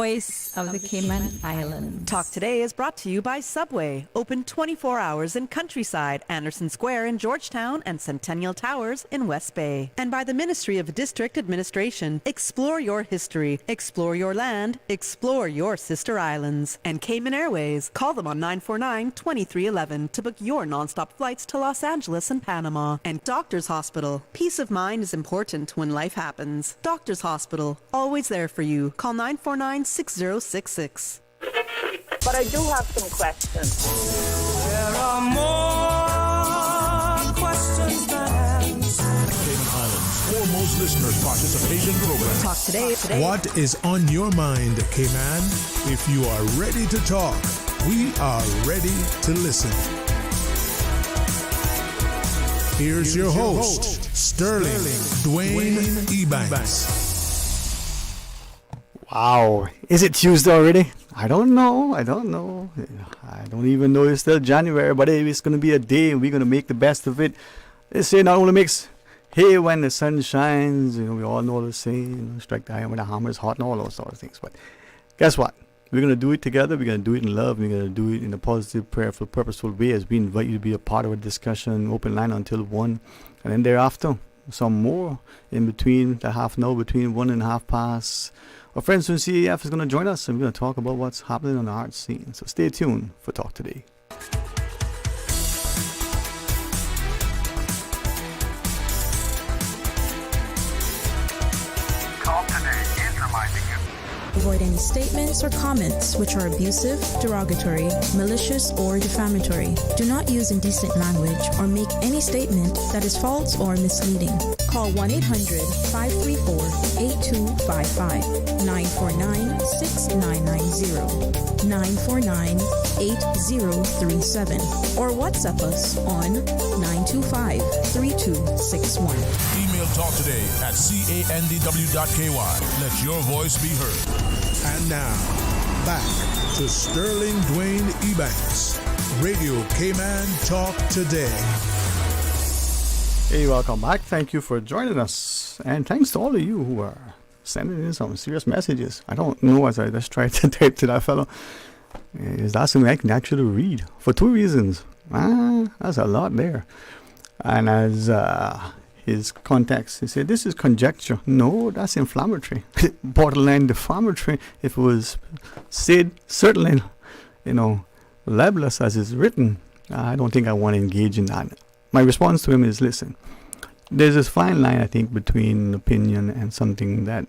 voice of the Cayman Islands. Talk Today is brought to you by Subway, open 24 hours in Countryside, Anderson Square in Georgetown, and Centennial Towers in West Bay. And by the Ministry of District Administration. Explore your history, explore your land, explore your sister islands. And Cayman Airways. Call them on 949-2311 to book your nonstop flights to Los Angeles and Panama. And Doctors Hospital. Peace of mind is important when life happens. Doctors Hospital, always there for you. Call 949-6066. But I do have some questions. There are more questions than answers. Cayman Islands' foremost listeners participation program. Talk Today. What is on your mind, Cayman? If you are ready to talk, we are ready to listen. Here's your host, Sterling Dwayne Ebanks. Wow, is it Tuesday already? I don't know. I don't even know it's still January, but it's going to be a day and we're going to make the best of it. They say not only makes hay when the sun shines, we all know the saying, strike the iron when the hammer is hot and all those sort of things. But guess what? We're going to do it together. We're going to do it in love. We're going to do it in a positive, prayerful, purposeful way as we invite you to be a part of a discussion, open line until 1. And then thereafter, some more in between, the half an hour between 1 and half past. Our friends from CAF is going to join us and we're going to talk about what's happening on the art scene. So stay tuned for Talk Today. Talk Today is reminding you. Avoid any statements or comments which are abusive, derogatory, malicious, or defamatory. Do not use indecent language or make any statement that is false or misleading. Call 1-800-534-8255, 949-6990, 949-8037, or WhatsApp us on 925-3261. Email Talk Today at candw.ky. Let your voice be heard. And now, back to Sterling Dwayne Ebanks, Radio Cayman Talk Today. Hey, welcome back. Thank you for joining us. And thanks to all of you who are sending in some serious messages. I don't know as I just tried to type to that fellow. Is that something I can actually read? For 2 reasons. That's a lot there. And as his context, he said, this is conjecture. No, that's inflammatory. Borderline defamatory. If it was said, certainly, libelous as it's written, I don't think I want to engage in that. My response to him is, listen, there's this fine line, I think, between opinion and something that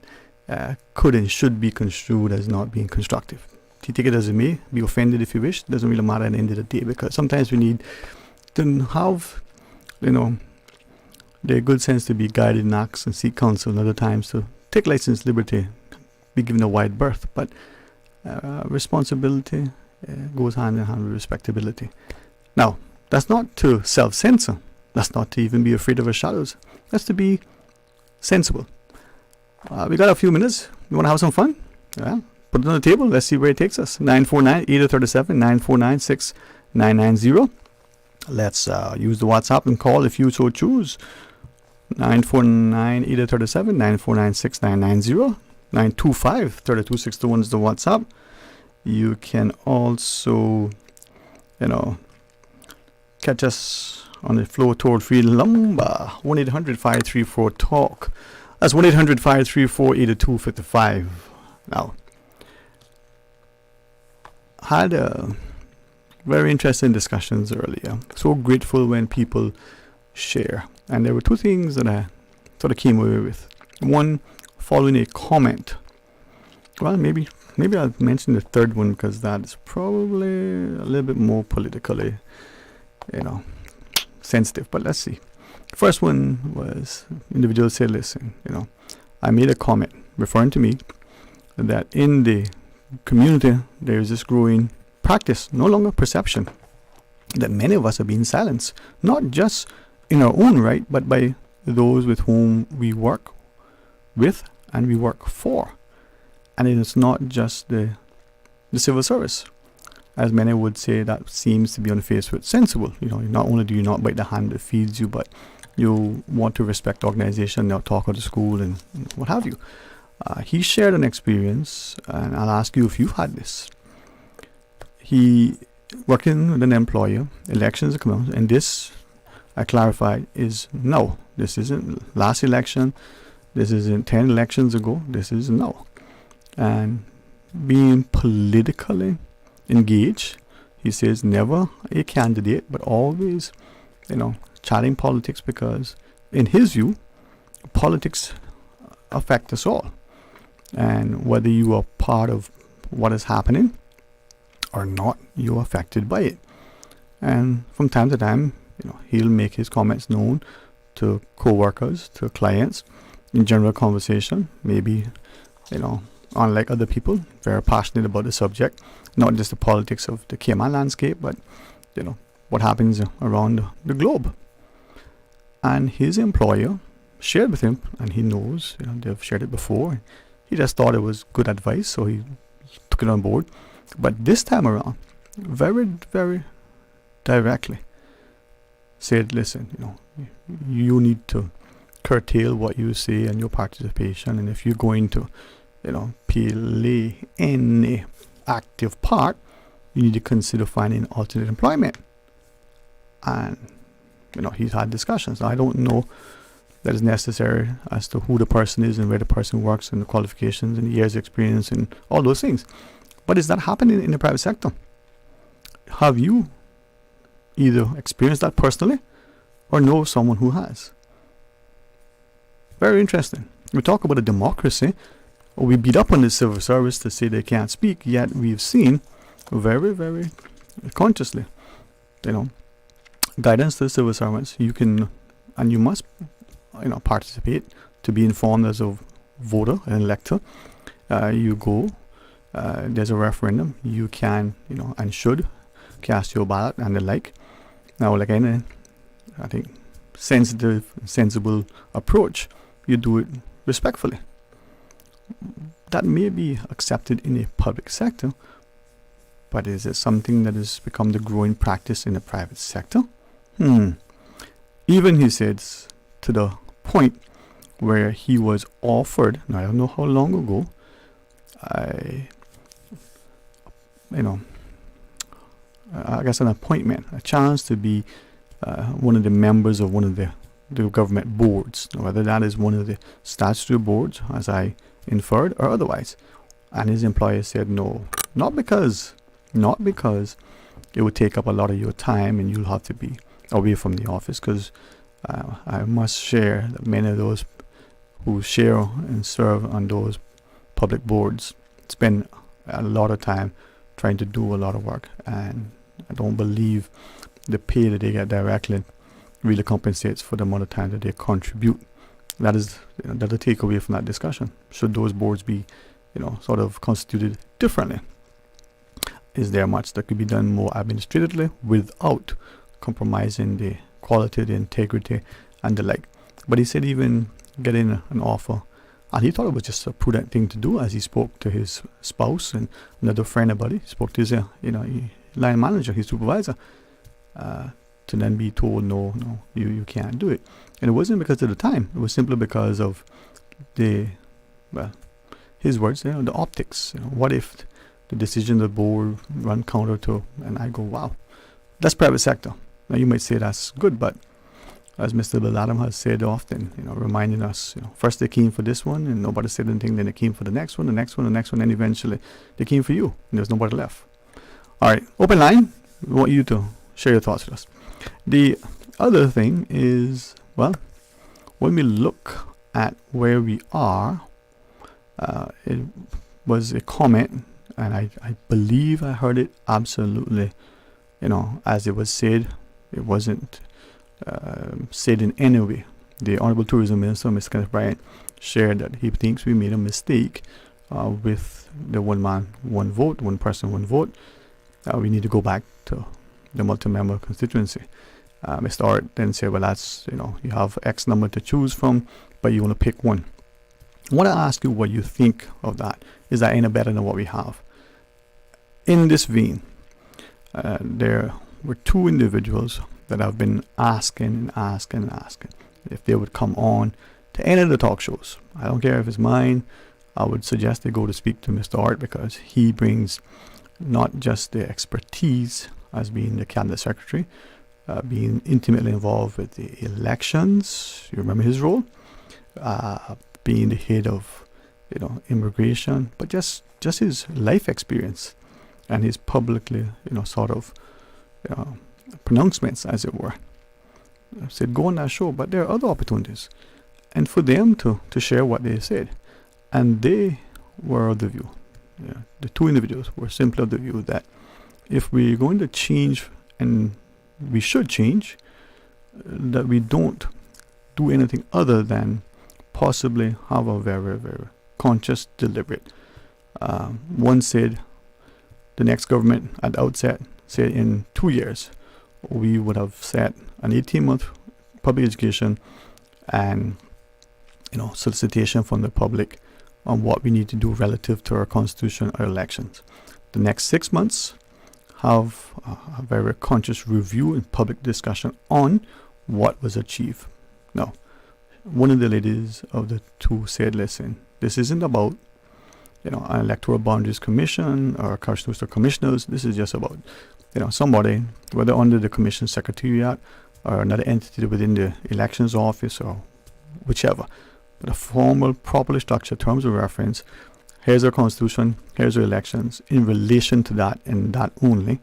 could and should be construed as not being constructive. You take it as it may, be offended if you wish, doesn't really matter at the end of the day, because sometimes we need to have, the good sense to be guided in acts and seek counsel, and other times to take license, liberty, be given a wide berth. But responsibility goes hand in hand with respectability. Now, that's not to self-censor. That's not to even be afraid of our shadows. That's to be sensible. We got a few minutes. You want to have some fun? Yeah. Put it on the table. Let's see where it takes us. 949-8037, 949-6990. Let's use the WhatsApp and call if you so choose. 949-8037, 949-6990. 925-3261 is the WhatsApp. You can also, catch us on the flow toll-free number, 1-800-534-TALK. That's 1-800-534-8255. Now, had very interesting discussions earlier. So grateful when people share. And there were two things that I sort of came away with. One, following a comment. Well, maybe I'll mention the third one because that is probably a little bit more politically, sensitive. But let's see. First one was individual said, listen, I made a comment referring to me that in the community there is this growing practice, no longer perception, that many of us are being silenced, not just in our own right, but by those with whom we work with and we work for. And it is not just the civil service. As many would say, that seems to be on the face with sensible. Not only do you not bite the hand that feeds you, but you want to respect the organization, now talk of the school and what have you. He shared an experience, and I'll ask you if you had this. He working with an employer, elections are coming, and this, I clarified, is no. This isn't last election. This isn't 10 elections ago. This is no. And being politically engaged, he says never a candidate, but always, chatting politics, because in his view, politics affect us all. And whether you are part of what is happening or not, you're affected by it. And from time to time, he'll make his comments known to co-workers, to clients, in general conversation. Maybe, unlike other people, very passionate about the subject, not just the politics of the Cayman landscape, but, what happens around the globe. And his employer shared with him, and he knows, they've shared it before. He just thought it was good advice, so he took it on board. But this time around, very, very directly said, listen, you need to curtail what you say and your participation, and if you're going to, play any active part, you need to consider finding alternate employment. And, he's had discussions. Now, I don't know that is necessary as to who the person is and where the person works and the qualifications and the years experience and all those things. But is that happening in the private sector? Have you either experienced that personally or know someone who has? Very interesting. We talk about a democracy. We beat up on the civil service to say they can't speak, yet we've seen very, very consciously, guidance to the civil servants. You can, and you must, participate to be informed as a voter, an elector. You go, there's a referendum. You can, and should cast your ballot and the like. Now, like any, I think, sensible approach, you do it respectfully. That may be accepted in a public sector, but is it something that has become the growing practice in the private sector? Even, he says, to the point where he was offered, now I don't know how long ago, I guess an appointment, a chance to be one of the members of one of the government boards, whether that is one of the statutory boards, as I inferred, or otherwise. And his employer said no, not because it would take up a lot of your time and you'll have to be away from the office, because I must share that many of those who share and serve on those public boards spend a lot of time trying to do a lot of work, and I don't believe the pay that they get directly really compensates for the amount of time that they contribute. That is that's a takeaway from that discussion. Should those boards be sort of constituted differently? Is there much that could be done more administratively without compromising the quality, the integrity, and the like? But he said even getting an offer, and he thought it was just a prudent thing to do, as he spoke to his spouse and another friend about it. He spoke to his line manager, his supervisor, to then be told no, you can't do it. And it wasn't because of the time. It was simply because of his words, the optics. What if the decision of the board run counter to? And I go, wow, that's private sector. Now you might say that's good, but as Mr. Bill Adam has said often, reminding us, first they came for this one and nobody said anything, then they came for the next one, the next one, the next one, and eventually they came for you and there's nobody left. All right, open line. We want you to share your thoughts with us. The other thing is, when we look at where we are, it was a comment, and I believe I heard it absolutely, as it was said. It wasn't said in any way. The Honorable Tourism Minister, Mr. Kenneth Bryant, shared that he thinks we made a mistake with the one man, one vote, one person, one vote. We need to go back to the multi-member constituency. Mr. Art then said, well, that's, you have X number to choose from, but you want to pick one. I want to ask you what you think of that. Is that any better than what we have? In this vein, there were two individuals that have been asking if they would come on to any of the talk shows. I don't care if it's mine, I would suggest they go to speak to Mr. Art, because he brings not just the expertise as being the cabinet secretary, being intimately involved with the elections. You remember his role, being the head of, immigration, but just his life experience and his publicly, sort of pronouncements, as it were. I said, go on that show, but there are other opportunities, and for them to share what they said, and they were of the view. The two individuals were simply of the view that if we're going to change, and we should change, that we don't do anything other than possibly have a very, very conscious, deliberate. One said, the next government at the outset said in 2 years, we would have set an 18-month public education and, solicitation from the public on what we need to do relative to our constitution or elections. The next 6 months, have a very conscious review and public discussion on what was achieved. Now, one of the ladies of the two said, listen, this isn't about, an electoral boundaries commission or constitutional commissioners. This is just about, somebody, whether under the commission secretariat or another entity within the elections office or whichever, but a formal, properly structured terms of reference. Here's our constitution, here's our elections, in relation to that and that only,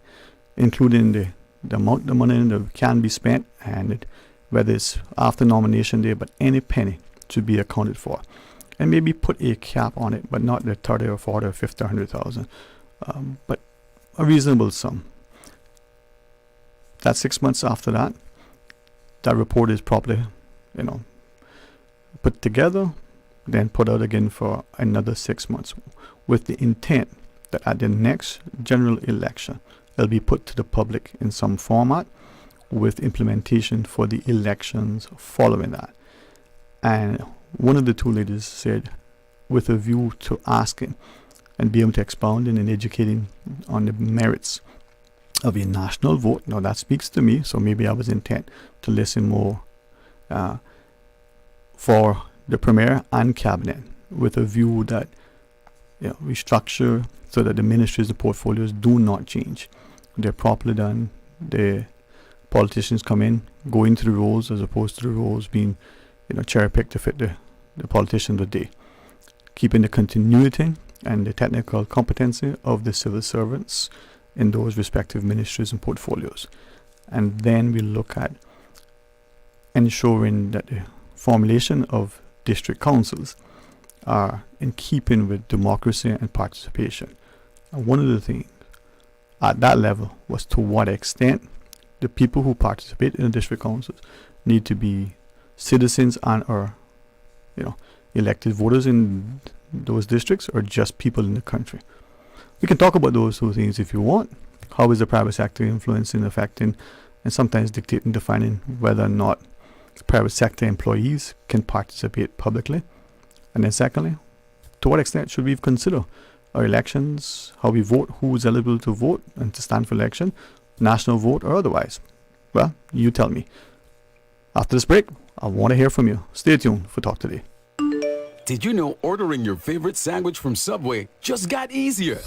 including the amount of money that can be spent, and whether it's after nomination day, but any penny should be accounted for. And maybe put a cap on it, but not the 30 or 40 or 50 or 100,000, but a reasonable sum. That 6 months after that, that report is properly, put together, then put out again for another 6 months, with the intent that at the next general election, it'll be put to the public in some format, with implementation for the elections following that. And one of the two ladies said, with a view to asking and be able to expound and educating on the merits of a national vote. Now that speaks to me, so maybe I was intent to listen more for the Premier and Cabinet, with a view that we structure so that the ministries, the portfolios do not change. They're properly done. The politicians come in, go into the roles, as opposed to the roles being cherry-picked to fit the politicians of the day. Keeping the continuity and the technical competency of the civil servants in those respective ministries and portfolios. And then we look at ensuring that the formulation of district councils are in keeping with democracy and participation. And one of the things at that level was to what extent the people who participate in the district councils need to be citizens and or elected voters in those districts, or just people in the country. We can talk about those two things if you want. How is the private sector influencing, affecting, and sometimes dictating, defining whether or not private sector employees can participate publicly? And then secondly, to what extent should we consider our elections, how we vote, who is eligible to vote and to stand for election, national vote or otherwise? Well, you tell me. After this break, I want to hear from you. Stay tuned for Talk Today. Did you know ordering your favorite sandwich from Subway just got easier?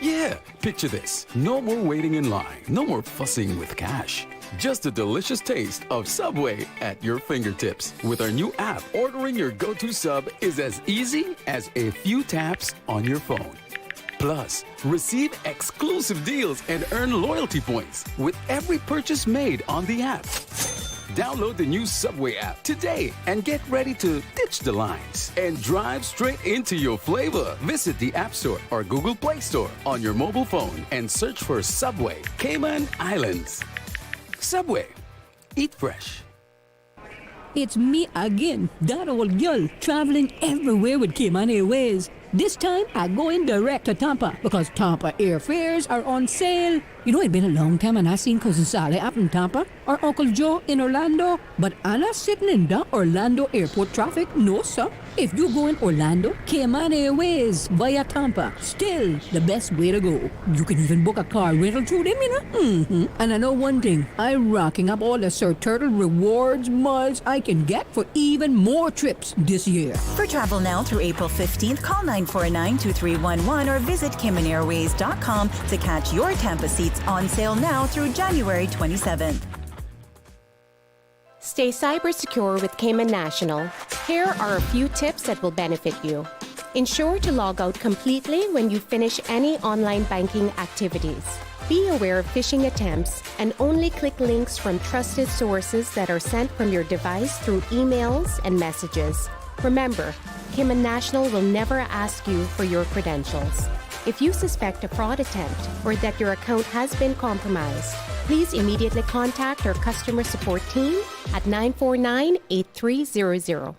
Yeah, picture this. No more waiting in line. No more fussing with cash. Just a delicious taste of Subway at your fingertips. With our new app, ordering your go-to sub is as easy as a few taps on your phone. Plus, receive exclusive deals and earn loyalty points with every purchase made on the app. Download the new Subway app today and get ready to ditch the lines and drive straight into your flavor. Visit the App Store or Google Play Store on your mobile phone and search for Subway Cayman Islands. Subway. Eat fresh. It's me again, that old girl, traveling everywhere with Cayman Airways. This time, I go in direct to Tampa because Tampa airfares are on sale You know, it's been a long time and I seen Cousin Sally up in Tampa or Uncle Joe in Orlando, but I'm not sitting in the Orlando airport traffic, no sir. If you go in Orlando, Cayman Airways via Tampa, still the best way to go. You can even book a car rental through them, you know. And I know one thing, I'm racking up all the Sir Turtle rewards miles I can get for even more trips this year. For travel now through April 15th, call 949-2311 or visit CaymanAirways.com to catch your Tampa seats on sale now through January 27th. Stay cyber secure with Cayman National. Here are a few tips that will benefit you. Ensure to log out completely when you finish any online banking activities. Be aware of phishing attempts and only click links from trusted sources that are sent from your device through emails and messages. Remember, Cayman National will never ask you for your credentials. If you suspect a fraud attempt or that your account has been compromised, please immediately contact our customer support team at 949-8300.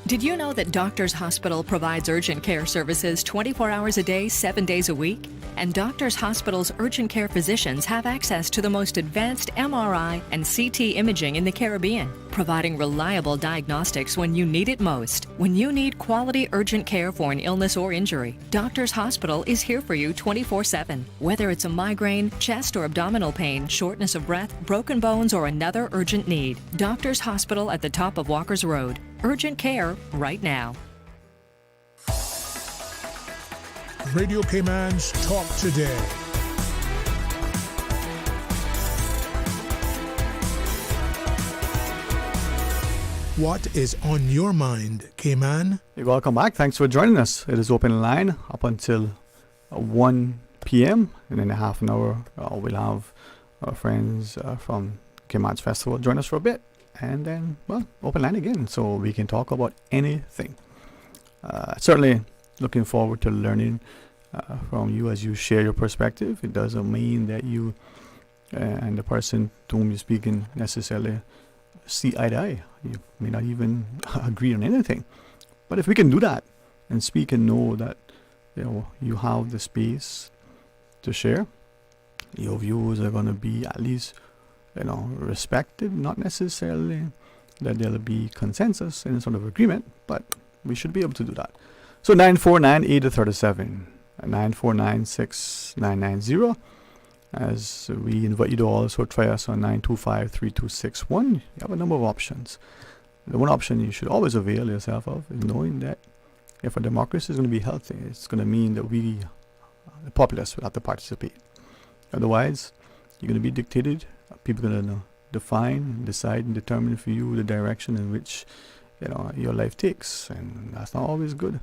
Did you know that Doctors Hospital provides urgent care services 24 hours a day, 7 days a week? And Doctors Hospital's urgent care physicians have access to the most advanced MRI and CT imaging in the Caribbean, providing reliable diagnostics when you need it most. When you need quality urgent care for an illness or injury, Doctors Hospital is here for you 24/7. Whether it's a migraine, chest or abdominal pain, shortness of breath, broken bones, or another urgent need, Doctors Hospital at the top of Walker's Road. Urgent care right now. Radio Cayman's Talk Today. What is on your mind, Cayman? Hey, welcome back. Thanks for joining us. It is open line up until 1 p.m. and in a half an hour we'll have our friends from Cayman's Festival join us for a bit. And then, well, open line again so we can talk about anything. Certainly looking forward to learning from you as you share your perspective. It doesn't mean that you and the person to whom you're speaking necessarily see eye to eye. You may not even agree on anything. But if we can do that and speak and know that you have the space to share, your views are going to be at least respected, not necessarily that there'll be consensus and sort of agreement, but we should be able to do that. So 949-837, 949-6990, as we invite you to also try us on 925-3261. You have a number of options. The one option you should always avail yourself of is knowing that if a democracy is going to be healthy, it's going to mean that we, the populace, will have to participate. Otherwise, you're going to be dictated. People are going to define, decide, and determine for you the direction in which your life takes, and that's not always good.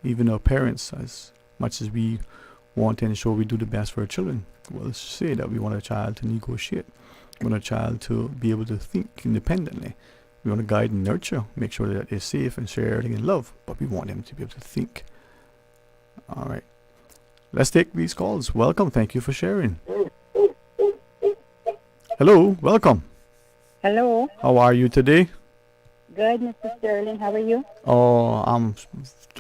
Even our parents, as much as we want to ensure we do the best for our children, will say that we want a child to negotiate, we want a child to be able to think independently. We want to guide and nurture, make sure that they're safe and share everything in love, but we want them to be able to think. All right, let's take these calls. Welcome, thank you for sharing. Hello, welcome. Hello. How are you today? Good, Mr. Sterling. How are you? Oh, I'm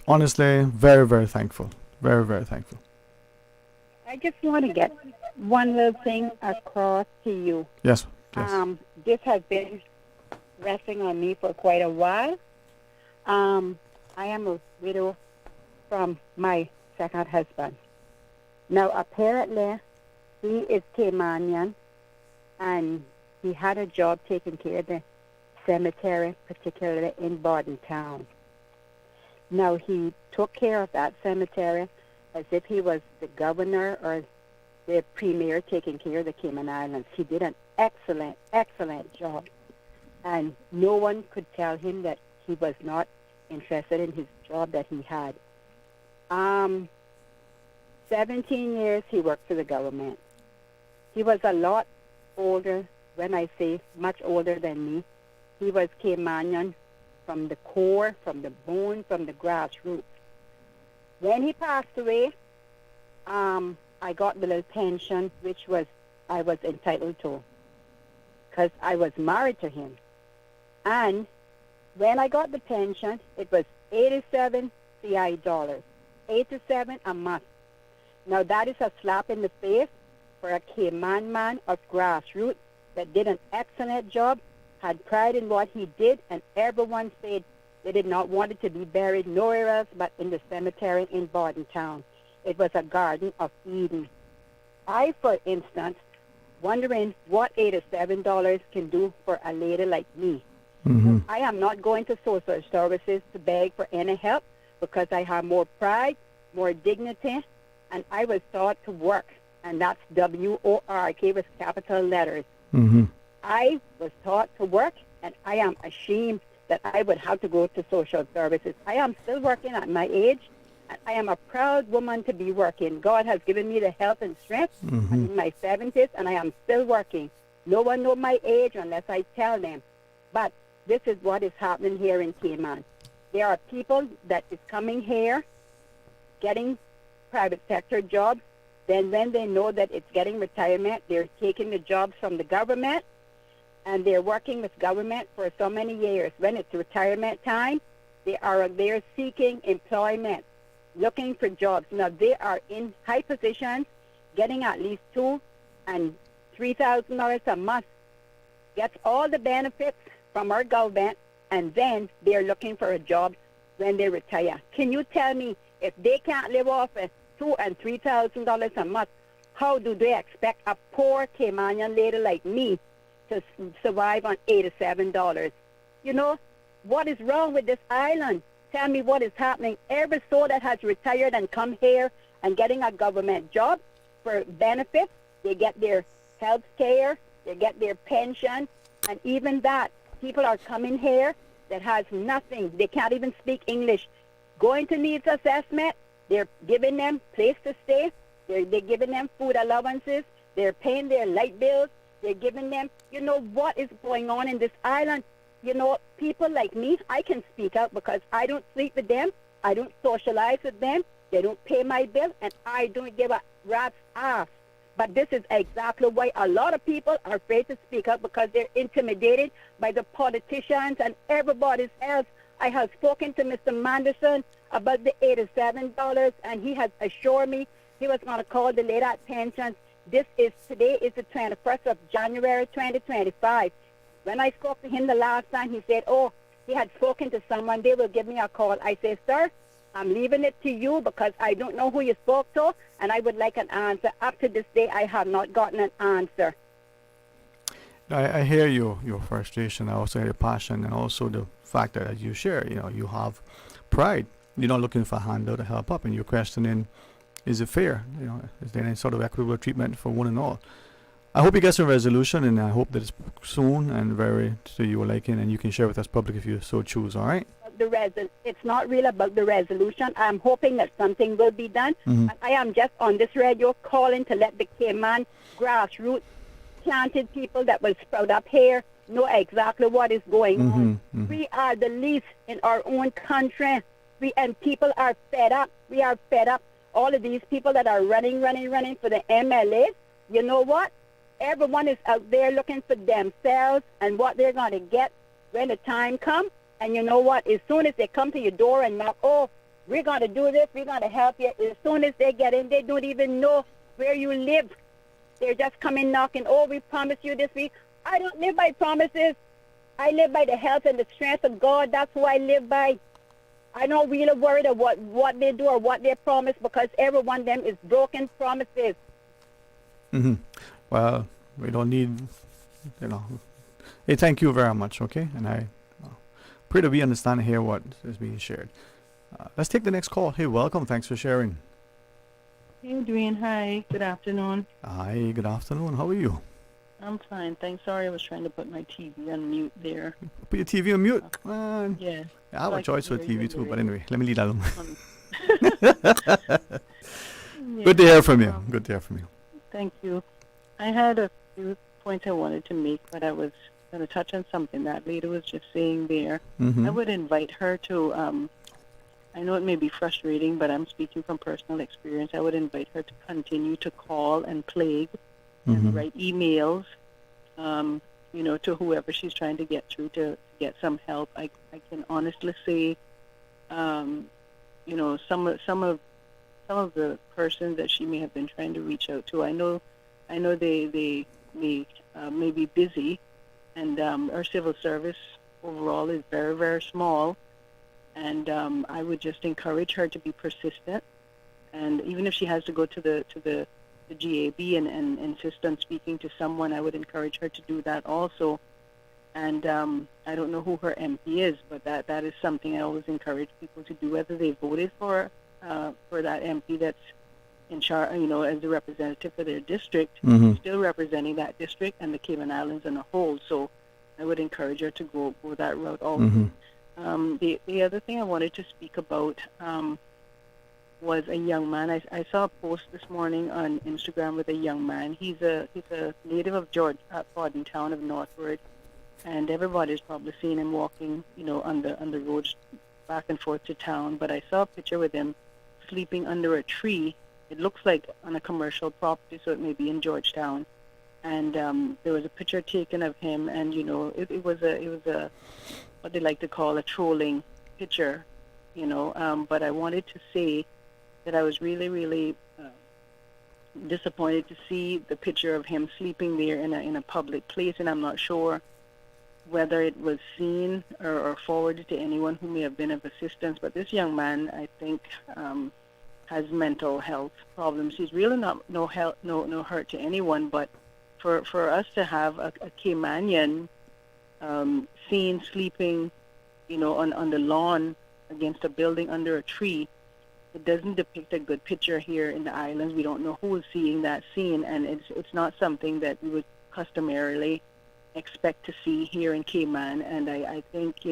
honestly very, very thankful. Very, very thankful. I just want to get one little thing across to you. Yes, please. This has been resting on me for quite a while. I am a widow from my second husband. Now, apparently, he is Caymanian, and he had a job taking care of the cemetery, particularly in Bordentown. Now, he took care of that cemetery as if he was the governor or the premier taking care of the Cayman Islands. He did an excellent, excellent job. And no one could tell him that he was not interested in his job that he had. 17 years he worked for the government. He was a lot older, when I say much older than me. He was Caymanian from the core, from the bone, from the grassroots. When he passed away, I got the little pension, which I was entitled to, because I was married to him. And when I got the pension, it was 87 CI dollars, 87 a month. Now, that is a slap in the face for a Cayman man of grassroots that did an excellent job, had pride in what he did, and everyone said they did not want it to be buried nowhere else but in the cemetery in Bordentown. It was a Garden of Eden. I, for instance, wondering what $87 can do for a lady like me. Mm-hmm. I am not going to social services to beg for any help because I have more pride, more dignity, and I was taught to work, and that's W-O-R-K with capital letters. Mm-hmm. I was taught to work, and I am ashamed that I would have to go to social services. I am still working at my age, and I am a proud woman to be working. God has given me the health and strength. I'm in my 70s, and I am still working. No one knows my age unless I tell them. But this is what is happening here in Cayman. There are people that is coming here, getting private sector jobs. Then when they know that it's getting retirement, they're taking the jobs from the government, and they're working with government for so many years. When it's retirement time, they're seeking employment, looking for jobs. Now, they are in high positions, getting at least $2,000 and $3,000 a month, gets all the benefits from our government, and then they're looking for a job when they retire. Can you tell me, if they can't live off of $2,000 and $3,000 a month, how do they expect a poor Caymanian lady like me to survive on $87? You know, what is wrong with this island? Tell me what is happening. Every soul that has retired and come here and getting a government job for benefits, they get their health care, they get their pension, and even that, people are coming here that has nothing. They can't even speak English. Going to needs assessment, they're giving them place to stay, they're giving them food allowances, they're paying their light bills, they're giving them, you know, what is going on in this island. You know, people like me, I can speak out because I don't sleep with them, I don't socialize with them, they don't pay my bill, and I don't give a rat's ass. But this is exactly why a lot of people are afraid to speak up, because they're intimidated by the politicians and everybody else. I have spoken to Mr. Manderson about the $87, and he has assured me he was going to call the late at pensions. Today is the 21st of January, 2025. When I spoke to him the last time, he said, he had spoken to someone, they will give me a call. I said, sir, I'm leaving it to you because I don't know who you spoke to, and I would like an answer. Up to this day, I have not gotten an answer. I hear your frustration. I also hear your passion, and also the fact that, as you share, you have pride. You're not looking for a handout to help up, and you're questioning, is it fair? Is there any sort of equitable treatment for one and all? I hope you get some resolution, and I hope that it's soon and very to your liking, and you can share with us public if you so choose. All right. It's not really about the resolution. I'm hoping that something will be done. Mm-hmm. I am just on this radio calling to let the Cayman grassroots planted people that will sprout up here know exactly what is going on. Mm-hmm. We are the least in our own country. And people are fed up. We are fed up. All of these people that are running for the MLA, you know what? Everyone is out there looking for themselves and what they're going to get when the time comes. And you know what? As soon as they come to your door and knock, we're going to do this, we're going to help you. As soon as they get in, they don't even know where you live. They're just coming knocking, we promise you this week. I don't live by promises. I live by the health and the strength of God. That's who I live by. I don't really worry about what they do or what they promise, because every one of them is broken promises. Mm-hmm. Well, we don't need, Hey, thank you very much, okay? And I pray that we understand here what is being shared. Let's take the next call. Hey, welcome. Thanks for sharing. Hey, Dwayne. Hi. Good afternoon. Hi. Good afternoon. How are you? I'm fine. Thanks. Sorry, I was trying to put my TV on mute there. Put your TV on mute? Yeah. I have a choice for TV too, but anyway, let me leave that alone. Good to hear from you. Good to hear from you. Thank you. I had a few points I wanted to make, but I was going to touch on something that lady was just saying there. Mm-hmm. I would invite her to, I know it may be frustrating, but I'm speaking from personal experience. I would invite her to continue to call and plague and write emails, to whoever she's trying to get through to get some help. I can honestly say, some of some of the persons that she may have been trying to reach out to. I know they may be busy, and our civil service overall is very, very small. And I would just encourage her to be persistent. And even if she has to go to the GAB and insist on speaking to someone, I would encourage her to do that also. And I don't know who her MP is, but that is something I always encourage people to do, whether they voted for that MP that's in charge, as a representative for their district, still representing that district and the Cayman Islands in a whole. So I would encourage her to go that route also. The other thing I wanted to speak about was a young man. I saw a post this morning on Instagram with a young man. He's a native of Borden Town of Northward, and everybody's probably seen him walking, on the roads back and forth to town. But I saw a picture with him sleeping under a tree. It looks like on a commercial property, so it may be in Georgetown. And there was a picture taken of him, and it was a what they like to call a trolling picture, But I wanted to say that I was really, really disappointed to see the picture of him sleeping there in a public place, and I'm not sure whether it was seen or forwarded to anyone who may have been of assistance. But this young man, I think, has mental health problems. He's really no hurt to anyone, but for us to have a Caymanian seen sleeping, on the lawn against a building under a tree, it doesn't depict a good picture here in the islands. We don't know who is seeing that scene, and it's not something that we would customarily expect to see here in Cayman. And I think,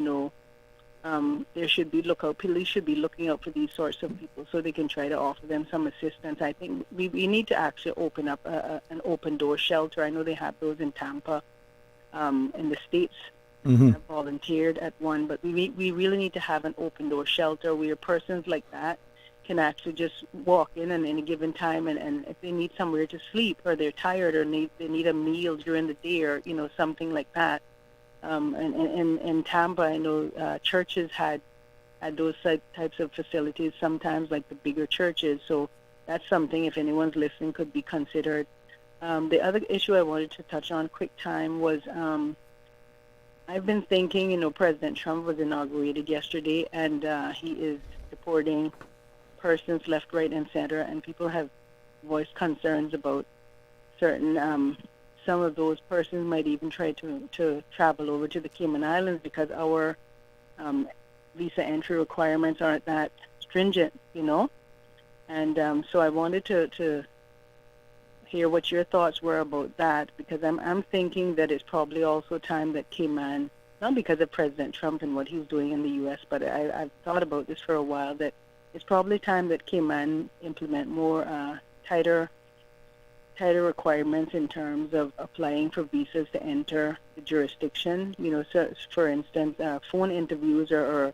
there should be police should be looking out for these sorts of people so they can try to offer them some assistance. I think we need to actually open up an open door shelter. I know they have those in Tampa, in the States. I've volunteered at one, but we really need to have an open door shelter where persons like that can actually just walk in at any given time, and if they need somewhere to sleep, or they're tired, or they need a meal during the day, or something like that. And in Tampa, I know churches had those types of facilities sometimes, like the bigger churches. So that's something, if anyone's listening, could be considered. The other issue I wanted to touch on quick time was I've been thinking, President Trump was inaugurated yesterday, and he is deporting persons left, right, and center, and people have voiced concerns about certain, some of those persons might even try to travel over to the Cayman Islands because our visa entry requirements aren't that stringent, and so I wanted to hear what your thoughts were about that, because I'm thinking that it's probably also time that Cayman, not because of President Trump and what he's doing in the U.S., but I've thought about this for a while, that it's probably time that Cayman implement more tighter requirements in terms of applying for visas to enter the jurisdiction. So for instance, phone interviews or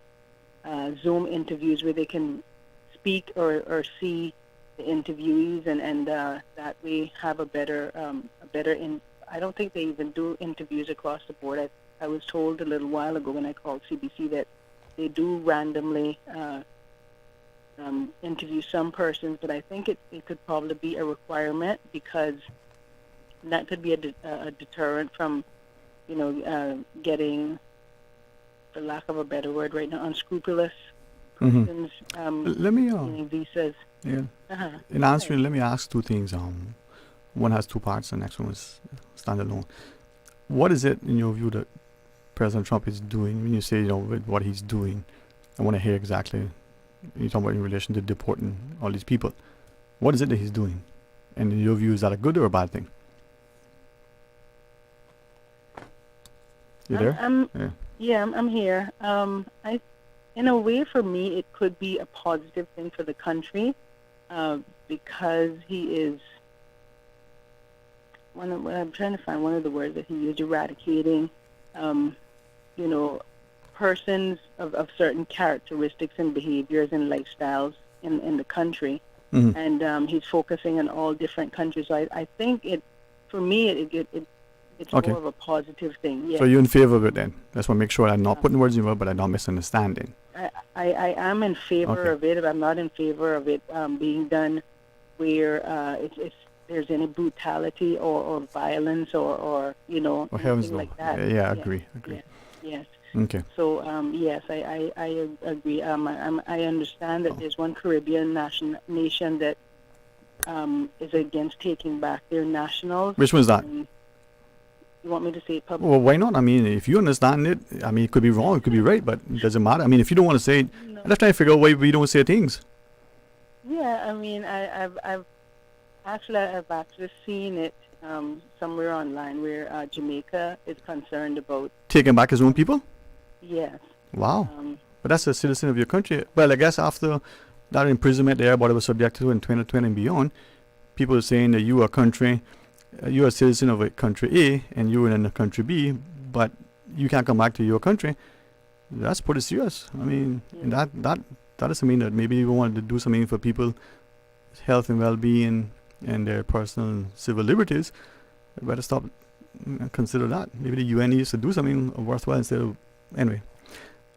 Zoom interviews where they can speak or see the interviewees, and that way have a better I don't think they even do interviews across the board. I was told a little while ago when I called CBC that they do randomly interview some persons, but I think it could probably be a requirement, because that could be a deterrent from, getting, for lack of a better word right now, unscrupulous persons getting visas. Yeah. In answering, let me ask two things. One has two parts, the next one is standalone. What is it, in your view, that President Trump is doing? When you say, with what he's doing, I want to hear exactly. You're talking about in relation to deporting all these people. What is it that he's doing? And in your view, is that a good or a bad thing? You there? I'm here. In a way, for me, it could be a positive thing for the country, because he is I'm trying to find one of the words that he used, eradicating, persons of certain characteristics and behaviors and lifestyles in the country. And he's focusing on all different countries. So I think for me, it's okay. More of a positive thing. Yeah. So you're in favor of it then? That's why I make sure I'm not putting words in your mouth, but I'm not misunderstanding. I am in favor of it. I'm not in favor of it being done where there's any brutality or violence or anything like that. Yeah, agree. Yes. Okay. So yes, I agree. I understand that there's one Caribbean nation that is against taking back their nationals. Which one's that? You want me to say it publicly? Well, why not? I mean, if you understand it, I mean, it could be wrong, it could be right, but it doesn't matter. I mean, if you don't want to say it, let's try to figure out why we don't say things. Yeah, I mean, I've actually seen it somewhere online where Jamaica is concerned about Taking back his own people? Yes. Wow. But that's a citizen of your country. Well, I guess after that imprisonment there, what it was subjected to in 2020 and beyond, people are saying that you are a citizen of a country A and you're in a country B, but you can't come back to your country. That's pretty serious. I mean, and that doesn't mean that maybe you want to do something for people's health and well-being and their personal and civil liberties. You better stop and consider that. Maybe the UN needs to do something worthwhile instead of... Anyway.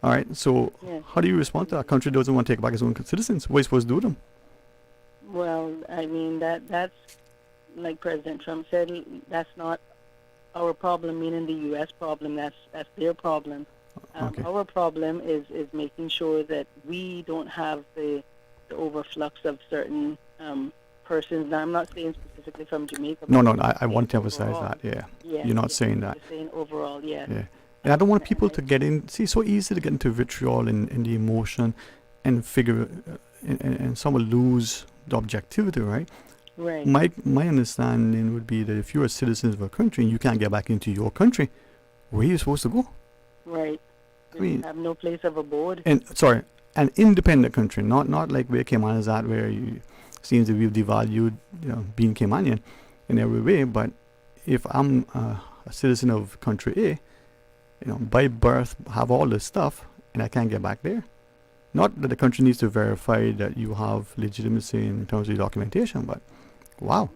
All right. So how do you respond to that? A country doesn't want to take back its own citizens. What are you supposed to do with them? Well, I mean, that's like President Trump said, that's not our problem, meaning the U.S. problem. That's their problem. Our problem is making sure that we don't have the overflux of certain persons. Now, I'm not saying specifically from Jamaica. No, I want to emphasize that. Yeah. You're not saying that. You're saying overall, yeah. And I don't want people to get in. See, it's so easy to get into vitriol and the emotion and figure, and someone lose the objectivity, right? Right. My understanding would be that if you're a citizen of a country and you can't get back into your country, where are you supposed to go? Right. I mean, have no place of abode. And an independent country, not like where Cayman is at, where you seems that we've devalued, being Caymanian in every way. But if I'm a citizen of country A, by birth have all this stuff, and I can't get back there. Not that the country needs to verify that you have legitimacy in terms of your documentation, but wow,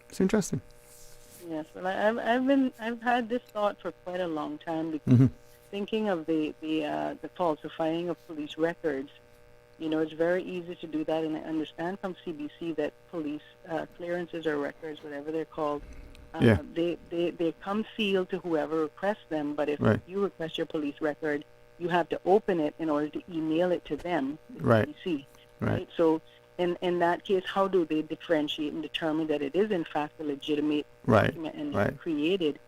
it's interesting. Yes, well, I've had this thought for quite a long time because thinking of the falsifying of police records, it's very easy to do that, and I understand from CBC that police clearances or records, whatever they're called, they come sealed to whoever requests them. But if you request your police record, you have to open it in order to email it to them, CBC. Right. So in that case, how do they differentiate and determine that it is in fact a legitimate document and created?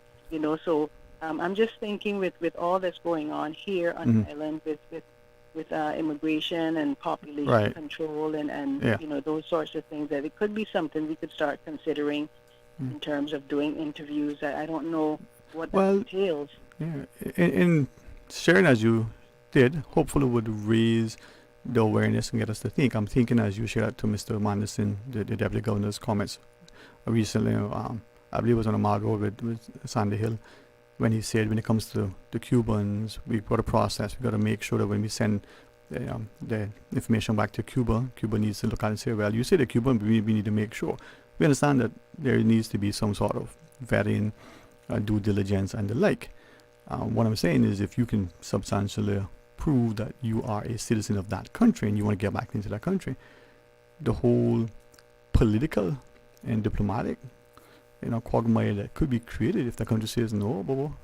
So I'm just thinking with all that's going on here on the island with immigration and population control and those sorts of things, that it could be something we could start considering in terms of doing interviews. I don't know what that entails. Yeah, and sharing as you did, hopefully would raise the awareness and get us to think. I'm thinking as you shared to Mr. Manderson, the Deputy Governor's comments recently, I believe it was on a Margot with Sandy Hill, when he said when it comes to the Cubans, we've got a process. We've got to make sure that when we send the information back to Cuba needs to look at it and say, well, you say the Cuban, we need to make sure. We understand that there needs to be some sort of vetting, due diligence and the like. What I'm saying is if you can substantially prove that you are a citizen of that country and you want to get back into that country, the whole political and diplomatic quagmire that could be created if the country says, no, Bobo,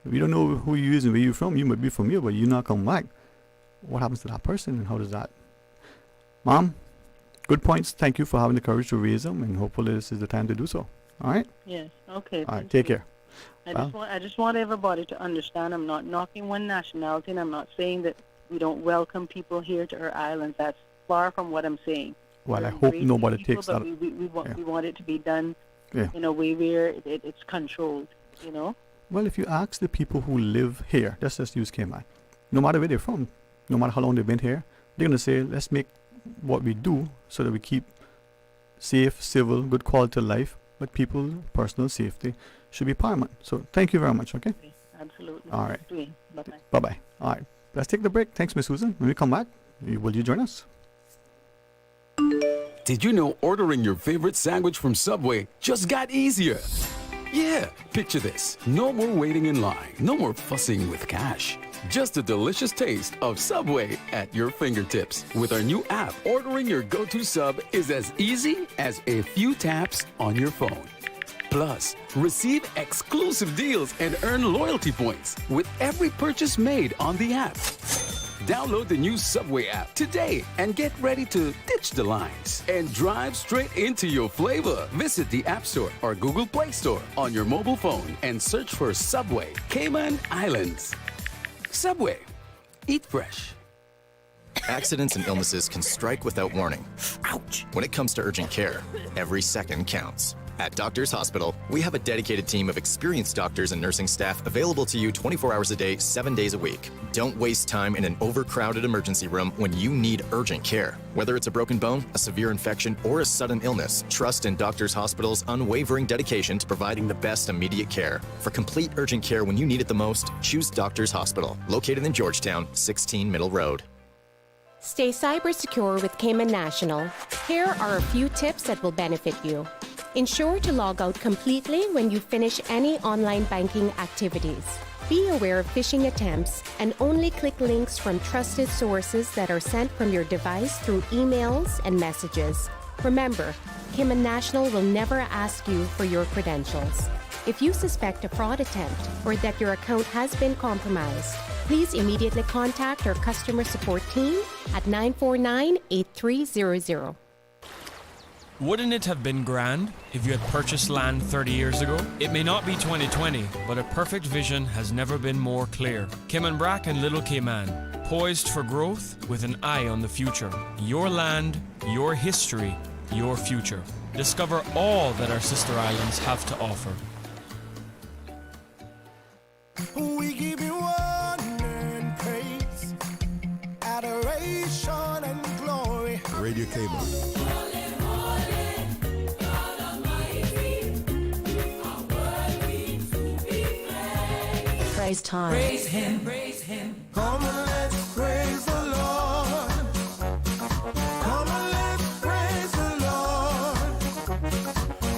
we don't know who you is and where you're from. You might be from here, but you're not coming back. What happens to that person and how does that? Mom, good points. Thank you for having the courage to raise them, and hopefully this is the time to do so. All right? Yes. Okay. All right. Take care. I just want everybody to understand I'm not knocking one nationality, and I'm not saying that we don't welcome people here to our islands. That's far from what I'm saying. Well, I hope nobody takes that. We want it to be done in a way where it's controlled, Well, if you ask the people who live here, let's just use Cayman, no matter where they're from, no matter how long they've been here, they're going to say, let's make what we do so that we keep safe, civil, good quality of life, but people's personal safety should be paramount. So thank you very much, okay? Absolutely. All right. Bye-bye. Bye-bye. All right. Let's take the break. Thanks, Miss Susan. When we come back, will you join us? Did you know ordering your favorite sandwich from Subway just got easier? Yeah, picture this. No more waiting in line. No more fussing with cash. Just a delicious taste of Subway at your fingertips. With our new app, ordering your go-to sub is as easy as a few taps on your phone. Plus, receive exclusive deals and earn loyalty points with every purchase made on the app. Download the new Subway app today and get ready to ditch the lines and drive straight into your flavor. Visit the App Store or Google Play Store on your mobile phone and search for Subway Cayman Islands. Subway. Eat fresh. Accidents and illnesses can strike without warning. Ouch! When it comes to urgent care, every second counts. At Doctors Hospital, we have a dedicated team of experienced doctors and nursing staff available to you 24 hours a day, 7 days a week. Don't waste time in an overcrowded emergency room when you need urgent care. Whether it's a broken bone, a severe infection, or a sudden illness, trust in Doctors Hospital's unwavering dedication to providing the best immediate care. For complete urgent care when you need it the most, choose Doctors Hospital, located in Georgetown, 16 Middle Road. Stay cyber secure with Cayman National. Here are a few tips that will benefit you. Ensure to log out completely when you finish any online banking activities. Be aware of phishing attempts and only click links from trusted sources that are sent from your device through emails and messages. Remember, Cayman National will never ask you for your credentials. If you suspect a fraud attempt or that your account has been compromised, please immediately contact our customer support team at 949-8300. Wouldn't it have been grand if you had purchased land 30 years ago? It may not be 2020, but a perfect vision has never been more clear. Cayman Brac and Little Cayman, poised for growth with an eye on the future. Your land, your history, your future. Discover all that our sister islands have to offer. We give you honor and praise, adoration and glory. Radio Cayman. Praise time. Praise Him, praise Him. Come and let's praise the Lord. Come and let's praise the Lord.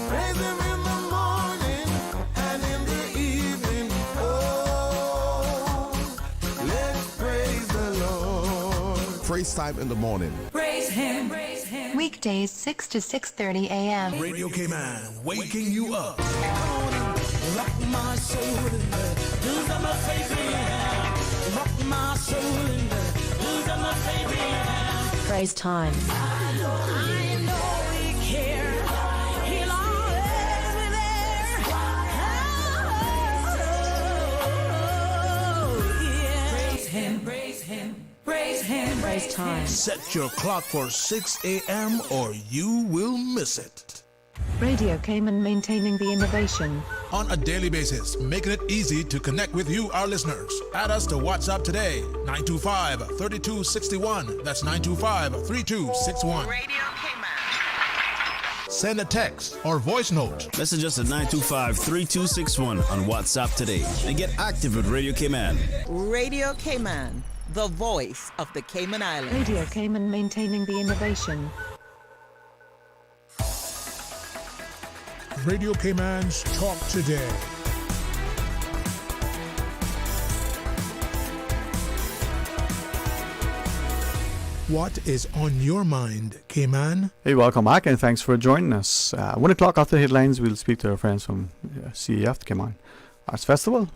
Praise Him in the morning and in the evening. Oh, let's praise the Lord. Praise time in the morning. Praise Him, praise Him. Weekdays 6 to 6:30 a.m. Radio Cayman, waking you up. Rock my soul in the blues of my favorite. Rock my soul in the blues of my favorite. Praise time. I know He cares. He'll always be there. Oh, yeah. Praise Him, praise Him, praise Him. Praise time. Set your clock for 6 a.m. or you will miss it. Radio Cayman, maintaining the innovation. On a daily basis, making it easy to connect with you, our listeners. Add us to WhatsApp today, 925-3261. That's 925-3261. Radio Cayman. Send a text or voice note. Message us at 925-3261 on WhatsApp today and get active with Radio Cayman. Radio Cayman, the voice of the Cayman Islands. Radio Cayman, maintaining the innovation. Radio Cayman's Talk Today. What is on your mind, Cayman? Hey, welcome back and thanks for joining us. 1 o'clock after the headlines, we'll speak to our friends from CAF, the Cayman Arts Festival.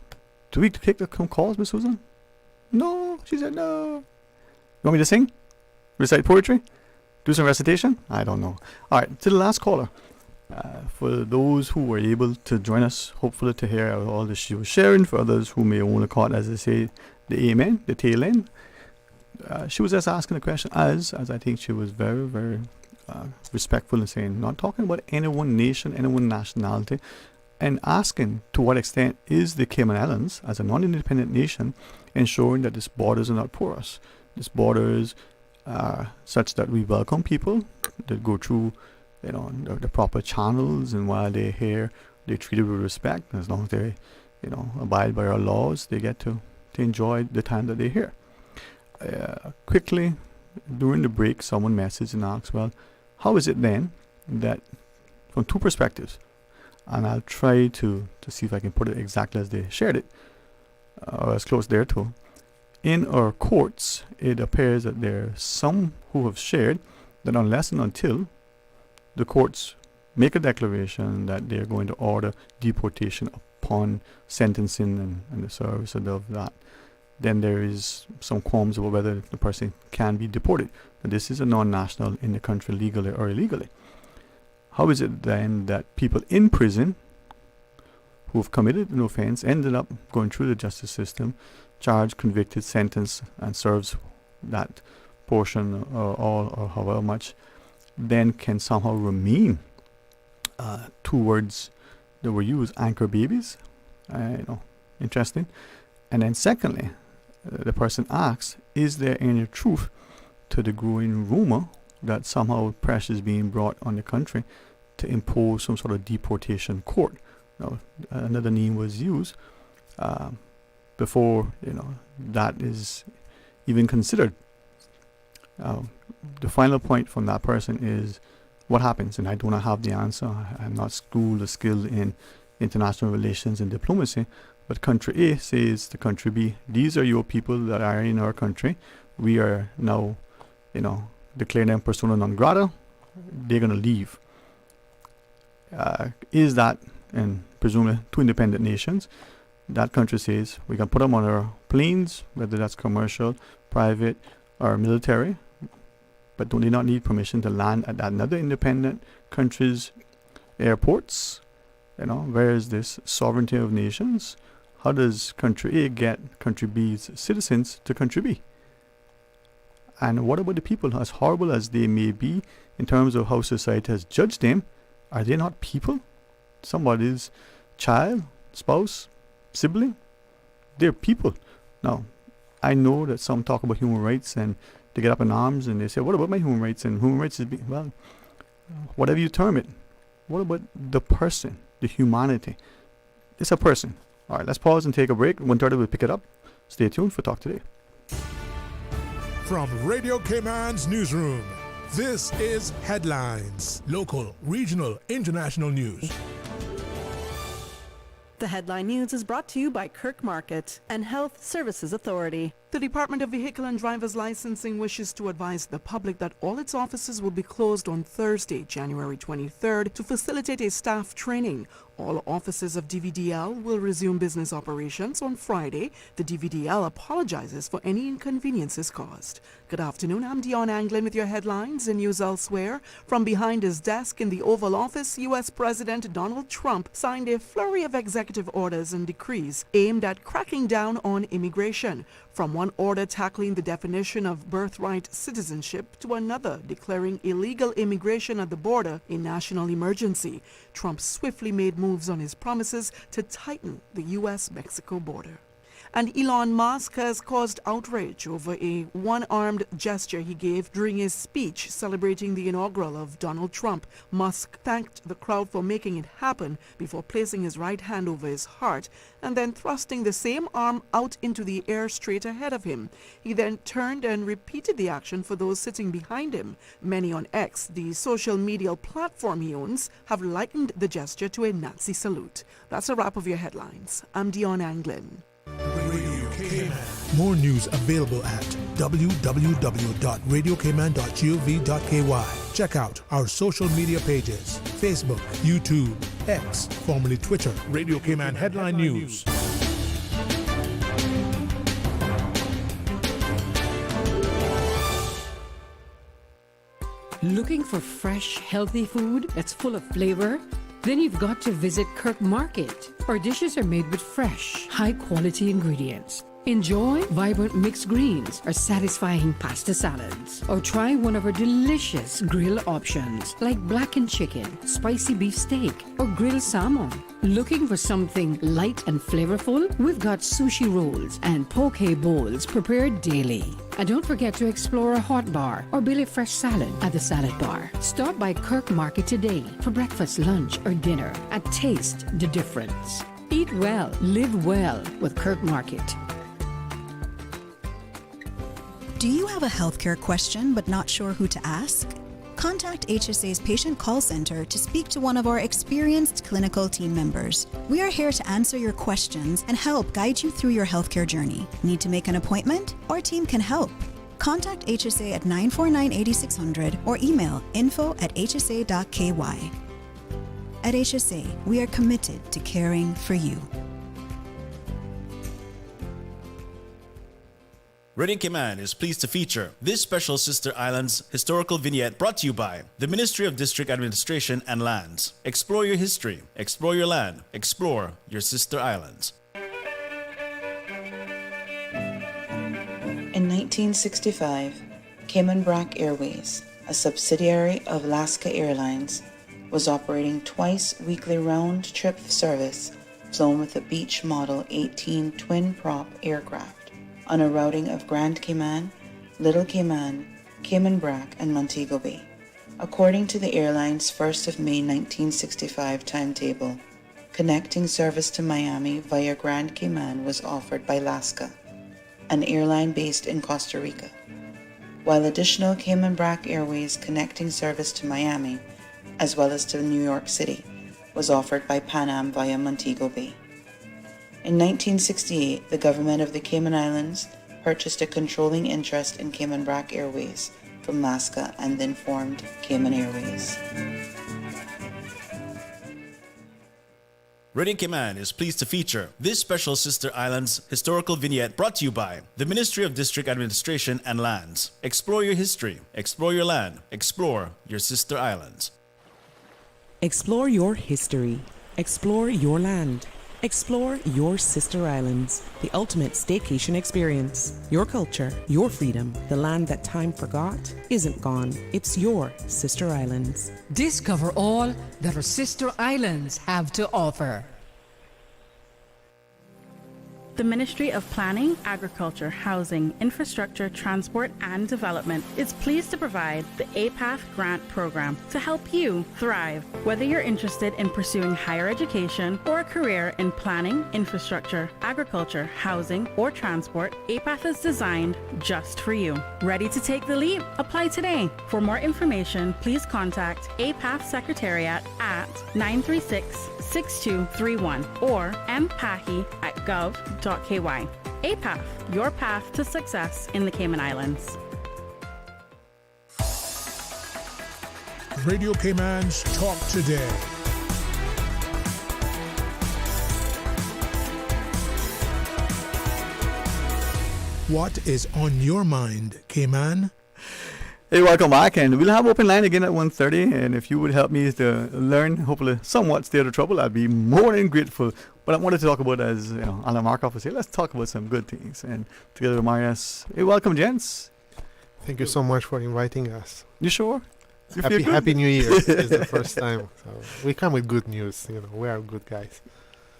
Do we take the calls, Miss Susan? No, she said no. You want me to sing? Recite poetry? Do some recitation? I don't know. All right, to the last caller. For those who were able to join us, hopefully to hear all that she was sharing, for others who may only caught, as they say, the amen, the tail end, she was just asking the question as I think she was very, very respectful in saying, not talking about any one nation, any one nationality, and asking to what extent is the Cayman Islands, as a non-independent nation, ensuring that its borders are not porous. Its borders are such that we welcome people that go through the proper channels, and while they're here, they're treated with respect. As long as they, abide by our laws, they get to enjoy the time that they're here. Quickly, during the break, someone messaged and asked, well, how is it then that, from two perspectives, and I'll try to see if I can put it exactly as they shared it, or as close thereto, in our courts, it appears that there are some who have shared that unless and until the courts make a declaration that they're going to order deportation upon sentencing and the service of that, then there is some qualms about whether the person can be deported. Now, this is a non-national in the country legally or illegally. How is it then that people in prison who have committed an offense ended up going through the justice system, charged, convicted, sentenced, and serves that portion or all or however much, then can somehow remain two words that were used, anchor babies? Interesting. And then secondly, the person asks, is there any truth to the growing rumor that somehow pressure is being brought on the country to impose some sort of deportation court? Now, another name was used before that is even considered. The final point from that person is what happens, and I do not have the answer. I'm not schooled or skilled in international relations and diplomacy, but country A says to country B, these are your people that are in our country. We are now, declaring them persona non grata. They're going to leave. Is that, and presumably two independent nations, that country says we can put them on our planes, whether that's commercial, private, or military, but do they not need permission to land at another independent country's airports? Where is this sovereignty of nations? How does country A get country B's citizens to country B? And what about the people, as horrible as they may be in terms of how society has judged them? Are they not people? Somebody's child, spouse, sibling? They're people. Now, I know that some talk about human rights and they get up in arms and they say, what about my human rights? And human rights is, well, whatever you term it. What about the person, the humanity? It's a person. All right, let's pause and take a break. 1:30 we'll pick it up. Stay tuned for Talk Today. From Radio Cayman's newsroom, this is Headlines. Local, regional, international news. The Headline News is brought to you by Kirk Market and Health Services Authority. The Department of Vehicle and Driver's Licensing wishes to advise the public that all its offices will be closed on Thursday, January 23rd, to facilitate a staff training. All offices of DVDL will resume business operations on Friday. The DVDL apologizes for any inconveniences caused. Good afternoon, I'm Dion Anglin with your headlines and news elsewhere. From behind his desk in the Oval Office, U.S. President Donald Trump signed a flurry of executive orders and decrees aimed at cracking down on immigration. From one order tackling the definition of birthright citizenship to another declaring illegal immigration at the border a national emergency, Trump swiftly made moves on his promises to tighten the U.S.-Mexico border. And Elon Musk has caused outrage over a one-armed gesture he gave during his speech celebrating the inaugural of Donald Trump. Musk thanked the crowd for making it happen before placing his right hand over his heart and then thrusting the same arm out into the air straight ahead of him. He then turned and repeated the action for those sitting behind him. Many on X, the social media platform he owns, have likened the gesture to a Nazi salute. That's a wrap of your headlines. I'm Dion Anglin. More news available at www.radiocayman.gov.ky. Check out our social media pages: Facebook, YouTube, X, formerly Twitter, Radio Cayman Headline News. Looking for fresh, healthy food that's full of flavor? Then you've got to visit Kirk Market. Our dishes are made with fresh, high-quality ingredients. Enjoy vibrant mixed greens or satisfying pasta salads. Or try one of our delicious grill options like blackened chicken, spicy beef steak, or grilled salmon. Looking for something light and flavorful? We've got sushi rolls and poke bowls prepared daily. And don't forget to explore a hot bar or Billy Fresh salad at the salad bar. Stop by Kirk Market today for breakfast, lunch, or dinner and taste the difference. Eat well, live well with Kirk Market. Do you have a healthcare question but not sure who to ask? contact HSA's Patient Call Center to speak to one of our experienced clinical team members. We are here to answer your questions and help guide you through your healthcare journey. Need to make an appointment? Our team can help. Contact HSA at 949-8600 or email info@hsa.ky. At HSA, we are committed to caring for you. Radio Cayman is pleased to feature this special Sister Islands historical vignette brought to you by the Ministry of District Administration and Lands. Explore your history, explore your land, explore your Sister Islands. In 1965, Cayman Brac Airways, a subsidiary of Alaska Airlines, was operating twice weekly round-trip service flown with a Beech Model 18 twin-prop aircraft on a routing of Grand Cayman, Little Cayman, Cayman Brac, and Montego Bay. According to the airline's 1st of May 1965 timetable, connecting service to Miami via Grand Cayman was offered by Alaska, an airline based in Costa Rica, while additional Cayman Brac Airways connecting service to Miami, as well as to New York City, was offered by Pan Am via Montego Bay. In 1968, the government of the Cayman Islands purchased a controlling interest in Cayman Brac Airways from Alaska and then formed Cayman Airways. Radio Cayman is pleased to feature this special Sister Islands historical vignette brought to you by the Ministry of District Administration and Lands. Explore your history, explore your land, explore your Sister Islands. Explore your history. Explore your land. Explore your Sister Islands, the ultimate staycation experience. Your culture, your freedom, the land that time forgot isn't gone. It's your Sister Islands. Discover all that our Sister Islands have to offer. The Ministry of Planning, Agriculture, Housing, Infrastructure, Transport and Development is pleased to provide the APATH Grant Program to help you thrive. Whether you're interested in pursuing higher education or a career in planning, infrastructure, agriculture, housing, or transport, APATH is designed just for you. Ready to take the leap? Apply today. For more information, please contact APATH Secretariat at 936-6231 or mpahi@gov.ky. APATH, your path to success in the Cayman Islands. Radio Cayman's Talk Today. What is on your mind, Cayman? Hey, welcome back, and we'll have open line again at 1:30. And if you would help me to learn, hopefully, somewhat stay out of trouble, I'd be more than grateful. But I wanted to talk about, as you know, Alan Markov would say, let's talk about some good things. And together with Marius, hey, welcome, gents. Thank you so much for inviting us. You sure? Happy New Year is the first time. So we come with good news. You know, we are good guys.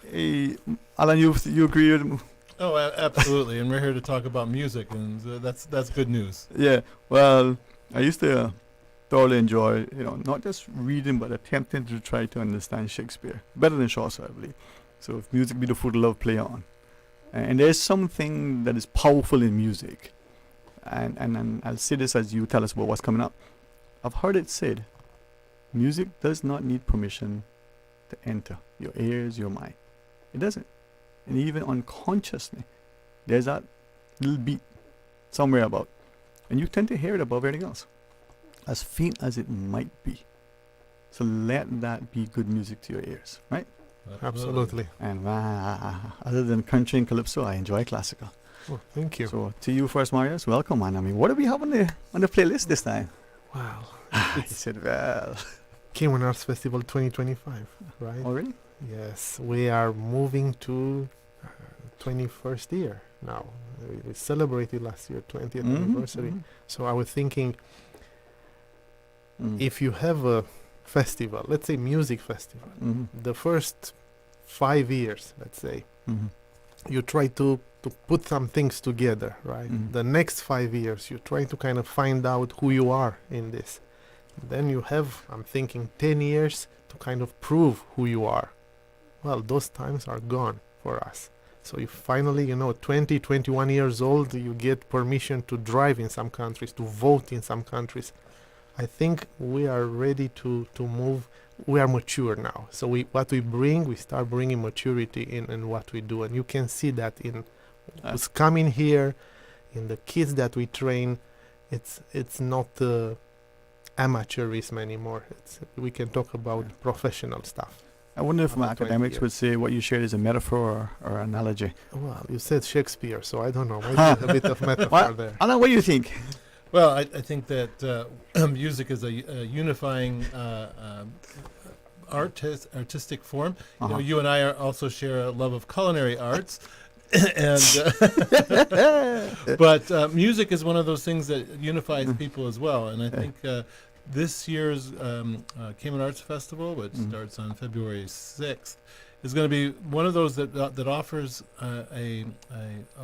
Hey, Alan, you agree with? Oh, absolutely. And we're here to talk about music, and that's good news. Yeah. Well, I used to thoroughly enjoy, not just reading, but attempting to try to understand Shakespeare. Better than Chaucer, I believe. So if music be the food of love, play on. And there's something that is powerful in music. And I'll say this as you tell us about what's coming up. I've heard it said, music does not need permission to enter your ears, your mind. It doesn't. And even unconsciously, there's that little beat somewhere about. And you tend to hear it above everything else, as faint as it might be. So let that be good music to your ears, right? Absolutely. And other than country and calypso, I enjoy classical. Oh, thank you. So to you first, Marius, welcome, man. I mean, what do we have on the playlist this time? Wow. He said, well. Cayman Arts Festival 2025, right? Oh, really? Yes, we are moving to 21st year now. We celebrated last year 20th anniversary. So I was thinking, if you have a festival, let's say music festival, the first 5 years, let's say, you try to put some things together, right? The next 5 years, you try to kind of find out who you are in this. Then you have, I'm thinking, 10 years to kind of prove who you are. Well, those times are gone for us. So you finally, 20, 21 years old, you get permission to drive in some countries, to vote in some countries. I think we are ready to move. We are mature now. So we start bringing maturity in what we do. And you can see that in who's coming here, in the kids that we train. It's not amateurism anymore. We can talk about professional stuff. I wonder if my academics would say what you shared is a metaphor or analogy. Well, you said Shakespeare, so I don't know. Maybe a bit of metaphor there. Alan, what do you think? Well, I think that music is a unifying artistic form. You know, you and I also share a love of culinary arts. And but music is one of those things that unifies people as well. And I think this year's Cayman Arts Festival, which starts on February 6th, is going to be one of those that offers a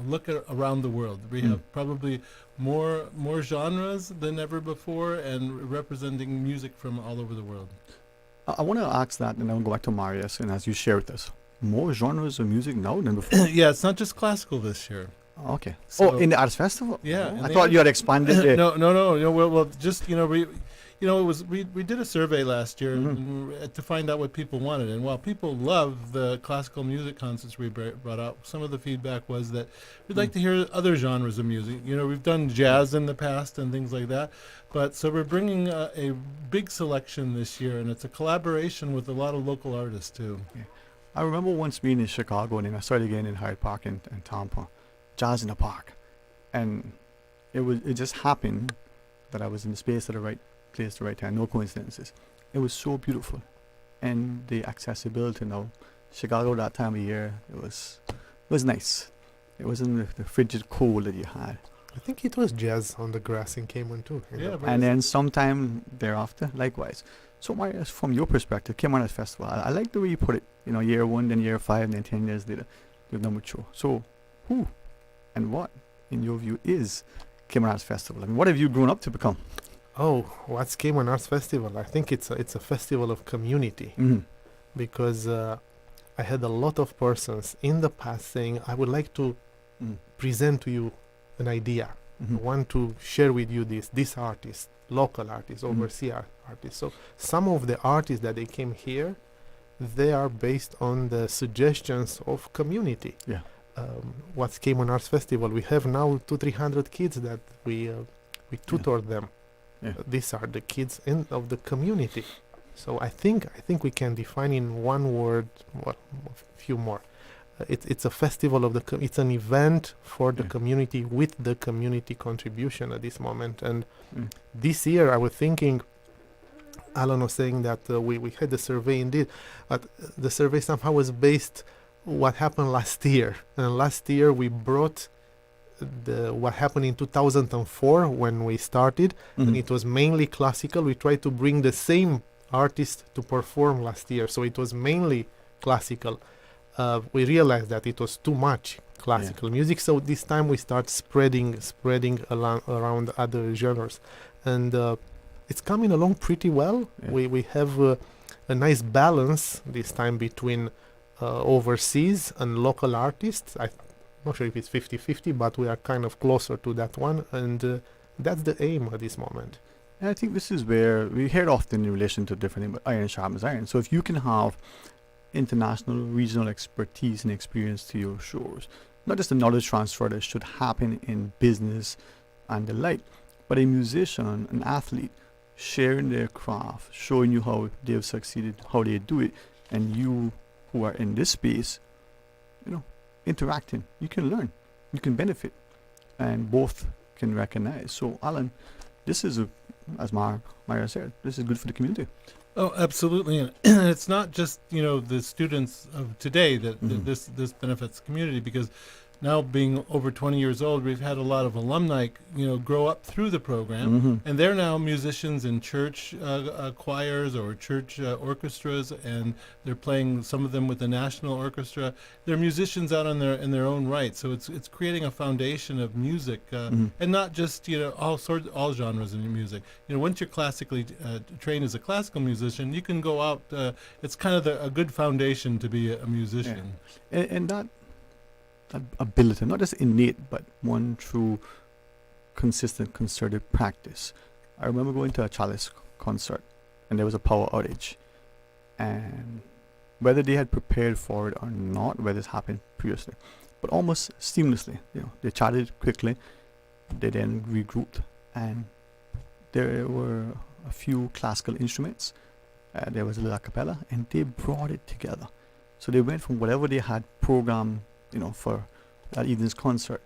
look around the world. We have probably more genres than ever before, and representing music from all over the world. I want to ask that, and I'll go back to Marius, and as you share with us, more genres of music now than before? Yeah, it's not just classical this year. Okay. So, in the Arts Festival? Yeah. I thought you had expanded it. No. Well, just, we did a survey last year to find out what people wanted. And while people love the classical music concerts we brought out, some of the feedback was that we'd like to hear other genres of music. You know, we've done jazz in the past and things like that. But so we're bringing a big selection this year, and it's a collaboration with a lot of local artists, too. Yeah. I remember once being in Chicago, and then I started again in Hyde Park and Tampa, Jazz in the Park. And it just happened that I was in the space at the right place at the right time, no coincidences. It was so beautiful. And the accessibility now, Chicago that time of year, it was nice. It wasn't the frigid cold that you had. I think it was jazz on the grass in Cayman too. Yeah, and then sometime thereafter, likewise. So Marius, from your perspective, Cayman Arts Festival, I like the way you put it. You know, year 1, then year 5, and then 10 years later, you've done mature. So who and what, in your view, is Cayman Arts Festival? I mean, what have you grown up to become? Oh, what's Cayman Arts Festival? I think it's a festival of community. Because I had a lot of persons in the past saying, I would like to present to you an idea. I want to share with you this artist, local artists, overseas artists. So some of the artists that they came here, they are based on the suggestions of community. Yeah. What's Cayman Arts Festival? We have now 200-300 kids that we tutor them. Yeah. These are the kids of the community. So I think we can define in one word, well, a few more. It's a festival of it's an event for the community with the community contribution at this moment. And this year I was thinking, Alan was saying that we had the survey indeed, but the survey somehow was based what happened last year. And last year we brought what happened in 2004 when we started, and it was mainly classical. We tried to bring the same artist to perform last year, so it was mainly classical. We realized that it was too much classical music, so this time we start spreading around other genres, and it's coming along pretty well. We have a nice balance this time between overseas and local artists. I'm not sure if it's 50-50, but we are kind of closer to that one, and that's the aim at this moment. And I think this is where we hear often in relation to different iron sharpens iron. So if you can have international, regional expertise and experience to your shows, not just the knowledge transfer that should happen in business and the like, but a musician, an athlete, sharing their craft, showing you how they've succeeded, how they do it, and you who are in this space, interacting, you can learn, you can benefit, and both can recognize. So Alan, this is, as Maria said, this is good for the community. Oh, absolutely. And it's not just, the students of today that this benefits the community, because now being over 20 years old, we've had a lot of alumni, grow up through the program, and they're now musicians in church choirs or church orchestras, and they're playing, some of them with the national orchestra. They're musicians out in their own right. So it's creating a foundation of music, and not just all genres of music. Once you're classically trained as a classical musician, you can go out. It's kind of a good foundation to be a musician. Yeah. And that ability, not just innate, but one through consistent, concerted practice, I remember going to a Chalice concert, and there was a power outage, and whether they had prepared for it or not, whether this happened previously, but almost seamlessly, they chatted quickly, they then regrouped, and there were a few classical instruments, there was a little a cappella, and they brought it together. So they went from whatever they had programmed, for that evening's concert.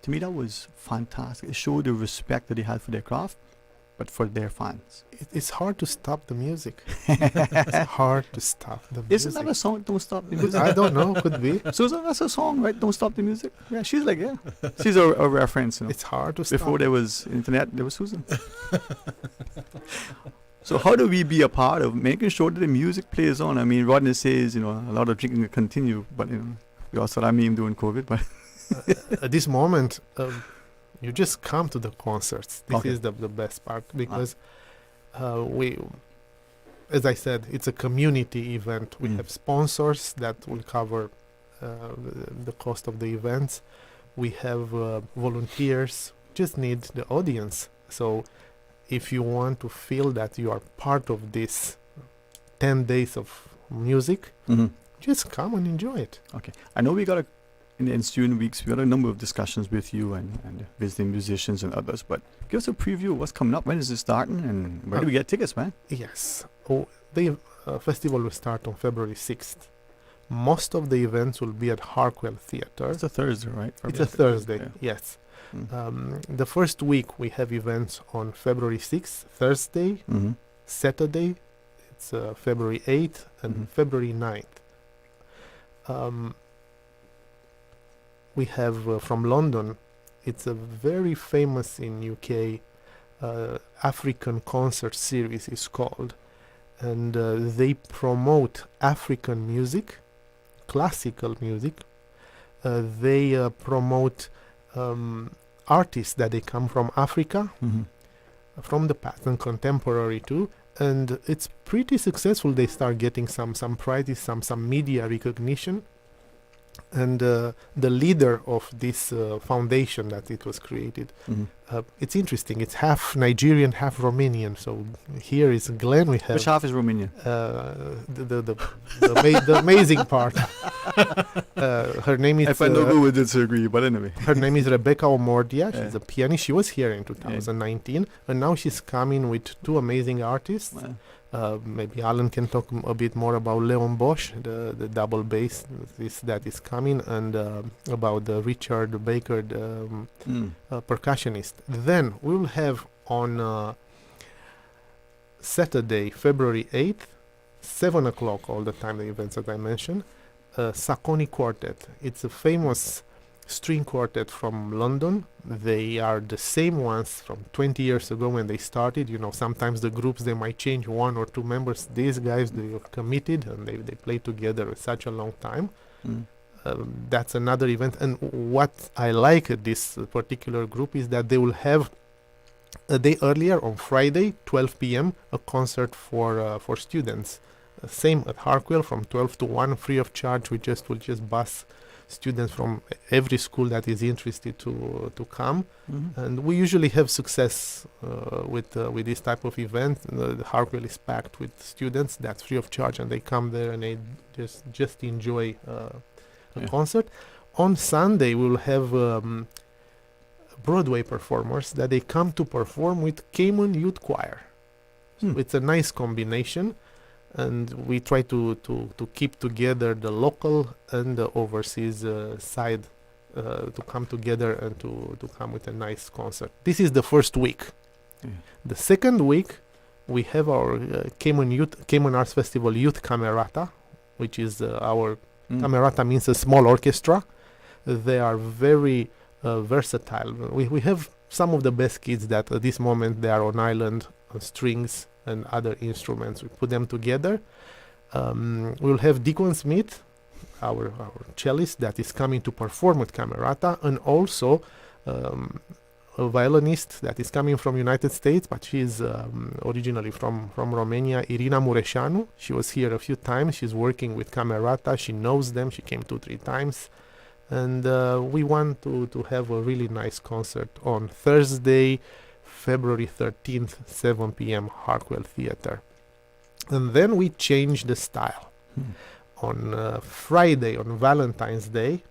To me, that was fantastic. It showed the respect that they had for their craft, but for their fans. It's hard to stop the music. It's hard to stop the music. Isn't that a song, Don't Stop the Music? I don't know, could be. Susan, that's a song, right? Don't Stop the Music? Yeah, she's like, yeah. She's a reference. It's hard to stop. Before there was internet, there was Susan. So how do we be a part of making sure that the music plays on? I mean, Rodney says, a lot of drinking will continue, but, we also had a meme during COVID, but... At this moment, you just come to the concerts. This is the best part, because we, as I said, it's a community event. We have sponsors that will cover the cost of the events. We have volunteers. Just need the audience. So if you want to feel that you are part of this 10 days of music, just come and enjoy it. Okay. I know we got in the ensuing weeks, we got a number of discussions with you and visiting musicians and others, but give us a preview of what's coming up. When is it starting, and where do we get tickets, man? Yes. The festival will start on February 6th. Most of the events will be at Harkwell Theatre. It's a Thursday, right? It's a Thursday, yeah. yes. The first week we have events on February 6th, Thursday, Saturday, it's February 8th, and February 9th. We have from London, it's a very famous in UK African concert series is called, and they promote African music, classical music. They promote artists that they come from Africa, from the past and contemporary too, and it's pretty successful. They start getting some prizes, some media recognition. And the leader of this foundation that it was created, it's interesting. It's half Nigerian, half Romanian. So here is Glenn. We have which half is Romanian? The amazing part. Her name is. If I know who would disagree, but anyway. Her name is Rebecca Omordia. She's a pianist. She was here in 2019, and now she's coming with two amazing artists. Maybe Alan can talk a bit more about Leon Bosch, the double bass that is coming, and about the Richard Baker, the percussionist. Then we'll have on Saturday, February 8th, 7 o'clock all the time, the events that I mentioned, Sacconi Quartet. It's a famous string quartet from London. They are the same ones from 20 years ago when they started. Sometimes the groups, they might change one or two members. These guys, they are committed, and they play together for such a long time. That's another event. And what I like at this particular group is that they will have a day earlier on Friday, 12 p.m., a concert for students. Same at Harkwell from 12 to 1, free of charge. We'll just bus students from every school that is interested to come, and we usually have success with this type of event. The Harkwell is packed with students. That's free of charge, and they come there and they just enjoy a concert. On Sunday we will have Broadway performers that they come to perform with Cayman Youth Choir. So it's a nice combination. And we try to keep together the local and the overseas side to come together and to come with a nice concert. This is the first week. The second week, we have our Cayman Arts Festival Youth Camerata, which is our Camerata means a small orchestra. They are very versatile. We have some of the best kids that at this moment they are on island on strings and other instruments. We put them together. We'll have Deacon Smith, our cellist, that is coming to perform with Camerata, and also a violinist that is coming from United States, but she's originally from Romania, Irina Mureșanu. She was here a few times. She's working with Camerata. She knows them. She came 2-3 times. And we want to have a really nice concert on Thursday, February 13th, 7 p.m., Harkwell Theater. And then we changed the style. On Friday, on Valentine's Day,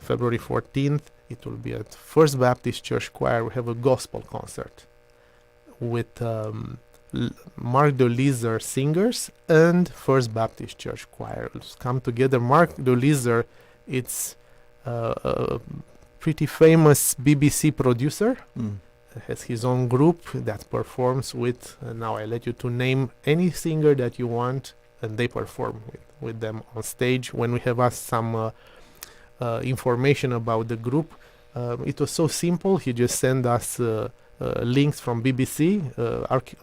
February 14th, it will be at First Baptist Church Choir. We have a gospel concert with Mark Dolizer singers and First Baptist Church Choir will come together. Mark Dolizer, it's a pretty famous BBC producer. Has his own group that performs with, now I let you to name any singer that you want, and they perform with them on stage. When we have asked some information about the group, it was so simple. He just sent us links from BBC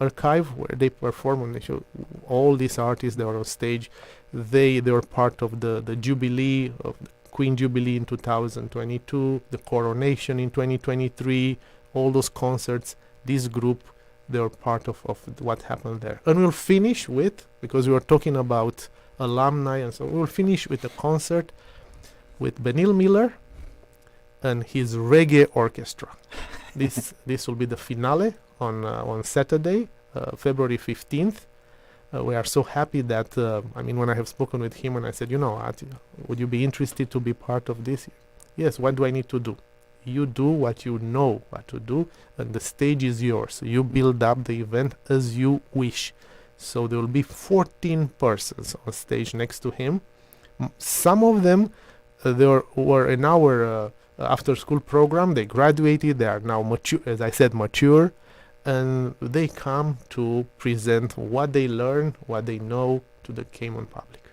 archive where they perform, and they show all these artists that are on stage. They were part of the Jubilee, of the Queen Jubilee in 2022, the Coronation in 2023, all those concerts. This group, they were part of what happened there. And we'll finish with, because we were talking about alumni, and so we'll finish with a concert with Benil Miller and his reggae orchestra. This will be the finale on Saturday, February 15th. We are so happy that, when I have spoken with him and I said, would you be interested to be part of this? Yes, what do I need to do? You do what you know what to do, and the stage is yours. You build up the event as you wish. So there will be 14 persons on stage next to him. Some of them were in our after-school program. They graduated. They are now mature, as I said, mature, and they come to present what they learn, what they know to the Cayman public.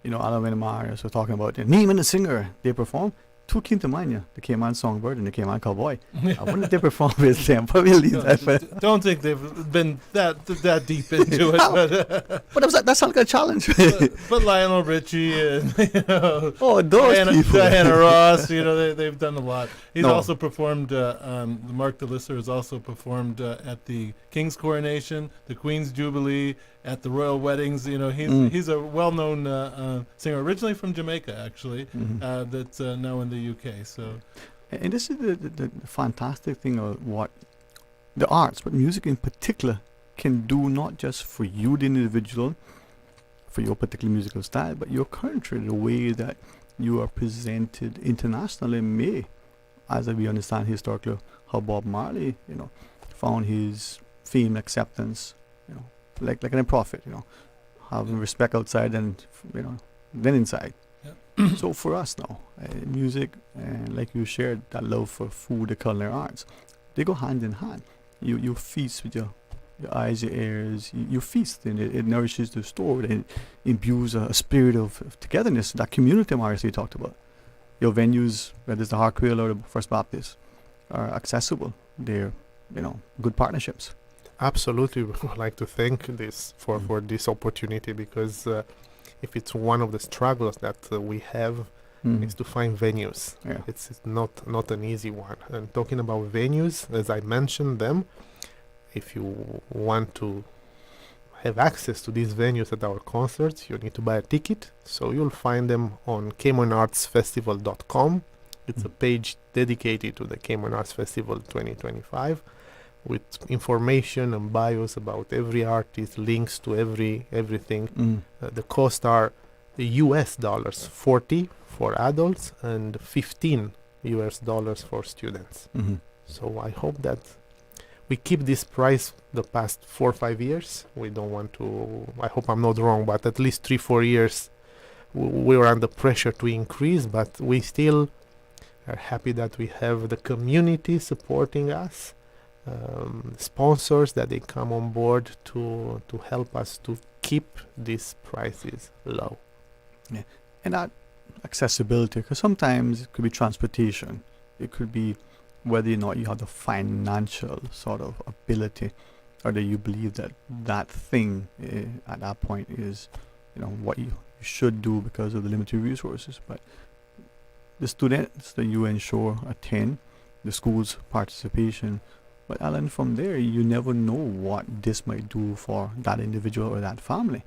Alan and Marius were talking about Neiman the singer. They perform. Two came to mind, the Cayman Songbird and the Cayman Cowboy. I wonder if they perform with them. But we'll leave that. Don't think they've been that deep into it. But that's not like a challenge. but Lionel Richie and those people. Diana Ross, they've done a lot. He's also performed. Mark DeLisser has also performed at the King's Coronation, the Queen's Jubilee, at the royal weddings. He's a well-known singer, originally from Jamaica, actually, that's now in the UK. So, and this is the fantastic thing of what the arts, but music in particular, can do, not just for you, the individual, for your particular musical style, but your country, the way that you are presented internationally. May, as we understand historically, how Bob Marley, found his fame, acceptance, like a prophet, having respect outside and then inside. Yeah. So for us now, music, and like you shared, that love for food, the culinary arts, they go hand in hand. You feast with your eyes, your ears. You feast, and it nourishes the soul. It imbues a spirit of togetherness. That community, Marius, you talked about. Your venues, whether it's the Harkwell or the First Baptist, are accessible. They're good partnerships. Absolutely, we would like to thank this for this opportunity, because if it's one of the struggles that we have, is to find venues. Yeah. It's not an easy one. And talking about venues, as I mentioned them, if you want to have access to these venues at our concerts, you need to buy a ticket. So you'll find them on CaymanArtsFestival.com. It's a page dedicated to the Cayman Arts Festival 2025. with information and bios about every artist, links to everything. The costs are US dollars, 40 for adults and 15 US dollars for students. So I hope that we keep this price the past 4 or 5 years. We don't want to, I hope I'm not wrong, but at least 3-4 years we were under pressure to increase, but we still are happy that we have the community supporting us. Sponsors that they come on board to help us to keep these prices low. Yeah, and that accessibility, because sometimes it could be transportation, it could be whether or not you have the financial sort of ability, or that you believe that that thing at that point is, what you should do because of the limited resources. But the students that you ensure attend, the school's participation. But Alan, from there, you never know what this might do for that individual or that family.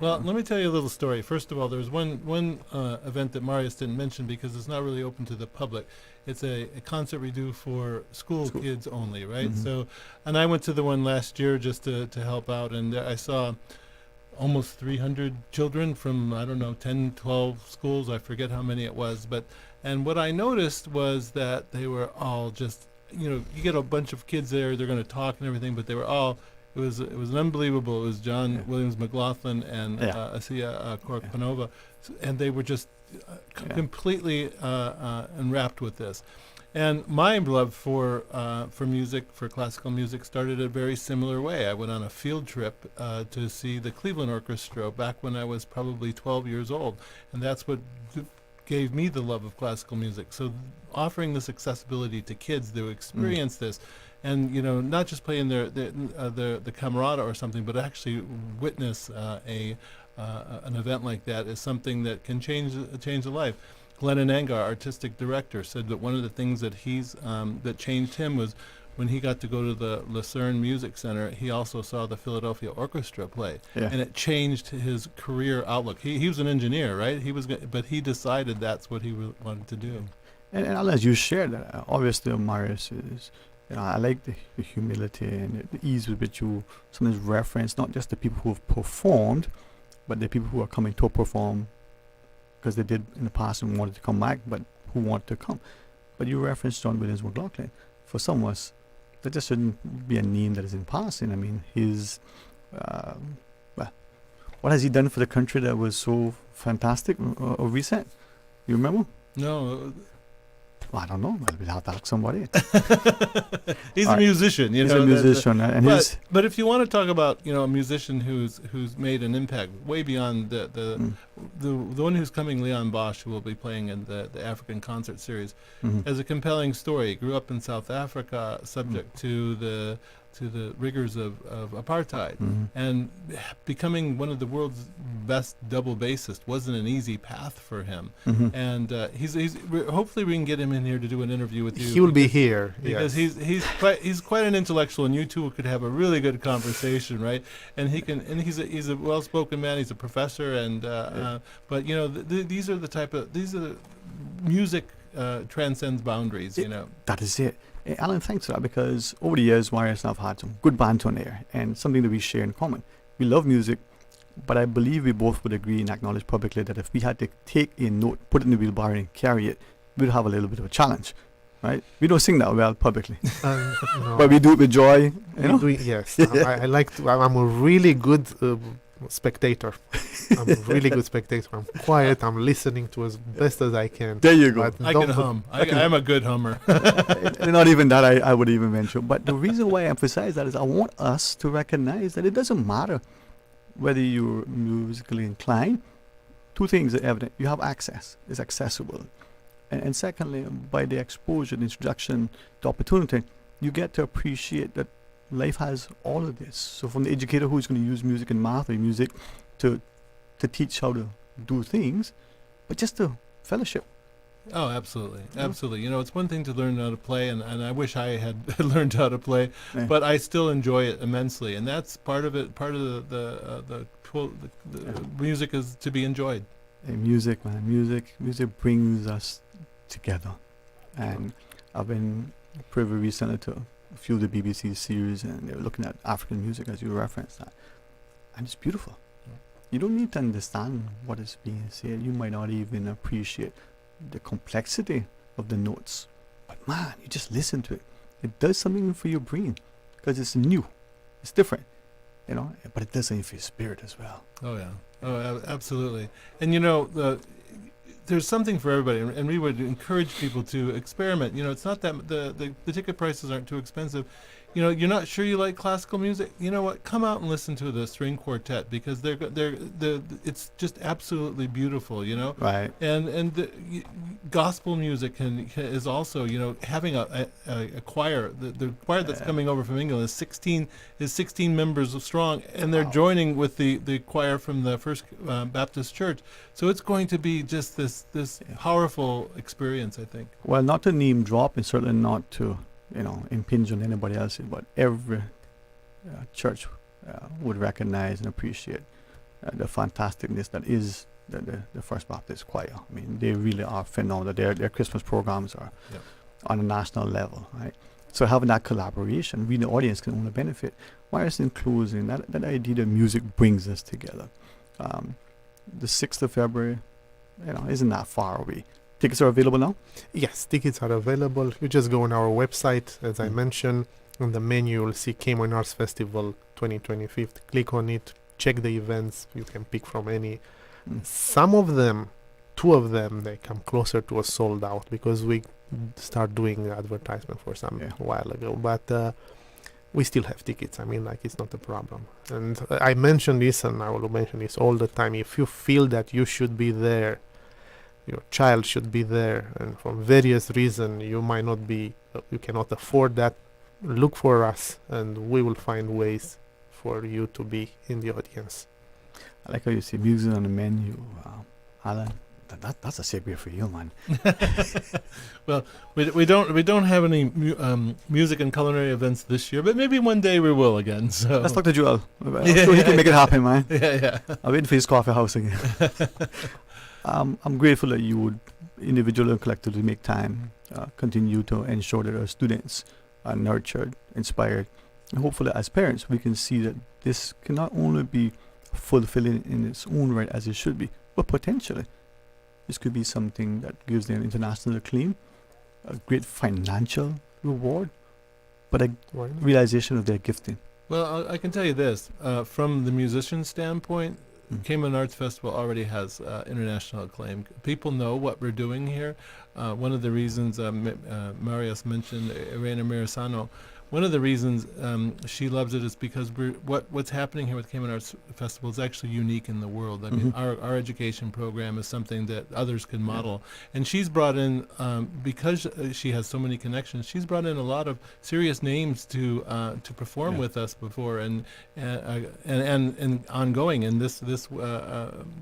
Well, let me tell you a little story. First of all, there's one event that Marius didn't mention because it's not really open to the public. It's a concert we do for school kids only, right? So, and I went to the one last year just to help out, and I saw almost 300 children from, I don't know, 10, 12 schools. I forget how many it was. And what I noticed was that they were all just, you get a bunch of kids there, they're going to talk and everything, but they were all, it was unbelievable. It was John Williams McLaughlin and Asiya Korkpanova, and they were just completely enwrapped with this. And my love for music, for classical music, started a very similar way. I went on a field trip to see the Cleveland Orchestra back when I was probably 12 years old, and that's what gave me the love of classical music. So offering this accessibility to kids to experience this, and not just play in the camerata or something, but actually witness an event like that is something that can change a life. Glenn Ananga, artistic director, said that one of the things that that changed him was when he got to go to the Lucerne Music Center. He also saw the Philadelphia Orchestra play, and it changed his career outlook. He was an engineer, right? But he decided that's what he wanted to do. And as you shared that, obviously Marius is, I like the humility and the ease with which you sometimes reference not just the people who have performed, but the people who are coming to perform because they did in the past and wanted to come back, but who want to come. But you referenced John Williams McLaughlin. For some of us, that just shouldn't be a name that is in passing. I mean, what has he done for the country that was so fantastic or recent? You remember? No. Well, I don't know. We'll have to ask somebody. He's a musician, He's a musician, but if you want to talk about a musician who's made an impact way beyond the one who's coming, Leon Bosch, who will be playing in the African concert series, has a compelling story. He grew up in South Africa, subject to the rigors of apartheid, and becoming one of the world's best double bassists wasn't an easy path for him. And hopefully we can get him in here to do an interview with you. He will be here because he's quite an intellectual, and you two could have a really good conversation, right? And he's a well-spoken man. He's a professor, and but these are the music transcends boundaries. That is it. Alan, thanks for that, because over the years, Marius and I have had some good banter on air, and something that we share in common. We love music, but I believe we both would agree and acknowledge publicly that if we had to take a note, put it in the wheelbarrow and carry it, we'd have a little bit of a challenge, right? We don't sing that well publicly, no. But we do it with joy. Yes, I like to. I'm a really good spectator. I'm a really good spectator. I'm quiet. I'm listening to as best as I can. There you go. I can hum. I'm a good hummer. Not even that I would even mention. But the reason why I emphasize that is I want us to recognize that it doesn't matter whether you're musically inclined. Two things are evident. You have access. It's accessible. And secondly, by the exposure, the introduction, the opportunity, you get to appreciate that life has all of this. So from the educator who's going to use music and math or music to teach how to do things, but just to fellowship. Oh, absolutely. Absolutely. It's one thing to learn how to play, and I wish I had learned how to play, but I still enjoy it immensely. And that's part of it. Part of the music is to be enjoyed. Music, man. Music brings us together. And I've been privy recently to a few of the BBC series, and they were looking at African music, as you referenced that. And it's beautiful. You don't need to understand what is being said. You might not even appreciate the complexity of the notes. But man, you just listen to it. It does something for your brain because it's new. It's different, but it does something for your spirit as well. Oh, yeah. Oh, absolutely. And, there's something for everybody, and we would encourage people to experiment. It's not that the ticket prices aren't too expensive. You're not sure you like classical music. You know what? Come out and listen to the string quartet, because it's just absolutely beautiful. Right. And the gospel music is also having a choir. The choir that's coming over from England is 16 members strong, and they're joining with the choir from the First Baptist Church. So it's going to be just this powerful experience, I think. Well, not to name drop, and certainly not to impinge on anybody else, but every church would recognize and appreciate the fantasticness that is the First Baptist Choir. I mean, they really are phenomenal. Their Christmas programs are on a national level, right? So having that collaboration, we the audience can only benefit. Whereas in closing, that idea that music brings us together. The 6th of February, isn't that far away. Tickets are available now? Yes, tickets are available. You just go on our website, as I mentioned. On the menu, you'll see Cayman Arts Festival 2025. Click on it, check the events. You can pick from any. Some of them, 2 of them, they come closer to a sold out because we start doing advertisement for some while ago. But we still have tickets. I mean, it's not a problem. And I mention this, and I will mention this all the time. If you feel that you should be there, your child should be there, and for various reasons you might not be, you cannot afford that, look for us, and we will find ways for you to be in the audience. I like how you see music on the menu, Alan. That's a segue for you, man. Well, we don't have any music and culinary events this year, but maybe one day we will again. So let's talk to Joel. I'm sure he can make it happen, man. Yeah. I'm waiting for his coffee house again. I'm grateful that you would individually and collectively make time, continue to ensure that our students are nurtured, inspired, and hopefully as parents we can see that this can not only be fulfilling in its own right as it should be, but potentially this could be something that gives them international acclaim, a great financial reward, but a realization of their gifting. Well, I can tell you this, from the musician standpoint, Cayman Arts Festival already has international acclaim. People know what we're doing here. One of the reasons Marius mentioned Irene Mirazano, one of the reasons she loves it is because what's happening here with Cayman Arts Festival is actually unique in the world. I mean, our education program is something that others can model. And she's brought in, because she has so many connections, she's brought in a lot of serious names to perform with us before and ongoing in this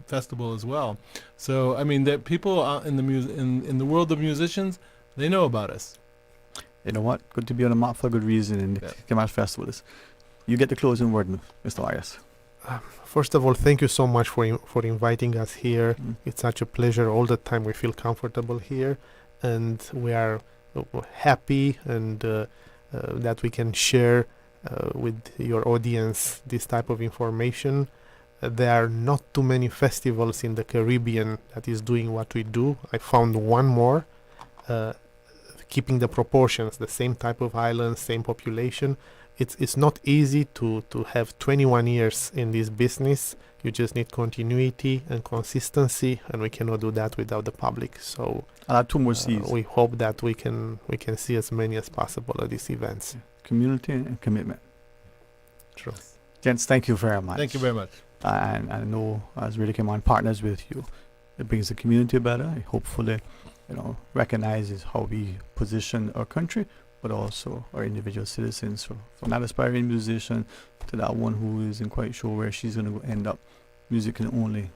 festival as well. So I mean, that people in the world of musicians, they know about us. You know what? Good to be on the map for a good reason in the Cayman Arts Festival. You get the closing word, Mr. Arias. First of all, thank you so much for inviting us here. It's such a pleasure all the time. We feel comfortable here, and we are happy and that we can share with your audience this type of information. There are not too many festivals in the Caribbean that is doing what we do. I found one more. Keeping the proportions, the same type of islands, same population. It's not easy to have 21 years in this business. You just need continuity and consistency, and we cannot do that without the public. So I'll have 2 more C's. We hope that we can see as many as possible at these events. Community and commitment. True. Gents, thank you very much. Thank you very much. And I know as Really Cayman partners with you, it brings the community better. Hopefully, recognizes how we position our country, but also our individual citizens. So from that aspiring musician to that one who isn't quite sure where she's going to end up, music can only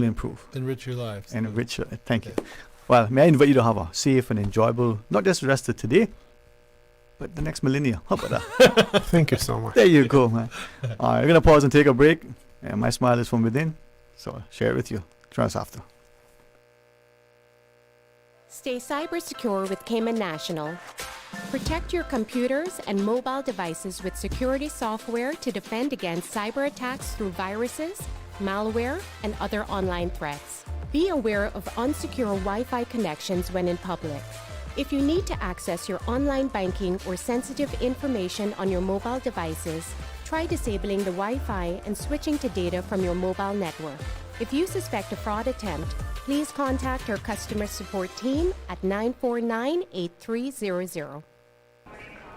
improve. Enrich your lives. Enrich your life. Thank you. Well, may I invite you to have a safe and enjoyable, not just the rest of today, but the next millennia. How about that? Thank you so much. There you go, man. All right, we're going to pause and take a break. And my smile is from within, so share it with you. Join us after. Stay cyber secure with Cayman National. Protect your computers and mobile devices with security software to defend against cyber attacks through viruses, malware, and other online threats. Be aware of unsecure Wi-Fi connections when in public. If you need to access your online banking or sensitive information on your mobile devices, try disabling the Wi-Fi and switching to data from your mobile network. If you suspect a fraud attempt, please contact our customer support team at 949-8300.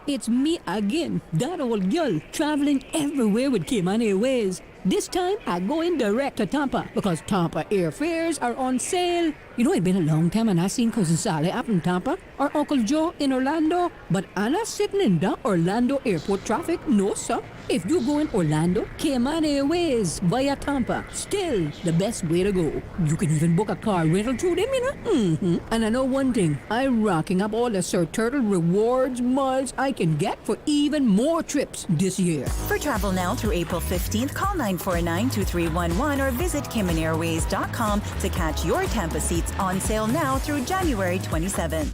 It's me again, that old girl, traveling everywhere with Cayman Airways. This time, I go in direct to Tampa because Tampa airfares are on sale. You know, it's been a long time and I seen Cousin Sally up in Tampa or Uncle Joe in Orlando, but Anna's sitting in the Orlando airport traffic, no sir. If you go in Orlando, Cayman Airways via Tampa, still the best way to go. You can even book a car rental through them, you know. And I know one thing, I'm racking up all the Sir Turtle rewards miles I can get for even more trips this year. For travel now through April 15th, call 949-2311 or visit CaymanAirways.com to catch your Tampa seats on sale now through January 27th.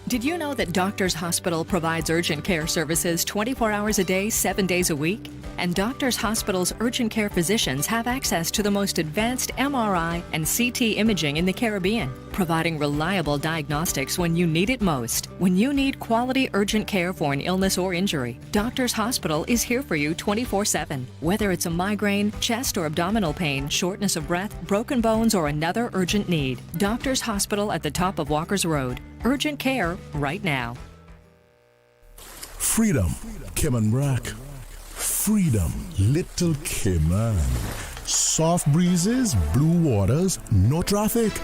Did you know that Doctors Hospital provides urgent care services 24 hours a day, 7 days a week? And Doctors Hospital's urgent care physicians have access to the most advanced MRI and CT imaging in the Caribbean, providing reliable diagnostics when you need it most. When you need quality urgent care for an illness or injury, Doctors Hospital is here for you 24/7. Whether it's a migraine, chest or abdominal pain, shortness of breath, broken bones, or another urgent need, Doctors Hospital at the top of Walker's Road. Urgent care right now. Freedom, Cayman Brack. Freedom, Little Cayman. Soft breezes, blue waters, no traffic.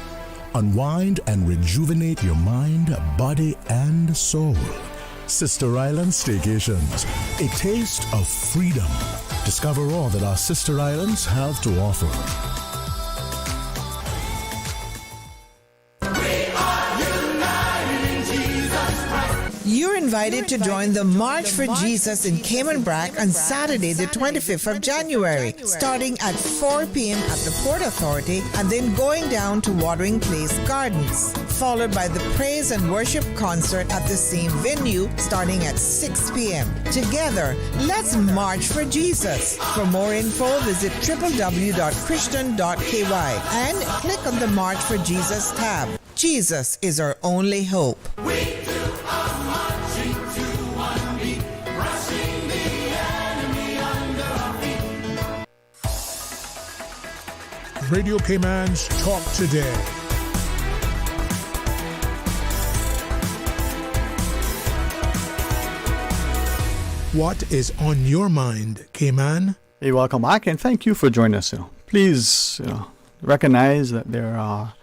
Unwind and rejuvenate your mind, body, and soul. Sister Island Staycations, a taste of freedom. Discover all that our sister islands have to offer. You're invited to join the March for Jesus in Cayman Brack on Saturday, the 25th of January, starting at 4 p.m. at the Port Authority and then going down to Watering Place Gardens, followed by the praise and worship concert at the same venue starting at 6 p.m. Together, let's march for Jesus. For more info, visit www.christian.ky and click on the March for Jesus tab. Jesus is our only hope. Radio Cayman's Talk Today. What is on your mind, Cayman? Hey, welcome back, and thank you for joining us. Please recognize that there are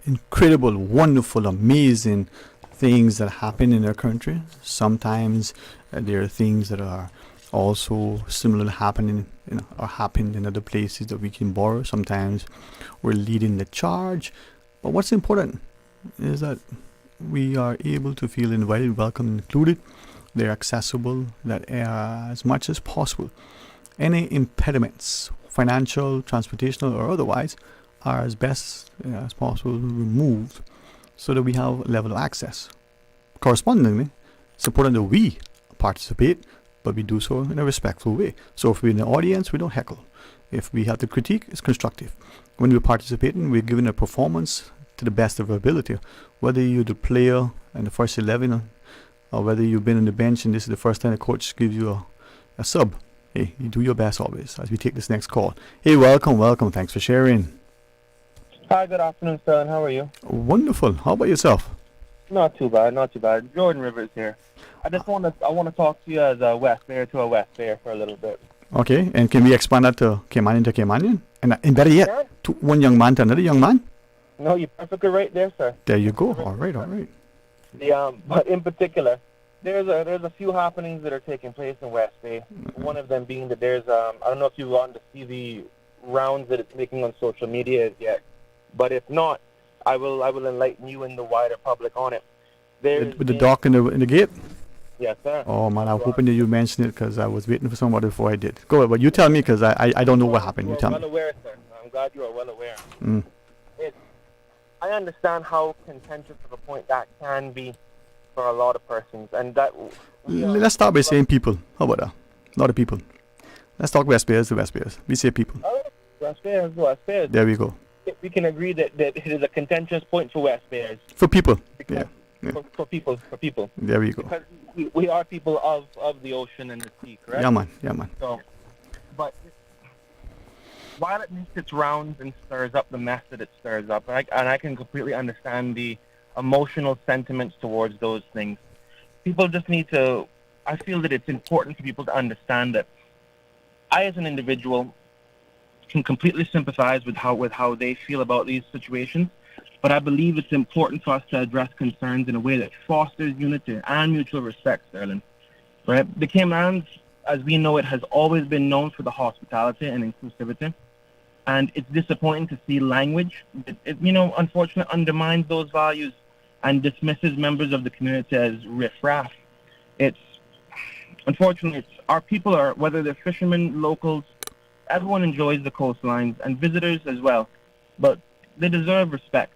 incredible, wonderful, amazing things that happen in our country. Sometimes there are things that are also similar happening, or happened in other places that we can borrow. Sometimes we're leading the charge, but what's important is that we are able to feel invited, welcome, included. They're accessible, that as much as possible. Any impediments, financial, transportational, or otherwise, are as best as possible removed so that we have level of access. Correspondingly, it's important that we participate, but we do so in a respectful way. So if we're in the audience, we don't heckle. If we have to critique, it's constructive. When we're participating, we're giving a performance to the best of our ability. Whether you're the player and the first 11, or whether you've been on the bench and this is the first time the coach gives you a sub, hey, you do your best always as we take this next call. Hey, welcome. Thanks for sharing. Hi, good afternoon, Sterling. How are you? Wonderful. How about yourself? Not too bad. Jordan Rivers here. I want to talk to you as a West Bayer to a West Bayer for a little bit. Okay, and can we expand that to Caymanian to Caymanian? And better yet, to one young man to another young man? No, you're perfectly right there, sir. There you go. All right. But in particular, there's a few happenings that are taking place in West Bay. One of them being that there's I don't know if you want to see the rounds that it's making on social media yet, but if not, I will enlighten you and the wider public on it. With the dock in the gate? Yes, sir. Oh man, I'm hoping that you mentioned it because I was waiting for somebody before I did. Go ahead, but you tell me because I don't know what happened. You tell me. Well aware, sir. I'm glad you are well aware. I understand how contentious of a point that can be for a lot of persons, and that. Let's start by saying people. How about that? A lot of people. Let's talk West Bayers to West Bayers. We say people. West Bayers. There we go. We can agree that it is a contentious point for West Bayers. For people. Yeah. For people. There we go. Because we are people of the ocean and the sea, correct? Yeah, man. So, but while it makes its rounds and stirs up the mess that it stirs up, and I can completely understand the emotional sentiments towards those things, people just need to. I feel that it's important for people to understand that I, as an individual, can completely sympathize with how they feel about these situations. But I believe it's important for us to address concerns in a way that fosters unity and mutual respect, Sterling. Right? The Caymans as we know, it has always been known for the hospitality and inclusivity. And it's disappointing to see language that, unfortunately undermines those values and dismisses members of the community as riffraff. Unfortunately, our people are, whether they're fishermen, locals, everyone enjoys the coastlines and visitors as well. But they deserve respect.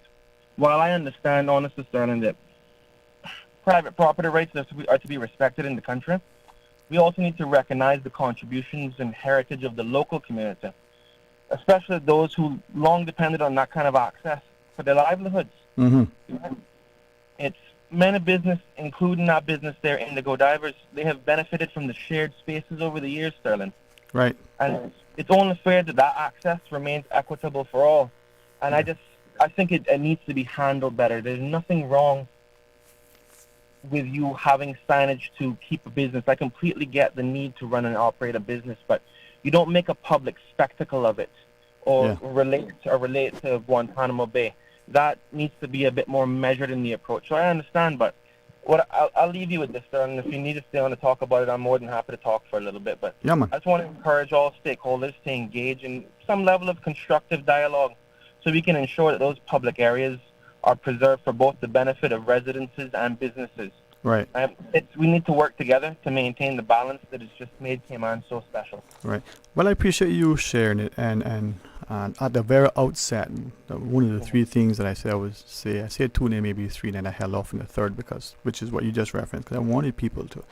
While I understand, honestly, Sterling, that private property rights are to be respected in the country, we also need to recognize the contributions and heritage of the local community, especially those who long depended on that kind of access for their livelihoods. It's many business, including that business there, Indigo Divers, they have benefited from the shared spaces over the years, Sterling. Right. And it's only fair that that access remains equitable for all. And I think it needs to be handled better. There's nothing wrong with you having signage to keep a business. I completely get the need to run and operate a business, but you don't make a public spectacle of it or relate to Guantanamo Bay. That needs to be a bit more measured in the approach. So I understand, but I'll leave you with this, sir, and if you need to stay on to talk about it, I'm more than happy to talk for a little bit. But yeah, man. I just want to encourage all stakeholders to engage in some level of constructive dialogue so we can ensure that those public areas are preserved for both the benefit of residences and businesses. Right. We need to work together to maintain the balance that has just made Cayman so special. Right. Well, I appreciate you sharing it. And at the very outset, one of the three things that I said I said two, and maybe three, and then I held off in the third, which is what you just referenced, because I wanted people to.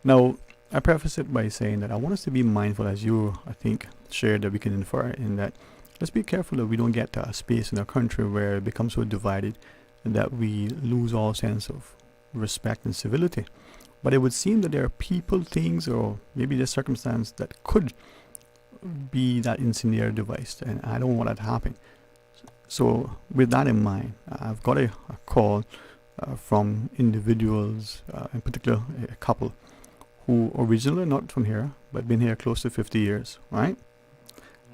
Now, I preface it by saying that I want us to be mindful, as you, I think, shared, that we can infer in that let's be careful that we don't get to a space in our country where it becomes so divided that we lose all sense of respect and civility. But it would seem that there are people, things, or maybe the circumstance that could be that incendiary device, and I don't want that to happen. So with that in mind, I've got a call from individuals, in particular a couple who originally not from here but been here close to 50 years, right?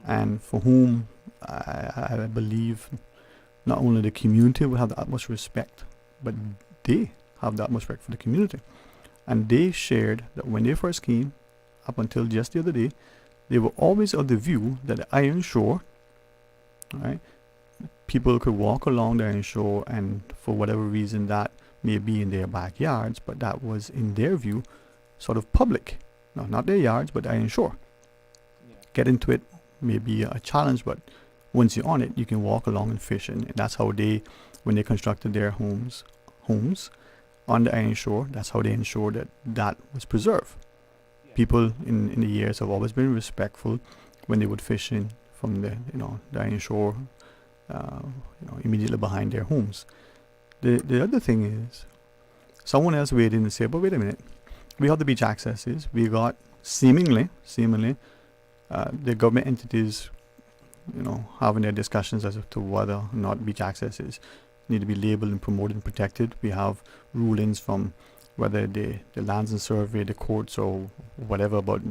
And for whom I believe not only the community will have the utmost respect, but they have that much respect for the community. And they shared that when they first came, up until just the other day, they were always of the view that the iron shore, right, people could walk along the iron shore, and for whatever reason that may be in their backyards, but that was in their view sort of public. No, not their yards, but the iron shore. Get into it may be a challenge, but once you're on it, you can walk along and fish. And that's how they, when they constructed their homes on the iron shore, that's how they ensured that was preserved. People in the years have always been respectful when they would fish in from the iron shore, immediately behind their homes. The other thing is, someone else weighed in and said, but wait a minute, we have the beach accesses, we got seemingly the government entities, having their discussions as to whether or not beach accesses need to be labeled and promoted and protected. We have rulings from whether the lands and survey, the courts, or whatever about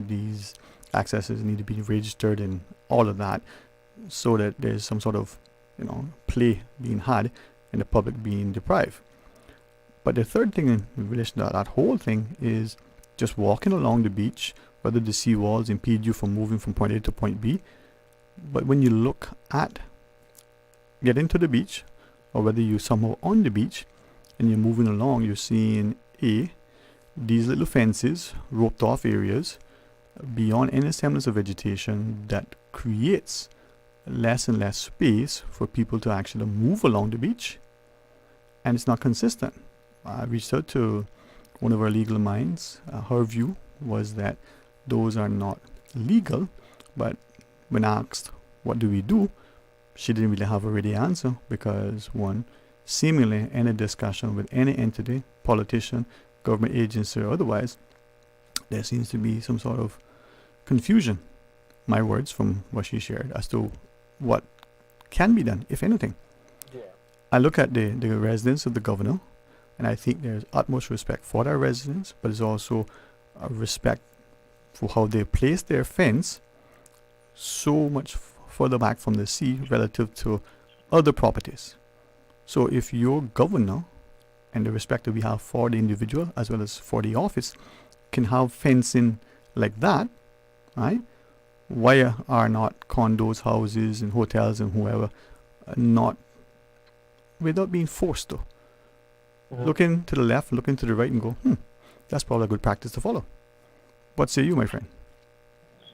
these accesses need to be registered and all of that, so that there's some sort of play being had and the public being deprived. But the third thing in relation to that whole thing is just walking along the beach, whether the seawalls impede you from moving from point A to point B. But when you look at getting to the beach, or whether you're somehow on the beach and you're moving along, you're seeing these little fences, roped off areas beyond any semblance of vegetation that creates less and less space for people to actually move along the beach, and it's not consistent. I reached out to one of our legal minds. Her view was that those are not legal, but when asked what do we do, she didn't really have a ready answer, because one, seemingly any discussion with any entity, politician, government agency or otherwise, there seems to be some sort of confusion, my words from what she shared, as to what can be done, if anything. I look at the residents of the governor, and I think there's utmost respect for their residents, but there's also a respect for how they place their fence so much further back from the sea relative to other properties. So if your governor, and the respect that we have for the individual as well as for the office, can have fencing like that, right? Why are not condos, houses, and hotels and whoever not without being forced to? Looking to the left, looking to the right, and go, that's probably a good practice to follow. What say you, my friend?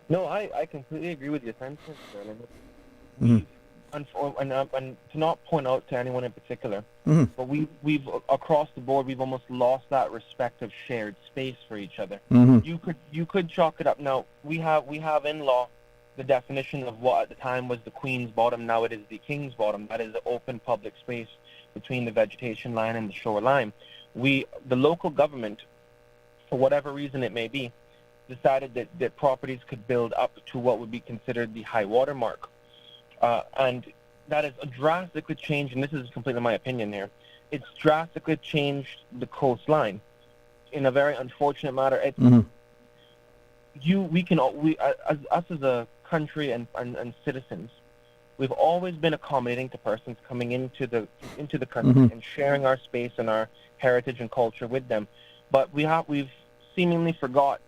No, I completely agree with your sentiment, Sterling. And to not point out to anyone in particular, but we've across the board, we've almost lost that respect of shared space for each other. You could chalk it up. Now we have in law the definition of what at the time was the Queen's Bottom. Now it is the King's Bottom. That is the open public space between the vegetation line and the shoreline. The local government, for whatever reason it may be, decided that properties could build up to what would be considered the high water mark. And that is a drastically change, and this is completely my opinion here. It's drastically changed the coastline in a very unfortunate matter. It's, us as a country and citizens, we've always been accommodating to persons coming into the country and sharing our space and our heritage and culture with them. But we've seemingly forgot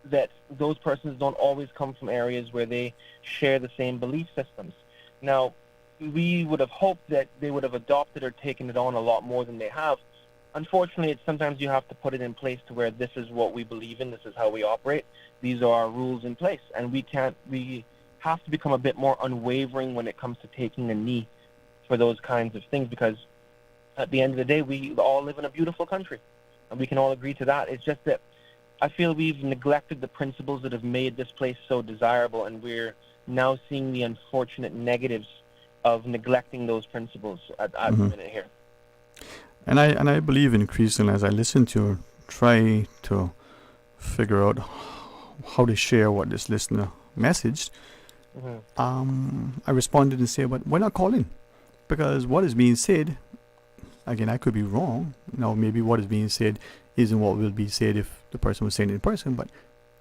that those persons don't always come from areas where they share the same belief systems. Now, we would have hoped that they would have adopted or taken it on a lot more than they have. Unfortunately, sometimes you have to put it in place to where this is what we believe in, this is how we operate, these are our rules in place, and we have to become a bit more unwavering when it comes to taking a knee for those kinds of things, because at the end of the day, we all live in a beautiful country, and we can all agree to that. It's just that I feel we've neglected the principles that have made this place so desirable, and we're now seeing the unfortunate negatives of neglecting those principles at the minute here. And I believe increasingly, as I listen to try to figure out how to share what this listener messaged, I responded and said, but why not call in? Because what is being said, again, I could be wrong. Now, maybe what is being said isn't what will be said if the person was saying it in person, but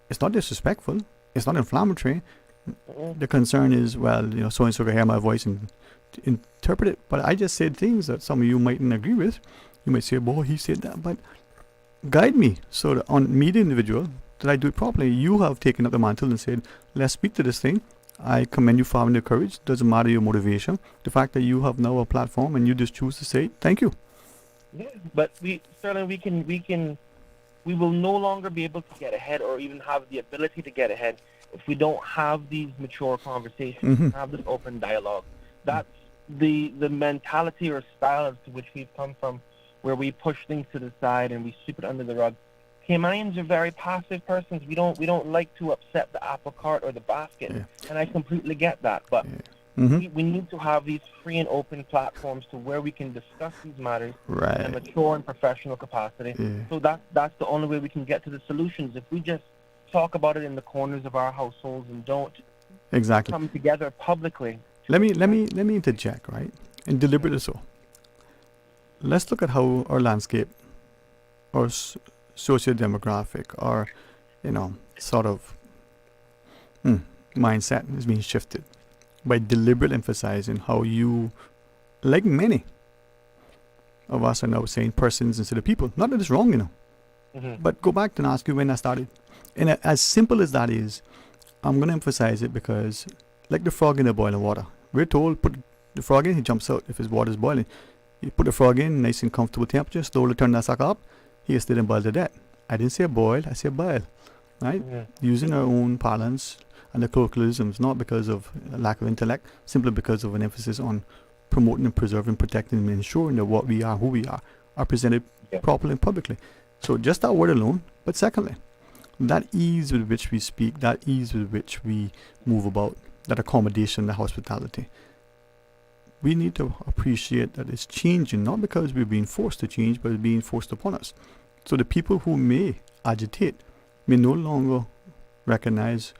it's not disrespectful. It's not inflammatory. The concern is, well, so-and-so can hear my voice and interpret it, but I just said things that some of you mightn't agree with. You might say, boy, he said that, but guide me so that on me, the individual, that I do it properly. You have taken up the mantle and said, let's speak to this thing. I commend you for having the courage. Doesn't matter your motivation. The fact that you have now a platform and you just choose to say, thank you. Yeah, but Sterling, we will no longer be able to get ahead or even have the ability to get ahead if we don't have these mature conversations, have this open dialogue. That's the mentality or style as to which we've come from, where we push things to the side and we sweep it under the rug. Caymanians are very passive persons. We don't like to upset the apple cart or the basket, and I completely get that. But we need to have these free and open platforms to where we can discuss these matters in a mature and professional capacity. So that's the only way we can get to the solutions. If we just talk about it in the corners of our households and don't come together publicly. Let me interject, right? And deliberately so. Let's look at how our landscape, or socio-demographic, or sort of mindset is being shifted by deliberate emphasizing how you, like many of us are now saying persons instead of people. Not that it's wrong, but go back and ask you when I started. And as simple as that is, I'm going to emphasize it because, like the frog in the boiling water, we're told put the frog in, he jumps out if his water is boiling. You put the frog in, nice and comfortable temperature, slowly turn that sucker up, he is still in boil to death. I didn't say boil, I said boil, right? Using our own parlance and the colloquialisms, not because of a lack of intellect, simply because of an emphasis on promoting and preserving, protecting, and ensuring that what we are, who we are presented properly and publicly. So just that word alone, but secondly, that ease with which we speak, that ease with which we move about, that accommodation, the hospitality, we need to appreciate that it's changing, not because we're being forced to change, but it's being forced upon us. So the people who may agitate may no longer recognize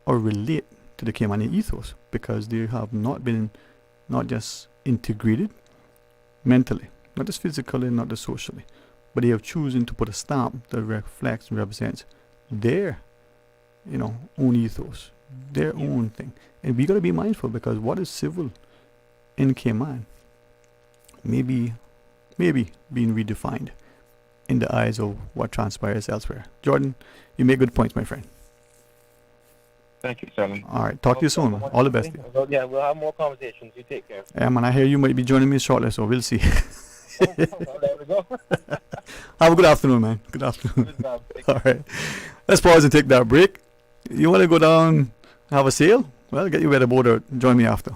or relate to the Caymanian ethos because they have not been, not just integrated mentally, not just physically, not just socially, but they have chosen to put a stamp that reflects and represents their, own ethos, their own thing. And we got to be mindful because what is civil in Cayman may be being redefined. in the eyes of what transpires elsewhere. Jordan, you make good points, my friend. Thank you, Sterling. All right, talk to you soon. All the best. Yeah, we'll have more conversations. You take care. Yeah, man, I hear you might be joining me shortly, so we'll see. There we go. Have a good afternoon, man. Good afternoon. Good job. All right. Let's pause and take that break. You want to go down, have a sail? Well, get you by the boat or join me after.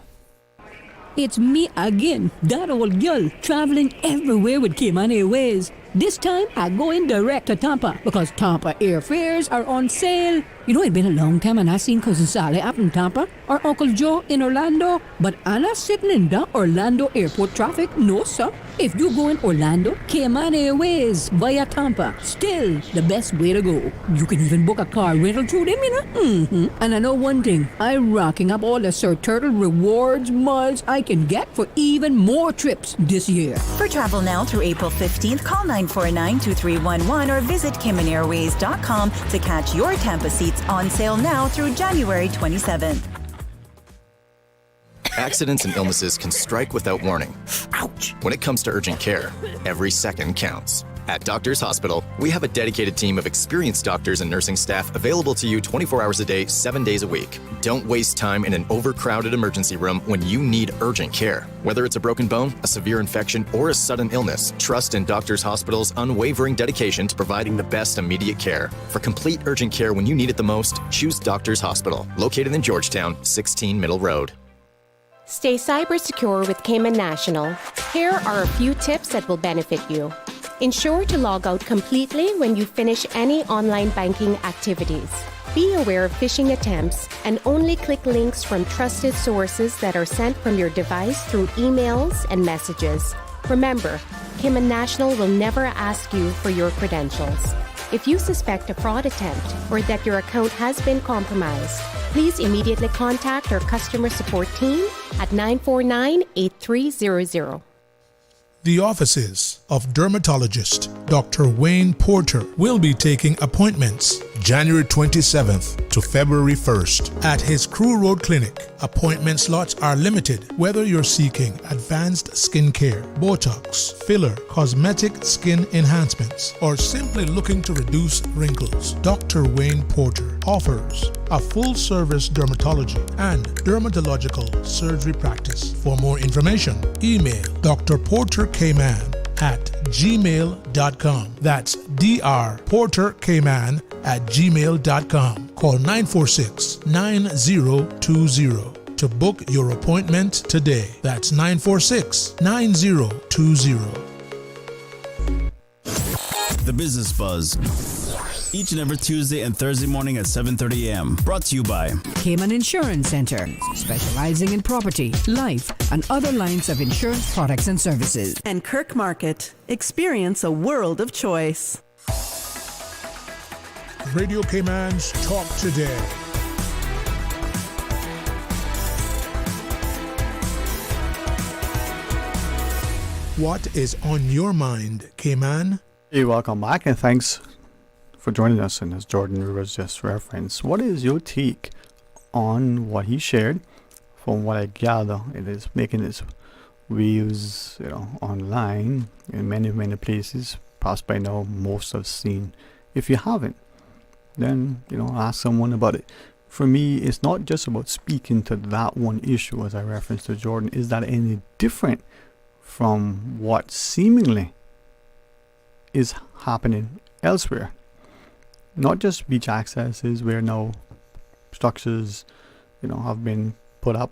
It's me again, that old girl, traveling everywhere with Cayman Airways. This time, I go in direct to Tampa because Tampa airfares are on sale. You know, it's been a long time and I seen Cousin Sally up in Tampa or Uncle Joe in Orlando, but Anna sitting in the Orlando airport traffic. No, sir. If you go in Orlando, Cayman Airways via Tampa, still the best way to go. You can even book a car rental through them, you know. And I know one thing, I'm racking up all the Sir Turtle rewards miles I can get for even more trips this year. For travel now through April 15th, call 949-2311 or visit CaymanAirways.com to catch your Tampa seats on sale now through January 27th. Accidents and illnesses can strike without warning. Ouch! When it comes to urgent care, every second counts. At Doctors Hospital, we have a dedicated team of experienced doctors and nursing staff available to you 24 hours a day, 7 days a week. Don't waste time in an overcrowded emergency room when you need urgent care. Whether it's a broken bone, a severe infection, or a sudden illness, trust in Doctors Hospital's unwavering dedication to providing the best immediate care. For complete urgent care when you need it the most, choose Doctors Hospital, located in Georgetown, 16 Middle Road. Stay cyber secure with Cayman National. Here are a few tips that will benefit you. Ensure to log out completely when you finish any online banking activities. Be aware of phishing attempts and only click links from trusted sources that are sent from your device through emails and messages. Remember, Cayman National will never ask you for your credentials. If you suspect a fraud attempt or that your account has been compromised, please immediately contact our customer support team at 949-8300. The offices of dermatologist Dr. Wayne Porter will be taking appointments January 27th to February 1st at his Crew Road Clinic. Appointment slots are limited whether you're seeking advanced skin care, Botox, filler, cosmetic skin enhancements, or simply looking to reduce wrinkles. Dr. Wayne Porter offers a full-service dermatology and dermatological surgery practice. For more information, email Dr. Porter Cayman at gmail.com. That's drportercayman@gmail.com. Call 946-9020 to book your appointment today. That's 946-9020. The Business Buzz. Each and every Tuesday and Thursday morning at 7:30 a.m. Brought to you by Cayman Insurance Center, specializing in property, life, and other lines of insurance products and services. And Kirk Market. Experience a world of choice. Radio Cayman's Talk Today. What is on your mind, Cayman? Hey, welcome back and thanks for joining us. And as Jordan Rivers just referenced, what is your take on what he shared? From what I gather, it is making its waves, online in many places. Perhaps by now most have seen. If you haven't, then ask someone about it. For me, it's not just about speaking to that one issue, as I referenced to Jordan. Is that any different from what seemingly is happening elsewhere? Not just beach accesses where now structures have been put up,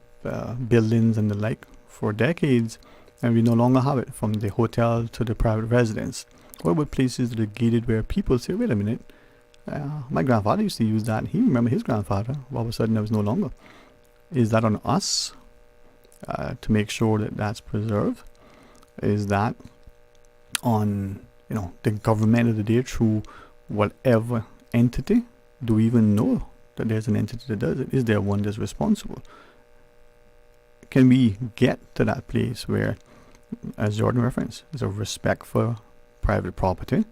buildings and the like for decades, and we no longer have it, from the hotel to the private residence. What about places that are gated where people say, wait a minute, my grandfather used to use that, he remembered his grandfather, all of a sudden it was no longer. Is that on us to make sure that that's preserved? Is that on the government of the day through whatever entity? Do we even know that there's an entity that does it? Is there one that's responsible? Can we get to that place where, as Jordan referenced, there's a respect for private property,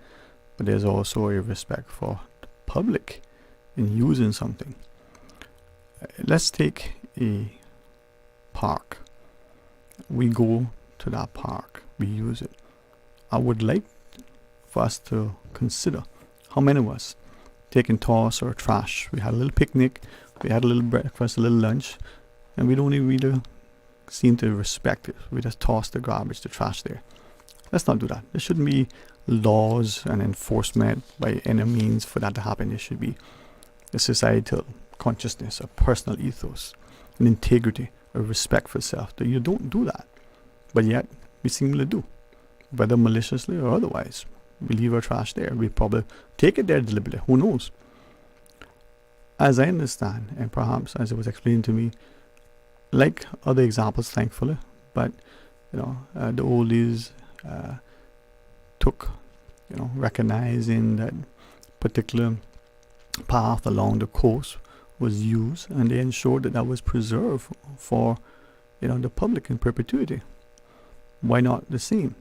but there's also a respect for the public in using something? Let's take a park. We go to that park, we use it. I would like for us to consider. How many of us taking toss or trash? We had a little picnic, we had a little breakfast, a little lunch, and we don't even really seem to respect it. We just toss the garbage, the trash there. Let's not do that. There shouldn't be laws and enforcement by any means for that to happen. There should be a societal consciousness, a personal ethos, an integrity, a respect for self. That you don't do that, but yet we seemingly do, whether maliciously or otherwise. We leave our trash there. We probably take it there deliberately. Who knows? As I understand, and perhaps as it was explained to me, like other examples, thankfully, but the oldies took, recognizing that particular path along the coast was used, and they ensured that was preserved for, the public in perpetuity. Why not the same?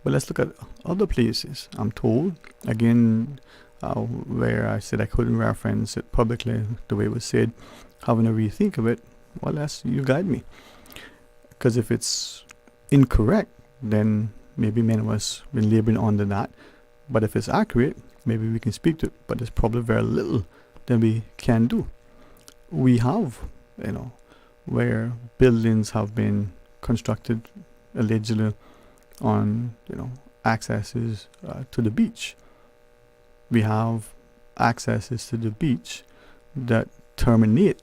But let's look at other places. I'm told, again, where I said I couldn't reference it publicly the way it was said, having a rethink of it, well, you guide me. Because if it's incorrect, then maybe many of us been laboring under that. But if it's accurate, maybe we can speak to it. But there's probably very little that we can do. We have, where buildings have been constructed allegedly on, accesses to the beach. We have accesses to the beach that terminate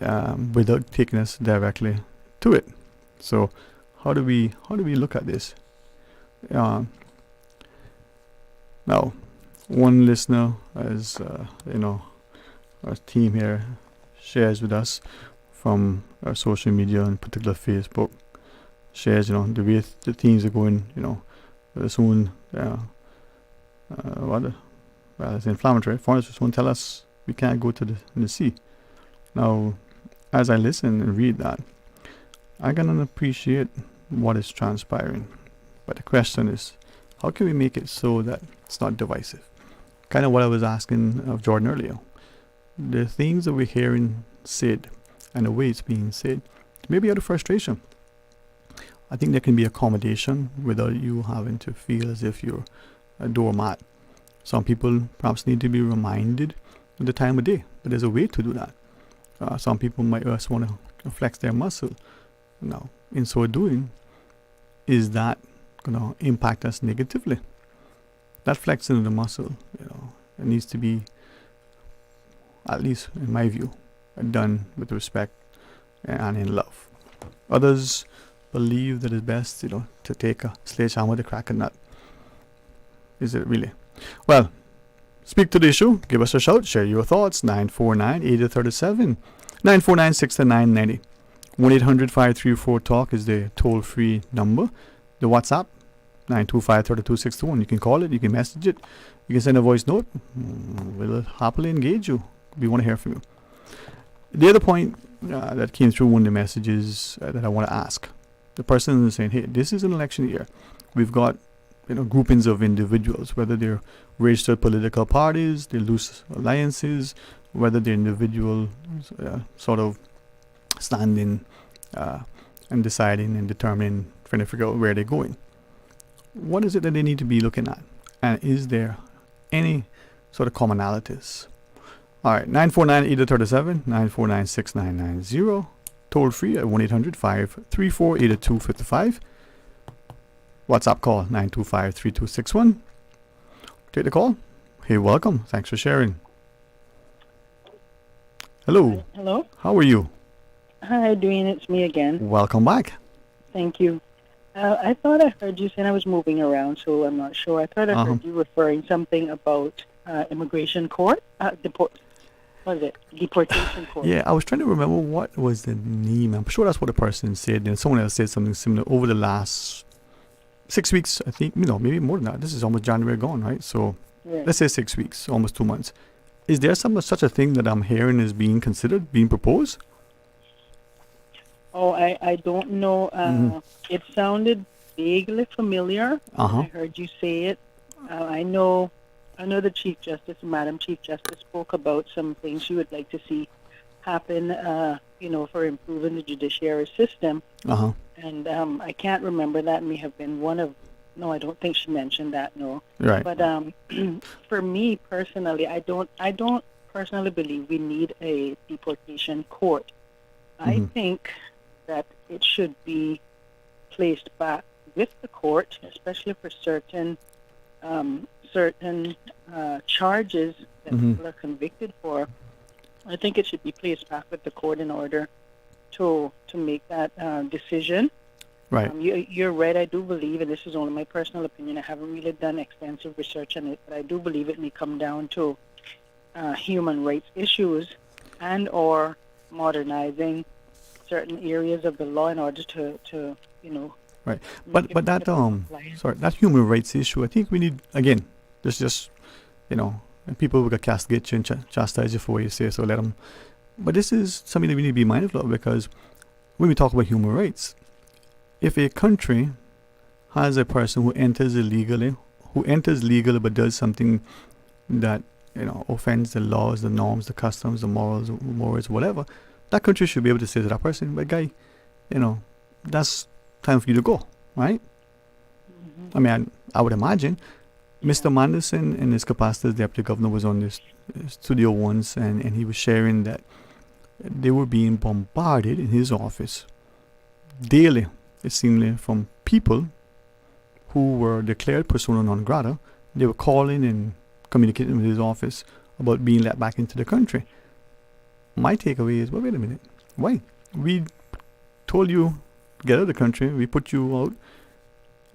without taking us directly to it. So how do we look at this? Now, one listener, as our team here shares with us from our social media, in particular Facebook, shares the way the things are going. Soon, it's inflammatory. Foreigners soon tell us we can't go to the sea. Now, as I listen and read that, I can appreciate what is transpiring. But the question is, how can we make it so that it's not divisive? Kind of what I was asking of Jordan earlier. The things that we're hearing said and the way it's being said, maybe out of frustration. I think there can be accommodation without you having to feel as if you're a doormat. Some people perhaps need to be reminded of the time of day, but there's a way to do that. Some people might just want to flex their muscle. Now, in so doing, is that going to impact us negatively? That flexing of the muscle, it needs to be, at least in my view, done with respect and in love. Others believe that it's best, to take a sledgehammer to crack a nut. Is it really? Well, speak to the issue. Give us a shout. Share your thoughts. 949-8037. 949-6990. 1-800-534-TALK is the toll-free number. The WhatsApp, 925-3261. You can call it. You can message it. You can send a voice note. We'll happily engage you. We want to hear from you. The other point that came through one of the messages that I want to ask. The person is saying, hey, this is an election year. We've got groupings of individuals, whether they're registered political parties, they're loose alliances, whether they're individual sort of standing and deciding and determining, trying to figure out where they're going. What is it that they need to be looking at? And is there any sort of commonalities? All right, 949-8037, 949-6990. Toll free at 1-800-534-8255. WhatsApp call 925-3261. Take the call. Hey, welcome. Thanks for sharing. Hello. Hello. How are you? Hi, Dwayne. It's me again. Welcome back. Thank you. I thought I heard you saying I was moving around, so I'm not sure. I thought I heard you referring something about immigration court. Deportation court. Yeah, I was trying to remember what was the name. I'm sure that's what the person said. And someone else said something similar over the last 6 weeks, I think. Maybe more than that. This is almost January gone, right? So let's say 6 weeks, almost 2 months. Is there such a thing that I'm hearing is being considered, being proposed? Oh, I don't know. It sounded vaguely familiar. I heard you say it. I know the Chief Justice, Madam Chief Justice, spoke about some things she would like to see happen, for improving the judiciary system. And I can't remember. That may have been one of No, I don't think she mentioned that. No. Right. But for me personally, I don't personally believe we need a deportation court. I think that it should be placed back with the court, especially for certain charges that people are convicted for. I think it should be placed back with the court in order to make that decision. Right. You're right. I do believe, and this is only my personal opinion, I haven't really done extensive research on it, but I do believe it may come down to human rights issues and or modernizing certain areas of the law in order to Right. But that that human rights issue, I think we need, again, there's just, and people will castigate you and chastise you for what you say, so let them. But this is something that we need to be mindful of, because when we talk about human rights, if a country has a person who enters legally but does something that offends the laws, the norms, the customs, the morals, whatever, that country should be able to say to that person, "But guy, that's time for you to go," right? I mean, I would imagine Mr. Manderson, in his capacity as deputy governor, was on this studio once, and he was sharing that they were being bombarded in his office daily, it seemed, from people who were declared persona non grata. They were calling and communicating with his office about being let back into the country. My takeaway is, well, wait a minute. Why? We told you, get out of the country. We put you out.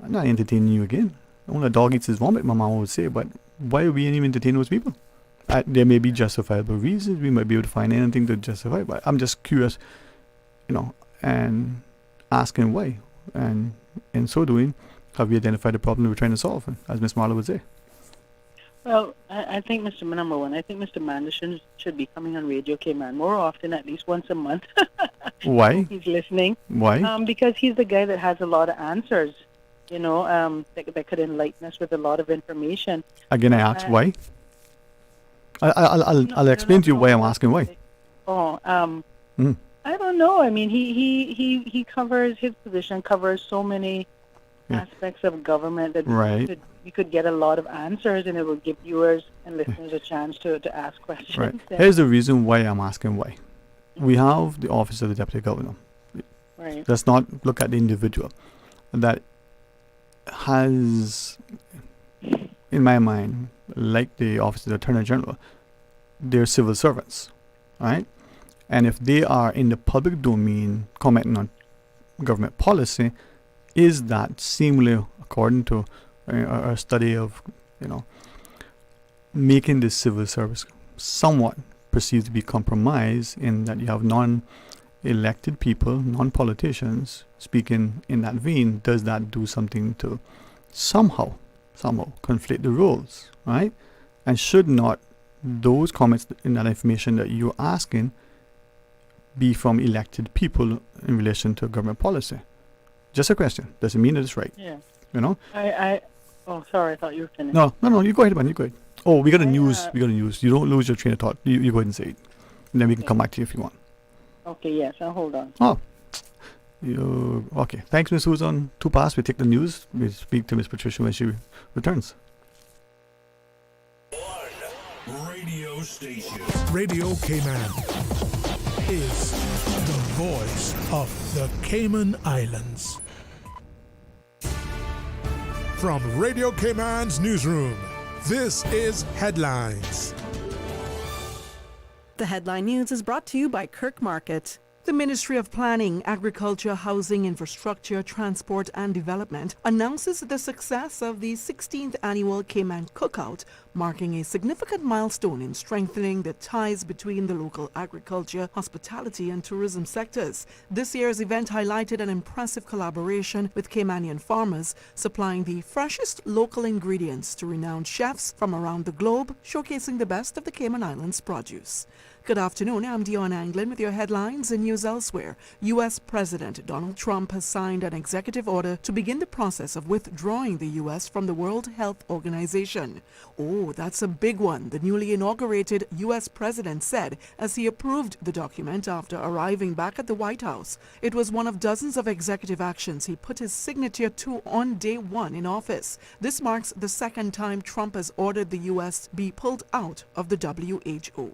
I'm not entertaining you again. Only a dog eats his vomit, my mama would say. But why are we even entertaining those people? There may be justifiable reasons. We might be able to find anything to justify. But I'm just curious, and asking why. And in so doing, have we identified the problem we're trying to solve, as Ms. Marlowe would say? Well, I think number one, I think Mr. Manderson should be coming on Radio Cayman more often, at least once a month. Why? He's listening. Why? Because he's the guy that has a lot of answers, that could enlighten us with a lot of information. Again, I ask why. I'll explain to you why I'm asking why. I don't know. I mean, he covers, his position covers so many aspects of government that you could get a lot of answers, and it will give viewers and listeners a chance to ask questions. Right. Here's the reason why I'm asking why. We have the office of the deputy governor. Right. Let's not look at the individual. That has, in my mind, like the office of the attorney general, they're civil servants, right? And if they are in the public domain commenting on government policy, is that seemingly, according to a study of, making the civil service somewhat perceived to be compromised, in that you have non-elected people, non-politicians speaking in that vein? Does that do something to somehow conflate the roles, right? And should not those comments in that information that you're asking be from elected people in relation to government policy? Just a question. Doesn't mean that it's right. Yeah. Oh, sorry. I thought you were finished. No. You go ahead, man. You go ahead. Oh, we got a news. You don't lose your train of thought. You go ahead and say it. And then we can come back to you if you want. Okay, yes. I'll hold on. Oh. Okay. Thanks, Ms. Susan. 2 past. We take the news. We speak to Ms. Patricia when she returns. Radio station. Radio Cayman is the voice of the Cayman Islands. From Radio Cayman's newsroom, this is Headlines. The headline news is brought to you by Kirk Market. The Ministry of Planning, Agriculture, Housing, Infrastructure, Transport and Development announces the success of the 16th annual Cayman Cookout, marking a significant milestone in strengthening the ties between the local agriculture, hospitality and tourism sectors. This year's event highlighted an impressive collaboration with Caymanian farmers, supplying the freshest local ingredients to renowned chefs from around the globe, showcasing the best of the Cayman Islands produce. Good afternoon. I'm Dion Anglin with your headlines and news elsewhere. U.S. President Donald Trump has signed an executive order to begin the process of withdrawing the U.S. from the World Health Organization. Oh, that's a big one, the newly inaugurated U.S. president said as he approved the document after arriving back at the White House. It was one of dozens of executive actions he put his signature to on day one in office. This marks the second time Trump has ordered the U.S. be pulled out of the WHO.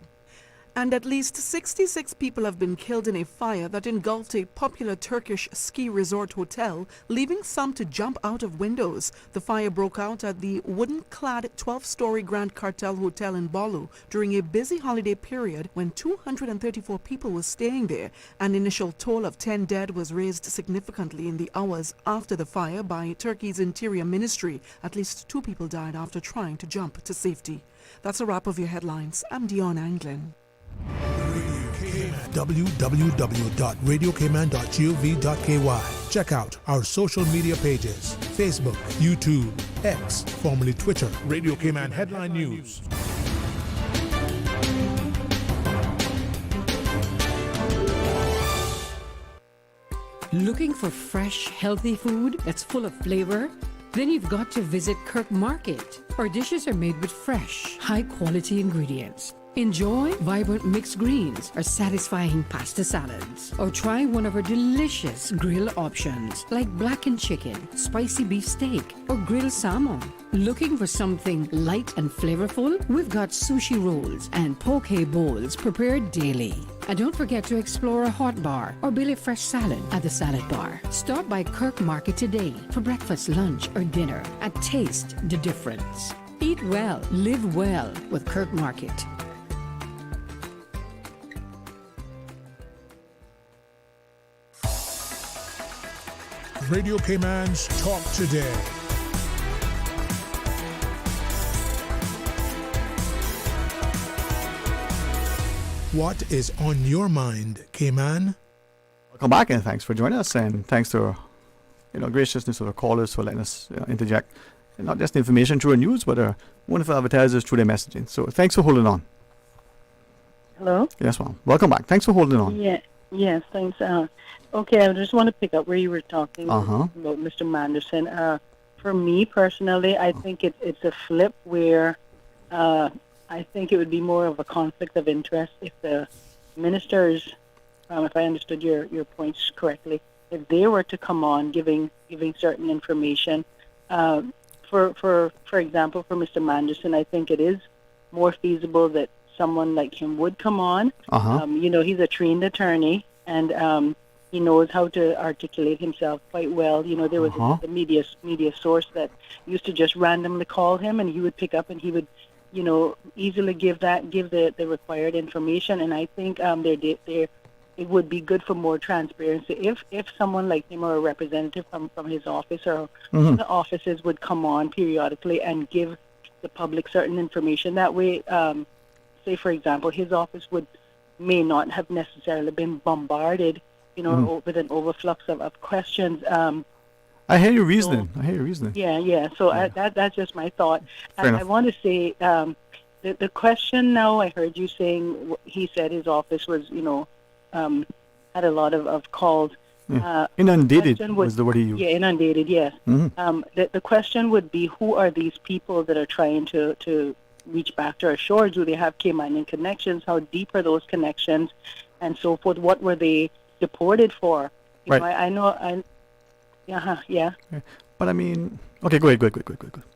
And at least 66 people have been killed in a fire that engulfed a popular Turkish ski resort hotel, leaving some to jump out of windows. The fire broke out at the wooden-clad 12-story Grand Cartel Hotel in Bolu during a busy holiday period when 234 people were staying there. An initial toll of 10 dead was raised significantly in the hours after the fire by Turkey's Interior Ministry. At least 2 people died after trying to jump to safety. That's a wrap of your headlines. I'm Dion Anglin. www.radiocayman.gov.ky. Check out our social media pages: Facebook, YouTube, X, formerly Twitter, Radio Cayman Headline News. Looking for fresh, healthy food that's full of flavor? Then you've got to visit Kirk Market. Our dishes are made with fresh, high-quality ingredients. Enjoy vibrant mixed greens or satisfying pasta salads. Or try one of our delicious grill options like blackened chicken, spicy beef steak, or grilled salmon. Looking for something light and flavorful? We've got sushi rolls and poke bowls prepared daily. And don't forget to explore a hot bar or belly fresh salad at the salad bar. Stop by Kirk Market today for breakfast, lunch, or dinner and taste the difference. Eat well, live well with Kirk Market. Radio Cayman's Talk Today. What is on your mind, Cayman? Welcome back, and thanks for joining us, and thanks to graciousness of our callers for letting us interject, and not just information through our news, but our wonderful advertisers through their messaging. So thanks for holding on. Hello? Yes, ma'am. Welcome back. Thanks for holding on. Yeah. Yes, thanks. Okay, I just want to pick up where you were talking about Mr. Manderson. For me personally, I think it's a flip where I think it would be more of a conflict of interest if the ministers, if I understood your points correctly, if they were to come on giving certain information. For example, for Mr. Manderson, I think it is more feasible that someone like him would come on. He's a trained attorney, and he knows how to articulate himself quite well. There was a media source that used to just randomly call him, and he would pick up and he would, easily give the required information. And I think it would be good for more transparency if someone like him or a representative from his office or the offices would come on periodically and give the public certain information. That way, say for example, his office may not have necessarily been bombarded, with an overflux of questions. I hear your reasoning. Yeah. So that's just my thought. And I want to say the question now, I heard you saying, he said his office was, had a lot of calls. Inundated was the word he used. Yeah, inundated, yes. The question would be, who are these people that are trying to reach back to our shores? Do they have Caymanian connections? How deep are those connections? And so forth. What were they deported for? Yeah. But I mean, okay, go ahead.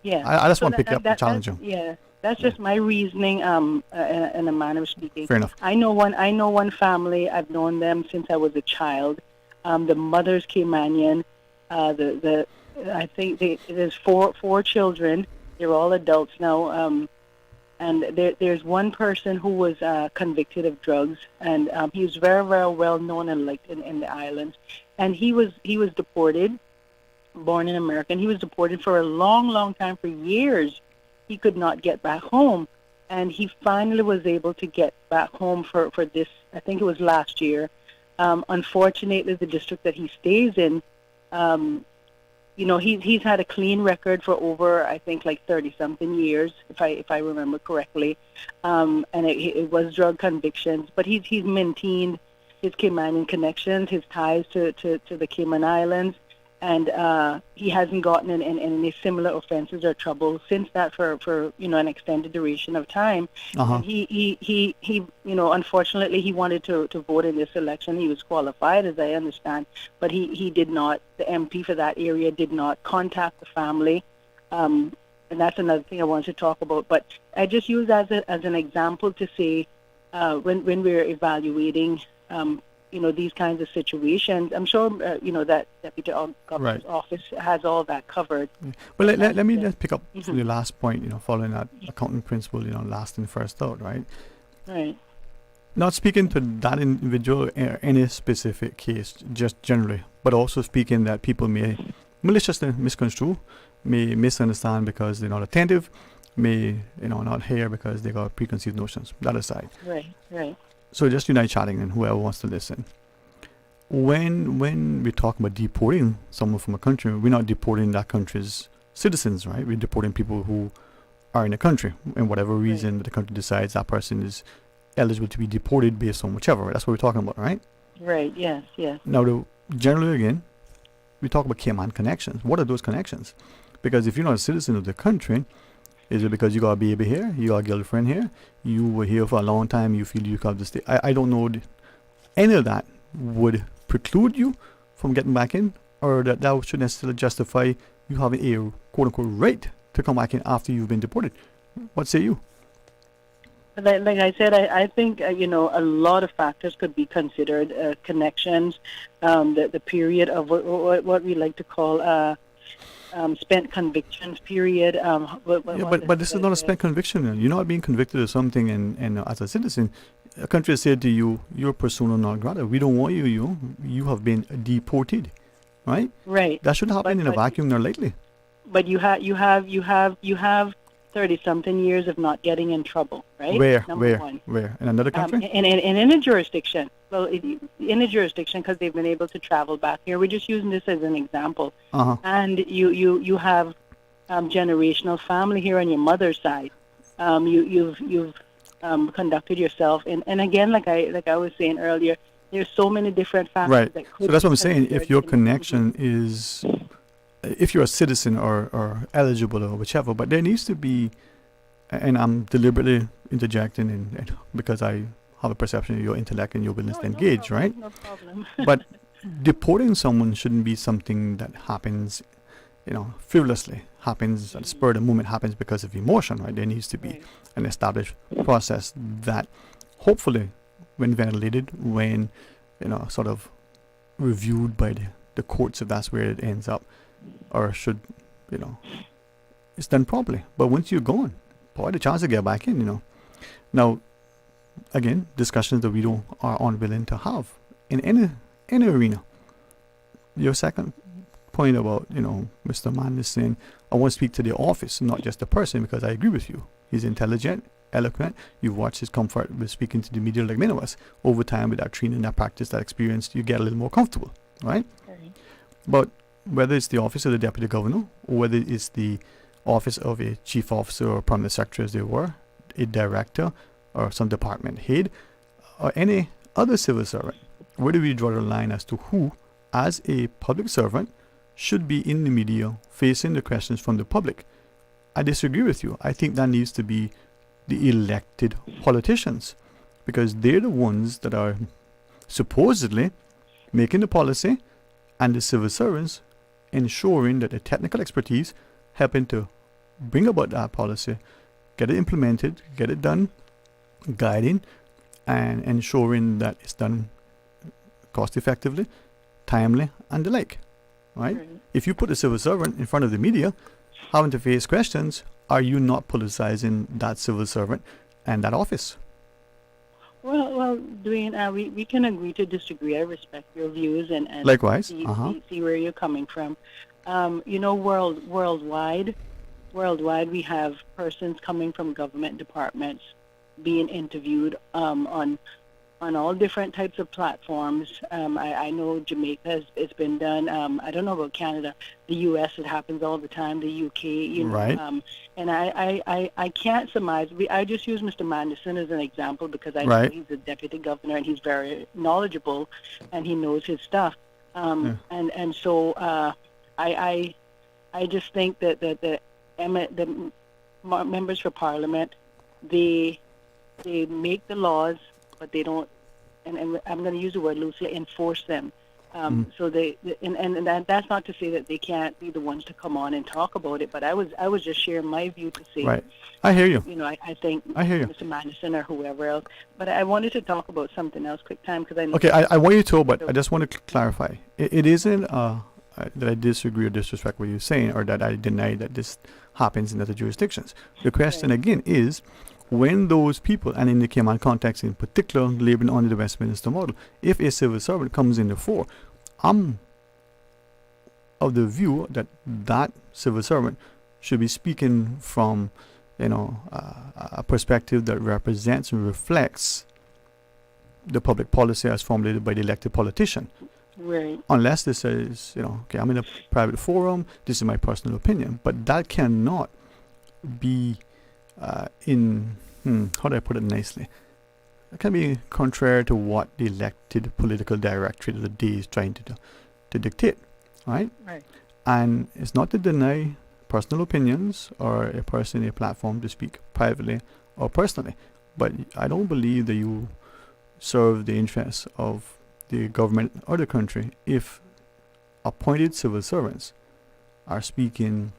Yeah. I just want to pick up and challenge you. Yeah, that's just my reasoning in a manner of speaking. Fair enough. I know one family. I've known them since I was a child. The mother's Caymanian. I think there's four children. They're all adults now. And there's one person who was convicted of drugs, and he was very, very well known and liked in the islands. And he was deported, born in America, and he was deported for a long, long time, for years. He could not get back home, and he finally was able to get back home for this. I think it was last year. Unfortunately, the district that he stays in, he's had a clean record for over, I think, like 30-something years, if I remember correctly, and it was drug convictions. But he's maintained his Caymanian connections, his ties to the Cayman Islands, and he hasn't gotten in any similar offenses or trouble since that for an extended duration of time. And he unfortunately he wanted to vote in this election. He was qualified, as I understand, but he did not. The MP for that area did not contact the family, and that's another thing I wanted to talk about. But I just use as an example to say when we're evaluating these kinds of situations, I'm sure, that Deputy Governor's office has all that covered. Well, let me just pick up the last point, following that accounting principle, last in, first out, right? Right. Not speaking to that individual or any specific case, just generally, but also speaking that people may maliciously misconstrue, may misunderstand because they're not attentive, may, not hear because they got preconceived notions. That aside. Right. So just unite chatting and whoever wants to listen. When we talk about deporting someone from a country, we're not deporting that country's citizens, right? We're deporting people who are in the country, and whatever reason that the country decides that person is eligible to be deported based on whichever. That's what we're talking about, right? Right. Yes. Now, generally, again, we talk about Cayman connections. What are those connections? Because if you're not a citizen of the country, is it because you got a baby here, you got a girlfriend here, you were here for a long time, you feel you have to stay? I don't know any of that would preclude you from getting back in, or that should necessarily justify you having a quote-unquote right to come back in after you've been deported. What say you? Like I said, I think, a lot of factors could be considered, connections, the period of what we like to call spent convictions period. But this is not a spent conviction. You're not being convicted of something, and as a citizen, a country has said to you, you're persona non grata. We don't want you. You have been deported, right? Right. That shouldn't happen in a vacuum nor lightly. But you have 30-something years of not getting in trouble, right? Where? One. Where? In another country? In a jurisdiction. Well, in a jurisdiction because they've been able to travel back here. We're just using this as an example. And you have generational family here on your mother's side. You've conducted yourself, and again, like I was saying earlier, there's so many different factors. Right. That could so that's what I'm saying. If your connection is, if you're a citizen or eligible or whichever, but there needs to be, and I'm deliberately interjecting and because I have a perception of your intellect and your willingness to engage, right? No problem. But deporting someone shouldn't be something that happens, frivolously, happens at the spur of the moment, happens because of emotion, right? There needs to be an established process that hopefully, when ventilated, when, sort of reviewed by the courts, if that's where it ends up, or should, it's done properly. But once you're gone, boy, the chance to get back in, Now, again, discussions that we are unwilling to have in any arena. Your second point about, Mr. Mann is saying, I want to speak to the office, not just the person, because I agree with you. He's intelligent, eloquent. You've watched his comfort with speaking to the media like many of us. Over time, with that training, that practice, that experience, you get a little more comfortable, right? But whether it's the office of the deputy governor, or whether it's the office of a chief officer or permanent secretary, as they were, a director, or some department head, or any other civil servant, where do we draw the line as to who, as a public servant, should be in the media facing the questions from the public? I disagree with you. I think that needs to be the elected politicians, because they're the ones that are supposedly making the policy, and the civil servants ensuring that the technical expertise helping to bring about that policy, get it implemented, get it done, guiding and ensuring that it's done cost effectively, timely, and the like. Right? If you put a civil servant in front of the media having to face questions, are you not politicizing that civil servant and that office? Well, Dwayne, we can agree to disagree. I respect your views and likewise. See where you're coming from. Worldwide, we have persons coming from government departments being interviewed on on all different types of platforms. I know Jamaica it's been done. I don't know about Canada. The U.S. it happens all the time. The U.K. You know, Right. And I can't surmise. I just use Mr. Manderson as an example because I know Right. he's a deputy governor and he's very knowledgeable and he knows his stuff. And so I just think that the members for Parliament they make the laws, but they don't, and I'm going to use the word loosely, enforce them. So that's not to say that they can't be the ones to come on and talk about it, but I was just sharing my view to say, Right. I hear you. You know, I think I hear you. Mr. Madison or whoever else, but I wanted to talk about something else quick time because I know. Okay, I want you to, but I just want to clarify. It isn't that I disagree or disrespect what you're saying, or that I deny that this happens in other jurisdictions. The question again is, when those people, and in the Cayman context in particular, living under the Westminster model, if a civil servant comes in the fore, I'm of the view that that civil servant should be speaking from, a perspective that represents and reflects the public policy as formulated by the elected politician. Right. Unless this says, okay, I'm in a private forum, this is my personal opinion, but that cannot be how do I put it nicely? It can be contrary to what the elected political directorate of the day is trying to dictate, right? Right. And it's not to deny personal opinions or a person a platform to speak privately or personally, but I don't believe that you serve the interests of the government or the country if appointed civil servants are speaking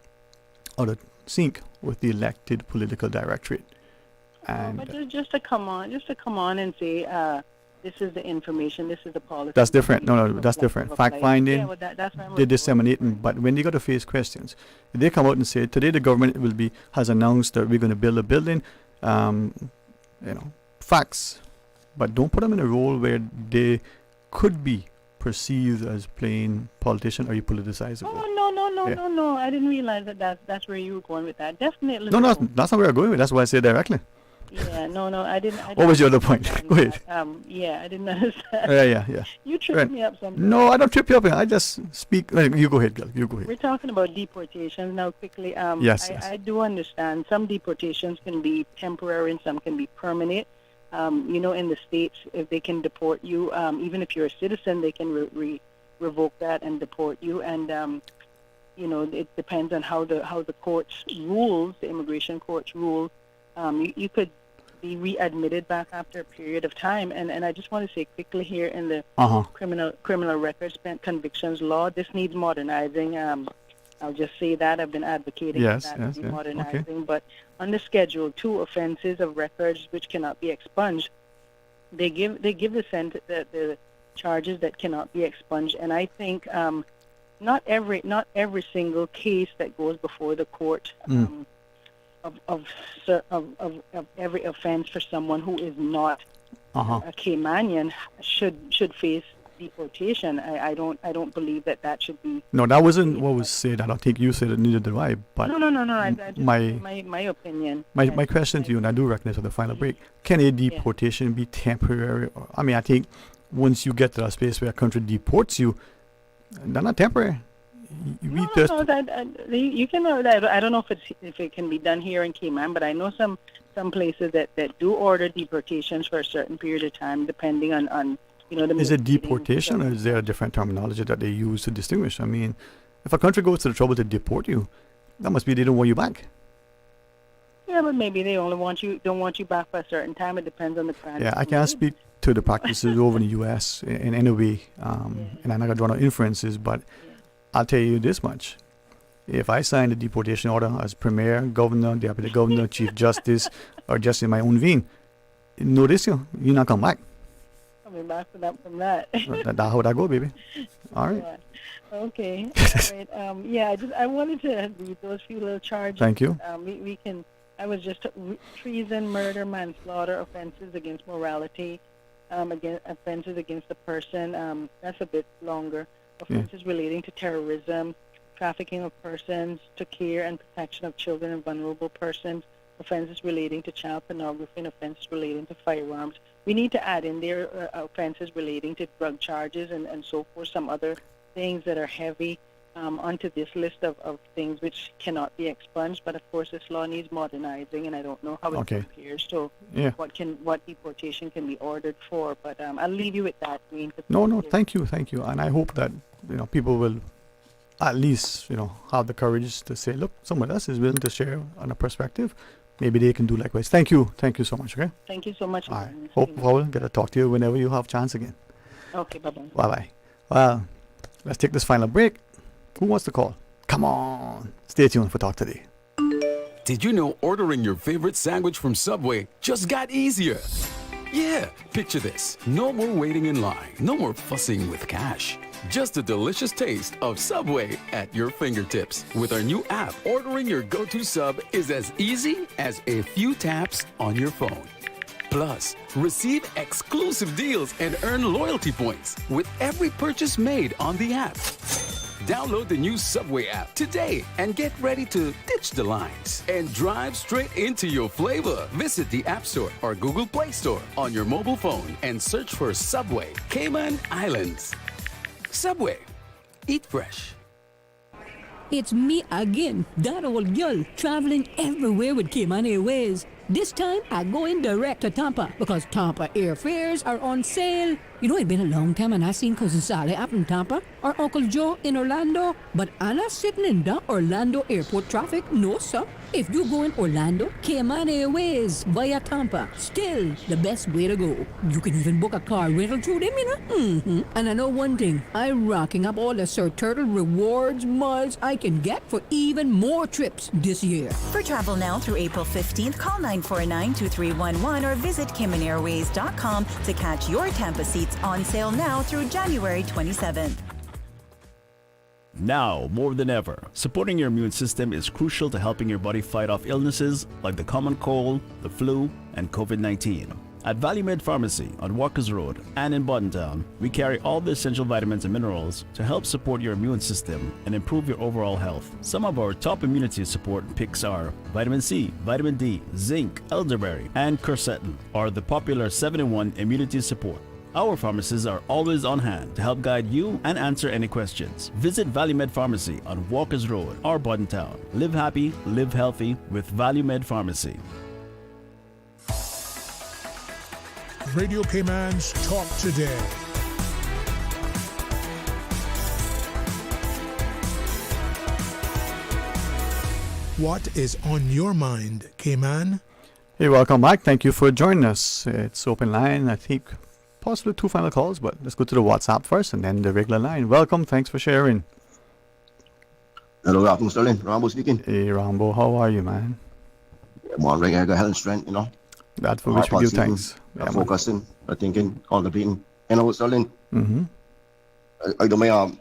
out of sync with the elected political directorate. And but just to come on and say this is the information, this is the policy. that's different. No, that's different. Fact finding, yeah, well, that's what I'm they're disseminating. But when they got to face questions, if they come out and say today the government has announced that we're going to build a building, facts, but don't put them in a role where they could be perceived as playing politician or you politicize it. No. I didn't realize that's where you were going with that. Definitely. No, that's not where I'm going with. That's why I say directly. Yeah, no, I didn't. What was your other point? Go ahead. Yeah, I didn't understand. Yeah. You tripped me up sometimes. No, I don't trip you up. I just speak. You go ahead, girl. You go ahead. We're talking about deportations now. Quickly, yes. I do understand some deportations can be temporary and some can be permanent. In the States, if they can deport you, even if you're a citizen, they can revoke that and deport you. And it depends on how the courts rules, the immigration courts rules. You could be readmitted back after a period of time. And I just want to say quickly here in the criminal records convictions law, this needs modernizing. I'll just say that I've been advocating for that to be modernizing. Okay. But under Schedule 2, offenses of records which cannot be expunged, they give the charges that cannot be expunged. And I think not every single case that goes before the court of every offense for someone who is not a Caymanian should face deportation. I don't believe that should be. No, that wasn't what was said. I don't think you said it, neither did I. But no. My opinion. My question to you, and I do recognize for the final break: can a deportation be temporary? I think once you get to a space where a country deports you, they're not temporary. You can. I don't know if it can be done here in Cayman, but I know some places that do order deportations for a certain period of time, depending on Is it deportation, or is there a different terminology that they use to distinguish? I mean, if a country goes to the trouble to deport you, that must be they don't want you back. Yeah, but maybe they only don't want you back for a certain time. It depends on the crime. Yeah, I can't speak to the practices over in the U.S. in any way, and I'm not gonna draw no inferences, but I'll tell you this much: if I sign a deportation order as premier, governor, deputy governor, chief justice, or just in my own vein, notice you're not come back. Coming back from that. That's how that go, baby. All right. Yeah. Okay. All right. I wanted to read those few little charges. Thank you. We can. I was just treason, murder, manslaughter, offenses against morality, offenses against the person. That's a bit longer. Offenses relating to terrorism, trafficking of persons, to care and protection of children and vulnerable persons, offenses relating to child pornography, and offenses relating to firearms, we need to add in there offenses relating to drug charges and so forth, some other things that are heavy onto this list of things which cannot be expunged. But of course, this law needs modernizing, and I don't know how it compares to what deportation can be ordered for. But I'll leave you with that, Dwayne. No, thank you, and I hope that people will at least have the courage to say, look, someone else is willing to share on a perspective. Maybe they can do likewise. Thank you so much. Okay. Thank you so much. All right. Hope we'll get to talk to you whenever you have chance again. Okay. Bye bye. Bye bye. Well, let's take this final break. Who wants to call? Come on. Stay tuned for Talk Today. Did you know ordering your favorite sandwich from Subway just got easier? Yeah, picture this. No more waiting in line. No more fussing with cash. Just a delicious taste of Subway at your fingertips. With our new app, ordering your go-to sub is as easy as a few taps on your phone. Plus, receive exclusive deals and earn loyalty points with every purchase made on the app. Download the new Subway app today and get ready to ditch the lines and drive straight into your flavor. Visit the App Store or Google Play Store on your mobile phone and search for Subway Cayman Islands. Subway. Eat fresh. It's me again, that old girl, traveling everywhere with Cayman Airways. This time, I go in direct to Tampa because Tampa airfares are on sale. It's been a long time and I seen Cousin Sally up in Tampa or Uncle Joe in Orlando, but I'm not sitting in the Orlando airport traffic, no sir. If you go in Orlando, Cayman Airways via Tampa, still the best way to go. You can even book a car rental through them, And I know one thing, I'm racking up all the Sir Turtle rewards miles I can get for even more trips this year. For travel now through April 15th, call 949-2311 or visit CaymanAirways.com to catch your Tampa seats on sale now through January 27th. Now, more than ever, supporting your immune system is crucial to helping your body fight off illnesses like the common cold, the flu, and COVID-19. At ValueMed Pharmacy on Walkers Road and in Buttontown, we carry all the essential vitamins and minerals to help support your immune system and improve your overall health. Some of our top immunity support picks are vitamin C, vitamin D, zinc, elderberry, and quercetin, or the popular 7-in-1 immunity support. Our pharmacists are always on hand to help guide you and answer any questions. Visit ValueMed Pharmacy on Walkers Road or Buttontown. Live happy, live healthy with ValueMed Pharmacy. Radio Cayman's Talk Today. What is on your mind, Cayman? Hey, welcome back. Thank you for joining us. It's open line, I think. Possibly 2 final calls, but let's go to the WhatsApp first and then the regular line. Welcome, thanks for sharing. Hello, afternoon, Sterling. Rambo speaking. Hey, Rambo, how are you, man? Yeah, I'm all right. I got health and strength, That for which we give thanks. Yeah, focusing, thinking, contemplating. Sterling. I do my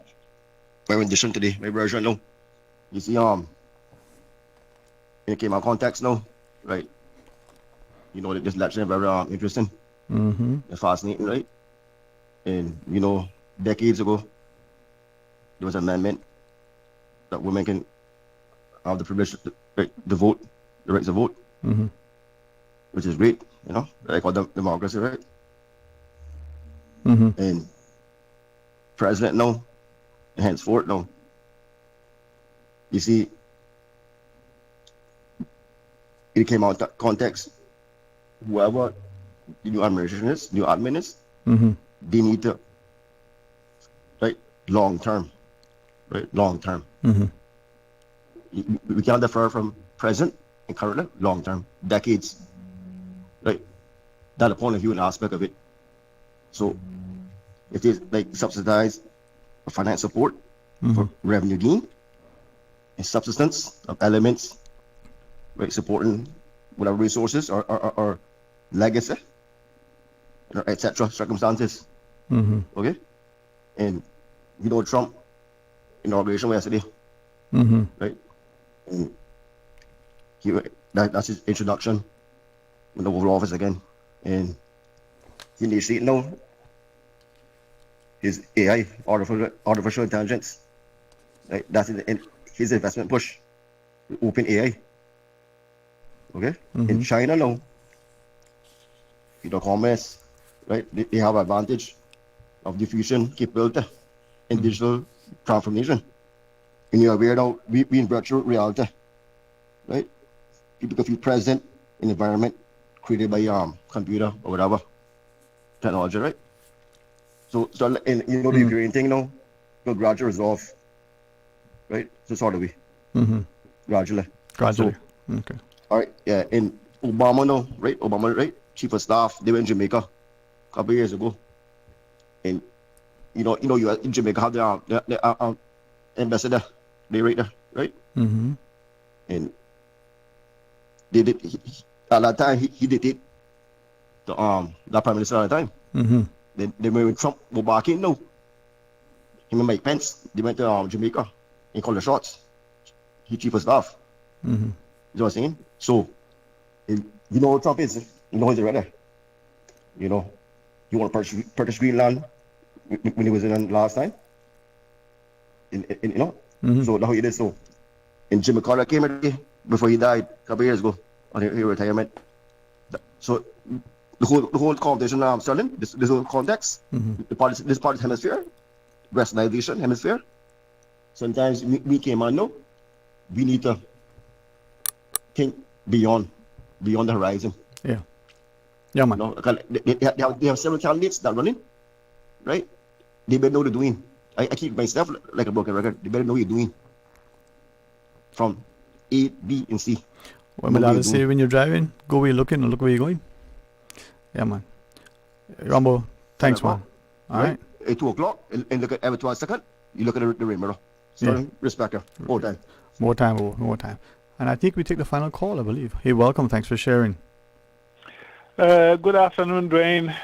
rendition today, my version now. You see, it came out context now, right? This election is very interesting. It's fascinating, right? And decades ago, there was an amendment that women can have the privilege to vote, the right to vote, which is great, I call them democracy, right? And president now, and henceforth now, you see, it came out that context. Whoever the new administration is, new admin is, they need to, long term. We cannot defer from present and current, long term, decades. That's the point of view and aspect of it. So, it is subsidized finance support for revenue gain and subsistence of elements, supporting whatever resources or legacy, etc. circumstances. Okay, and Trump inauguration yesterday, right? And that's his introduction in the Oval Office again, and you see it now. His AI, artificial intelligence, right? That's his investment push, open AI. Okay, in China now, commerce, right? They have advantage of diffusion capability in digital transformation. And you're aware now, we in virtual reality, right? People can feel present in environment created by computer or whatever technology, right? So and the Ukraine thing now, will gradually resolve, right? So sort of we gradually. Gradually. So, okay. All right, yeah, and Obama now, right? Obama, right? Chief of staff, they were in Jamaica a couple of years ago, and you in Jamaica have the ambassador, they right there, right? Mm-hmm. And they did at that time he did it. The prime minister at the time. Mm-hmm. Then when Trump go back in now, him and Mike Pence, they went to Jamaica and called the shots. He chief of staff. Mm-hmm. You know what I'm saying? So, you know what Trump is? You know he's a redder. You know, he want to purchase Greenland when he was in last time. You know? Mm-hmm. So that's how he did. So, and Jimmy Carter came in before he died a couple years ago on his retirement. So the whole conversation I'm selling, this whole context, this part is hemisphere, westernization hemisphere. Sometimes we came on now, we need to think beyond the horizon. Yeah. Yeah, man. You know, they have several candidates that running, right? They better know what they're doing. I keep myself like a broken record. They better know what you're doing. From A, B, and C. What my dad say when you're driving, go where you're looking and look where you're going. Yeah, man. Rambo, thanks, man. All right. At 2 o'clock, and look at every 12 seconds, you look at the ring mirror. So respect her. More time. More time. And I think we take the final call, I believe. Hey, welcome. Thanks for sharing. Good afternoon, Dwayne.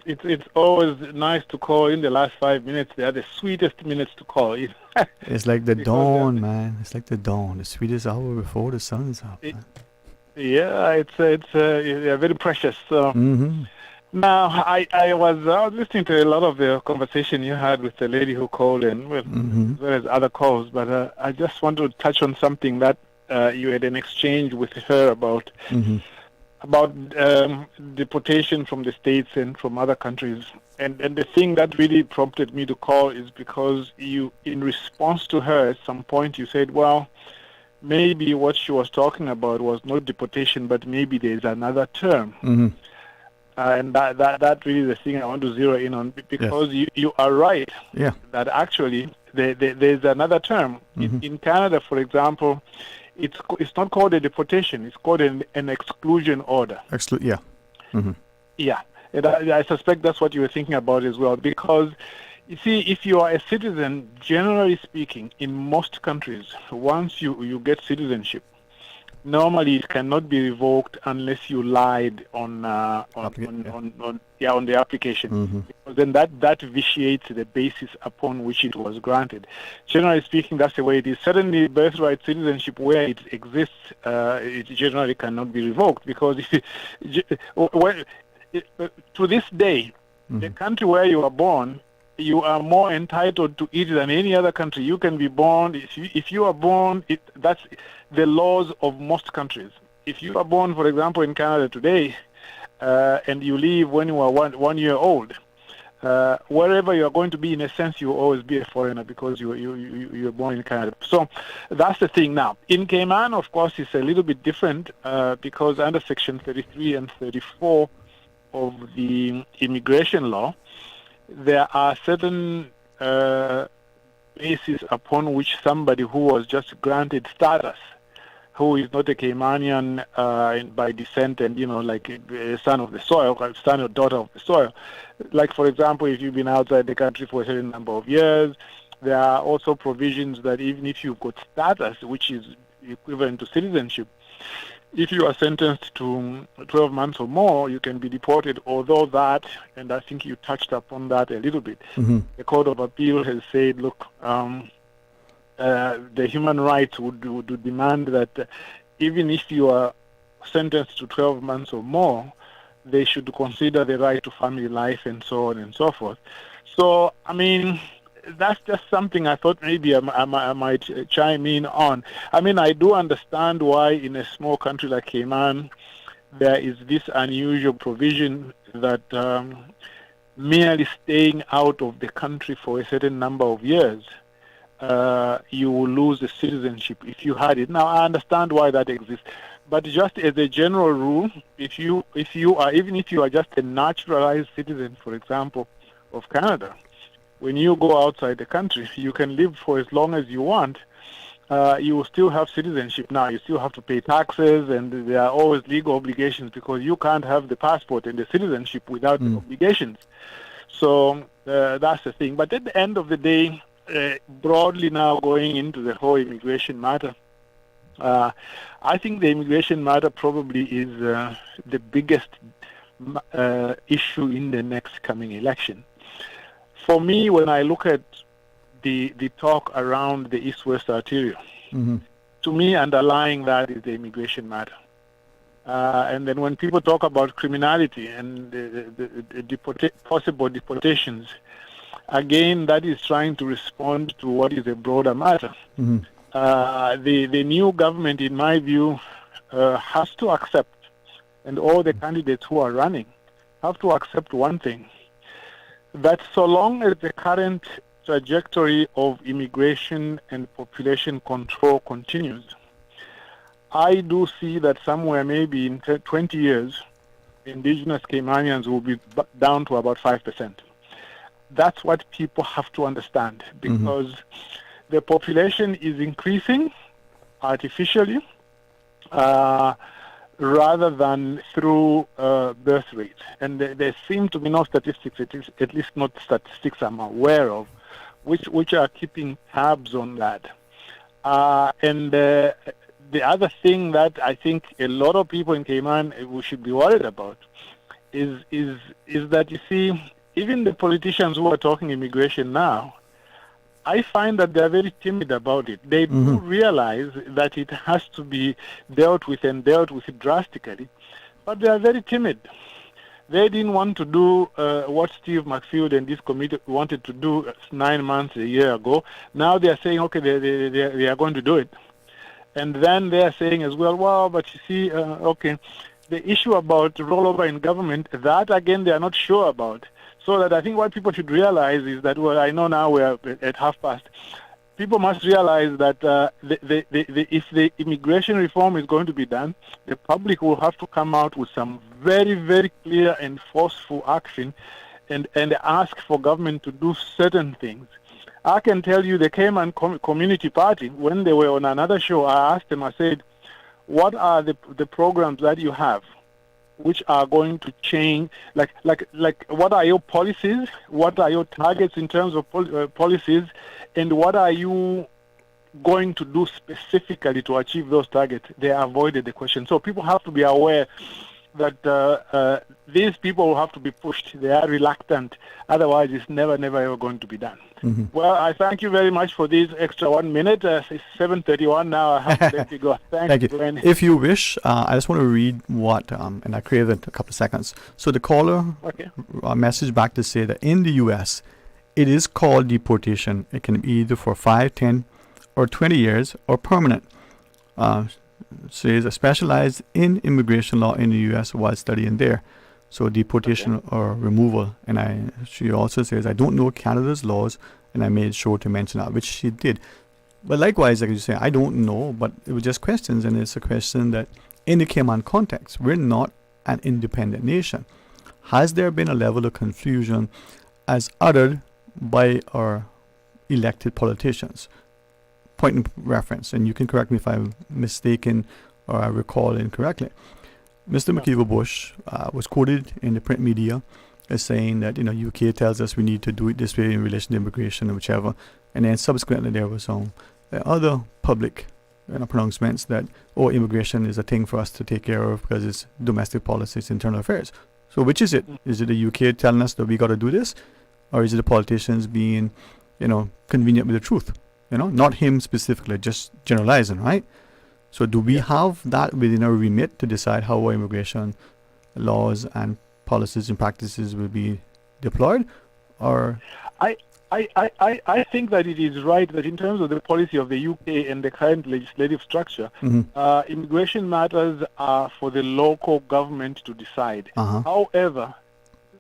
It's always nice to call in the last 5 minutes. They are the sweetest minutes to call in. It's like the dawn, man. It's like the dawn, the sweetest hour before the sun's up. Yeah, it's very precious. So now I was listening to a lot of the conversation you had with the lady who called in, as well as other calls. But I just want to touch on something that you had an exchange with her about. About deportation from the States and from other countries. And the thing that really prompted me to call is because you, in response to her, at some point you said, well, maybe what she was talking about was not deportation, but maybe there's another term. And that really is the thing I want to zero in on, because you are right that actually there's another term. In Canada, for example, it's not called a deportation. It's called an exclusion order. Yeah. Yeah. And I suspect that's what you were thinking about as well. Because, you see, if you are a citizen, generally speaking, in most countries, once you get citizenship, normally it cannot be revoked unless you lied on the application. Because then that vitiates the basis upon which it was granted. Generally speaking, that's the way it is. Certainly, birthright citizenship, where it exists, it generally cannot be revoked, because to this day, the country where you are born, you are more entitled to it than any other country. You can be born, if you are born, that's the laws of most countries. If you are born, for example, in Canada today, and you leave when you are 1 year old, wherever you are going to be, in a sense, you will always be a foreigner because you are born in Canada. So that's the thing. Now, in Cayman, of course, it's a little bit different because under Section 33 and 34 of the immigration law, there are certain bases upon which somebody who was just granted status, who is not a Caymanian by descent and, like a son of the soil, son or daughter of the soil. Like, for example, if you've been outside the country for a certain number of years, there are also provisions that even if you've got status, which is equivalent to citizenship, if you are sentenced to 12 months or more, you can be deported, although that, and I think you touched upon that a little bit, the Court of Appeal has said, look, the human rights would demand that even if you are sentenced to 12 months or more, they should consider the right to family life and so on and so forth. So, I mean, that's just something I thought maybe I might chime in on. I mean, I do understand why in a small country like Cayman, there is this unusual provision that merely staying out of the country for a certain number of years, you will lose the citizenship if you had it. Now, I understand why that exists, but just as a general rule, if you are, even if you are just a naturalized citizen, for example, of Canada, when you go outside the country, you can live for as long as you want. You will still have citizenship. Now, you still have to pay taxes, and there are always legal obligations because you can't have the passport and the citizenship without the obligations. So that's the thing. But at the end of the day, broadly now going into the whole immigration matter, I think the immigration matter probably is the biggest issue in the next coming election. For me, when I look at the talk around the East-West arterial, to me, underlying that is the immigration matter. And then when people talk about criminality and the possible deportations, again, that is trying to respond to what is a broader matter. The new government, in my view, has to accept, and all the candidates who are running have to accept one thing, that so long as the current trajectory of immigration and population control continues, I do see that somewhere maybe in 20 years, indigenous Caymanians will be down to about 5%. That's what people have to understand, because the population is increasing artificially rather than through birth rate. And there seem to be no statistics, at least not statistics I'm aware of, which are keeping tabs on that. And the other thing that I think a lot of people in Cayman we should be worried about is that, you see, even the politicians who are talking immigration now, I find that they're very timid about it. They do realize that it has to be dealt with and dealt with drastically, but they are very timid. They didn't want to do what Steve McField and this committee wanted to do 9 months, a year ago. Now they are saying, okay, they are going to do it. And then they are saying as well, but you see, okay, the issue about rollover in government, that again they are not sure about. So that I think what people should realize is that, well, I know now we're at past. People must realize that if the immigration reform is going to be done, the public will have to come out with some very, very clear and forceful action and ask for government to do certain things. I can tell you the Cayman Community Party, when they were on another show, I asked them, I said, what are the programs that you have which are going to change, like what are your policies, what are your targets in terms of policies, and what are you going to do specifically to achieve those targets? They avoided the question. So people have to be aware that these people will have to be pushed. They are reluctant. Otherwise, it's never ever going to be done. Well, I thank you very much for this extra 1 minute. It's 7:31 now. I have to let you go. Thank you. Dwayne. If you wish, I just want to read what, and I created a couple of seconds. So the caller messaged back to say that in the U.S., it is called deportation. It can be either for 5, 10, or 20 years or permanent. Says I specialized in immigration law in the U.S. while studying there. So deportation or removal. And she also says, I don't know Canada's laws, and I made sure to mention that, which she did. But likewise, like you say, I don't know, but it was just questions, and it's a question that in the Cayman context, we're not an independent nation. Has there been a level of confusion as uttered by our elected politicians? Point of reference, and you can correct me if I'm mistaken or I recall incorrectly. Mr. McKeever Bush was quoted in the print media as saying that, UK tells us we need to do it this way in relation to immigration or whichever, and then subsequently there was some other public pronouncements that, immigration is a thing for us to take care of because it's domestic policy, it's internal affairs. So which is it? Is it the UK telling us that we got to do this, or is it the politicians being, convenient with the truth? Not him specifically, just generalizing, right? So do we have that within our remit to decide how our immigration laws and policies and practices will be deployed? Or I think that it is right that in terms of the policy of the UK and the current legislative structure, immigration matters are for the local government to decide. However,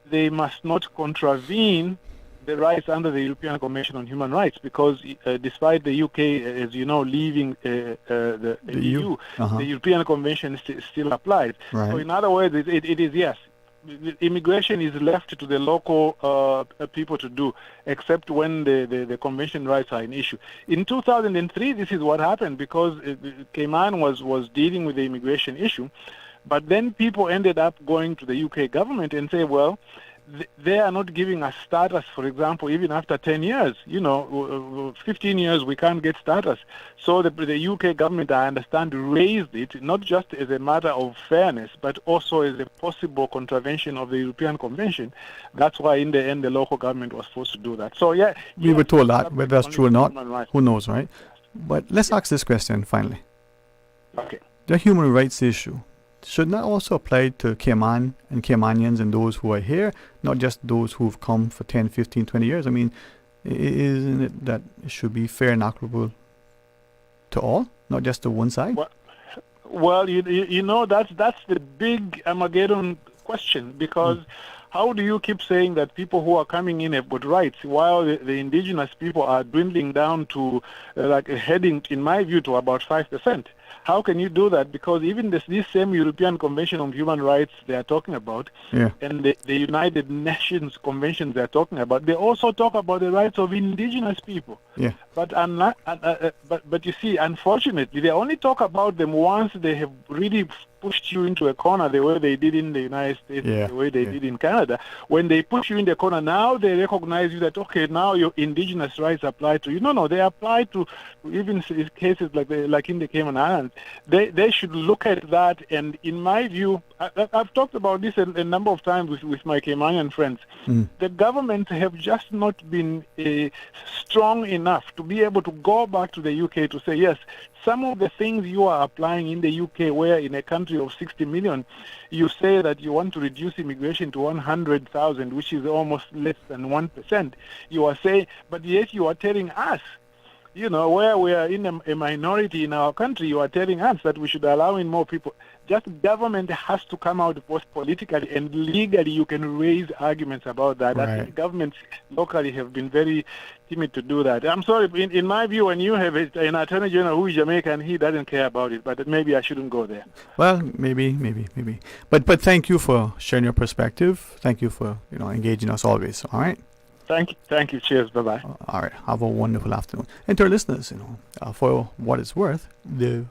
they must not contravene the rights under the European Convention on Human Rights, because despite the UK, as you know, leaving the EU, the European Convention still applies. Right. So in other words, it is, yes, immigration is left to the local people to do, except when the convention rights are an issue. In 2003, this is what happened, because Cayman was dealing with the immigration issue, but then people ended up going to the UK government and say, well, they are not giving us status, for example, even after 10 years. 15 years, we can't get status. So the UK government, I understand, raised it, not just as a matter of fairness, but also as a possible contravention of the European Convention. That's why, in the end, the local government was forced to do that. So, yeah. We were told that, whether that's true or not, who knows, right? But let's ask this question, finally. Okay. The human rights issue should not also apply to Cayman and Caymanians and those who are here, not just those who've come for 10, 15, 20 years. I mean, isn't it that it should be fair and equitable to all, not just to one side? Well, you know, that's the big Armageddon question, because how do you keep saying that people who are coming in have got rights while the indigenous people are dwindling down to, heading, in my view, to about 5%? How can you do that? Because even this same European Convention on Human Rights they are talking about, and the United Nations Conventions they are talking about, they also talk about the rights of indigenous people. Yeah. But but you see, unfortunately, they only talk about them once they have really pushed you into a corner, the way they did in the United States, the way they did in Canada. When they push you in the corner, now they recognize you that, okay, now your indigenous rights apply to you. No, they apply to even cases like in the Cayman Islands. They should look at that, and in my view, I've talked about this a number of times with my Caymanian friends. The government have just not been strong enough to be able to go back to the UK to say, yes, some of the things you are applying in the UK, where in a country of 60 million, you say that you want to reduce immigration to 100,000, which is almost less than 1%. You are saying, but yet you are telling us, where we are in a minority in our country, you are telling us that we should allow in more people. Just government has to come out both politically and legally. You can raise arguments about that. Right. I think governments locally have been very timid to do that. I'm sorry, in my view, when you have an Attorney General who is Jamaican, he doesn't care about it. But maybe I shouldn't go there. Well, maybe. But thank you for sharing your perspective. Thank you for engaging us always. All right. Thank you. Cheers. Bye-bye. All right. Have a wonderful afternoon. And to our listeners, for what it's worth, the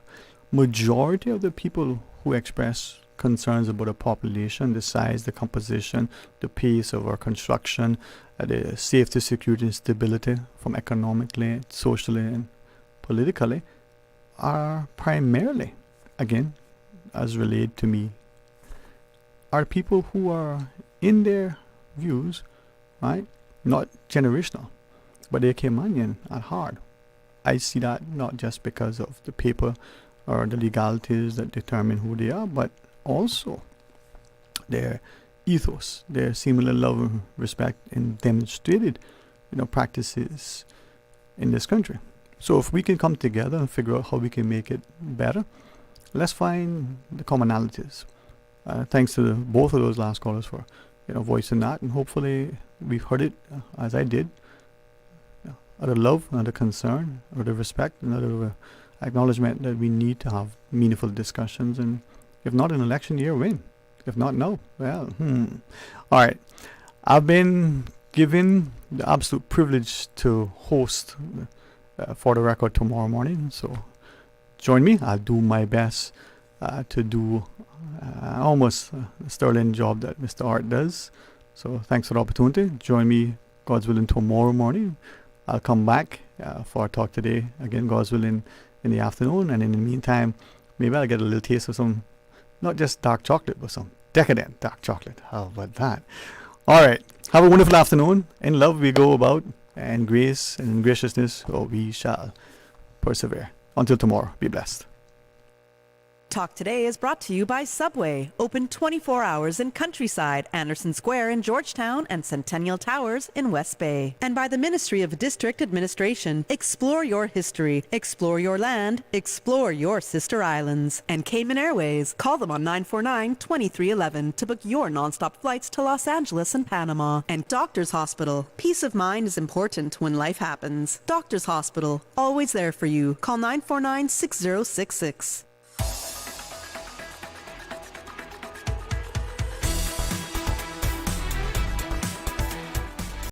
majority of the people who express concerns about the population, the size, the composition, the pace of our construction, the safety, security, and stability from economically, socially, and politically, are primarily, again, as relayed to me, are people who are in their views, right? Not generational, but they're Caymanian at heart. I see that not just because of the paper or the legalities that determine who they are, but also their ethos, their similar love and respect and demonstrated, practices in this country. So if we can come together and figure out how we can make it better, let's find the commonalities. Thanks to both of those last callers for voicing that, and hopefully we've heard it as I did, out of love, out of concern, out of respect, and out of acknowledgement that we need to have meaningful discussions, and if not an election year, when? If not, no. Well, All right. I've been given the absolute privilege to host For the Record tomorrow morning, so join me. I'll do my best to do almost a sterling job that Mr. Art does. So thanks for the opportunity. Join me, God's willing, tomorrow morning. I'll come back for our talk today. Again, God's willing, in the afternoon. And in the meantime, maybe I'll get a little taste of some, not just dark chocolate, but some decadent dark chocolate. How about that? All right. Have a wonderful afternoon. In love we go about, and grace and graciousness we shall persevere. Until tomorrow, be blessed. Talk Today is brought to you by Subway, open 24 hours in Countryside, Anderson Square in Georgetown, and Centennial Towers in West Bay. And by the Ministry of District Administration, explore your history, explore your land, explore your sister islands. And Cayman Airways, call them on 949-2311 to book your nonstop flights to Los Angeles and Panama. And Doctors Hospital, peace of mind is important when life happens. Doctors Hospital, always there for you. Call 949-6066.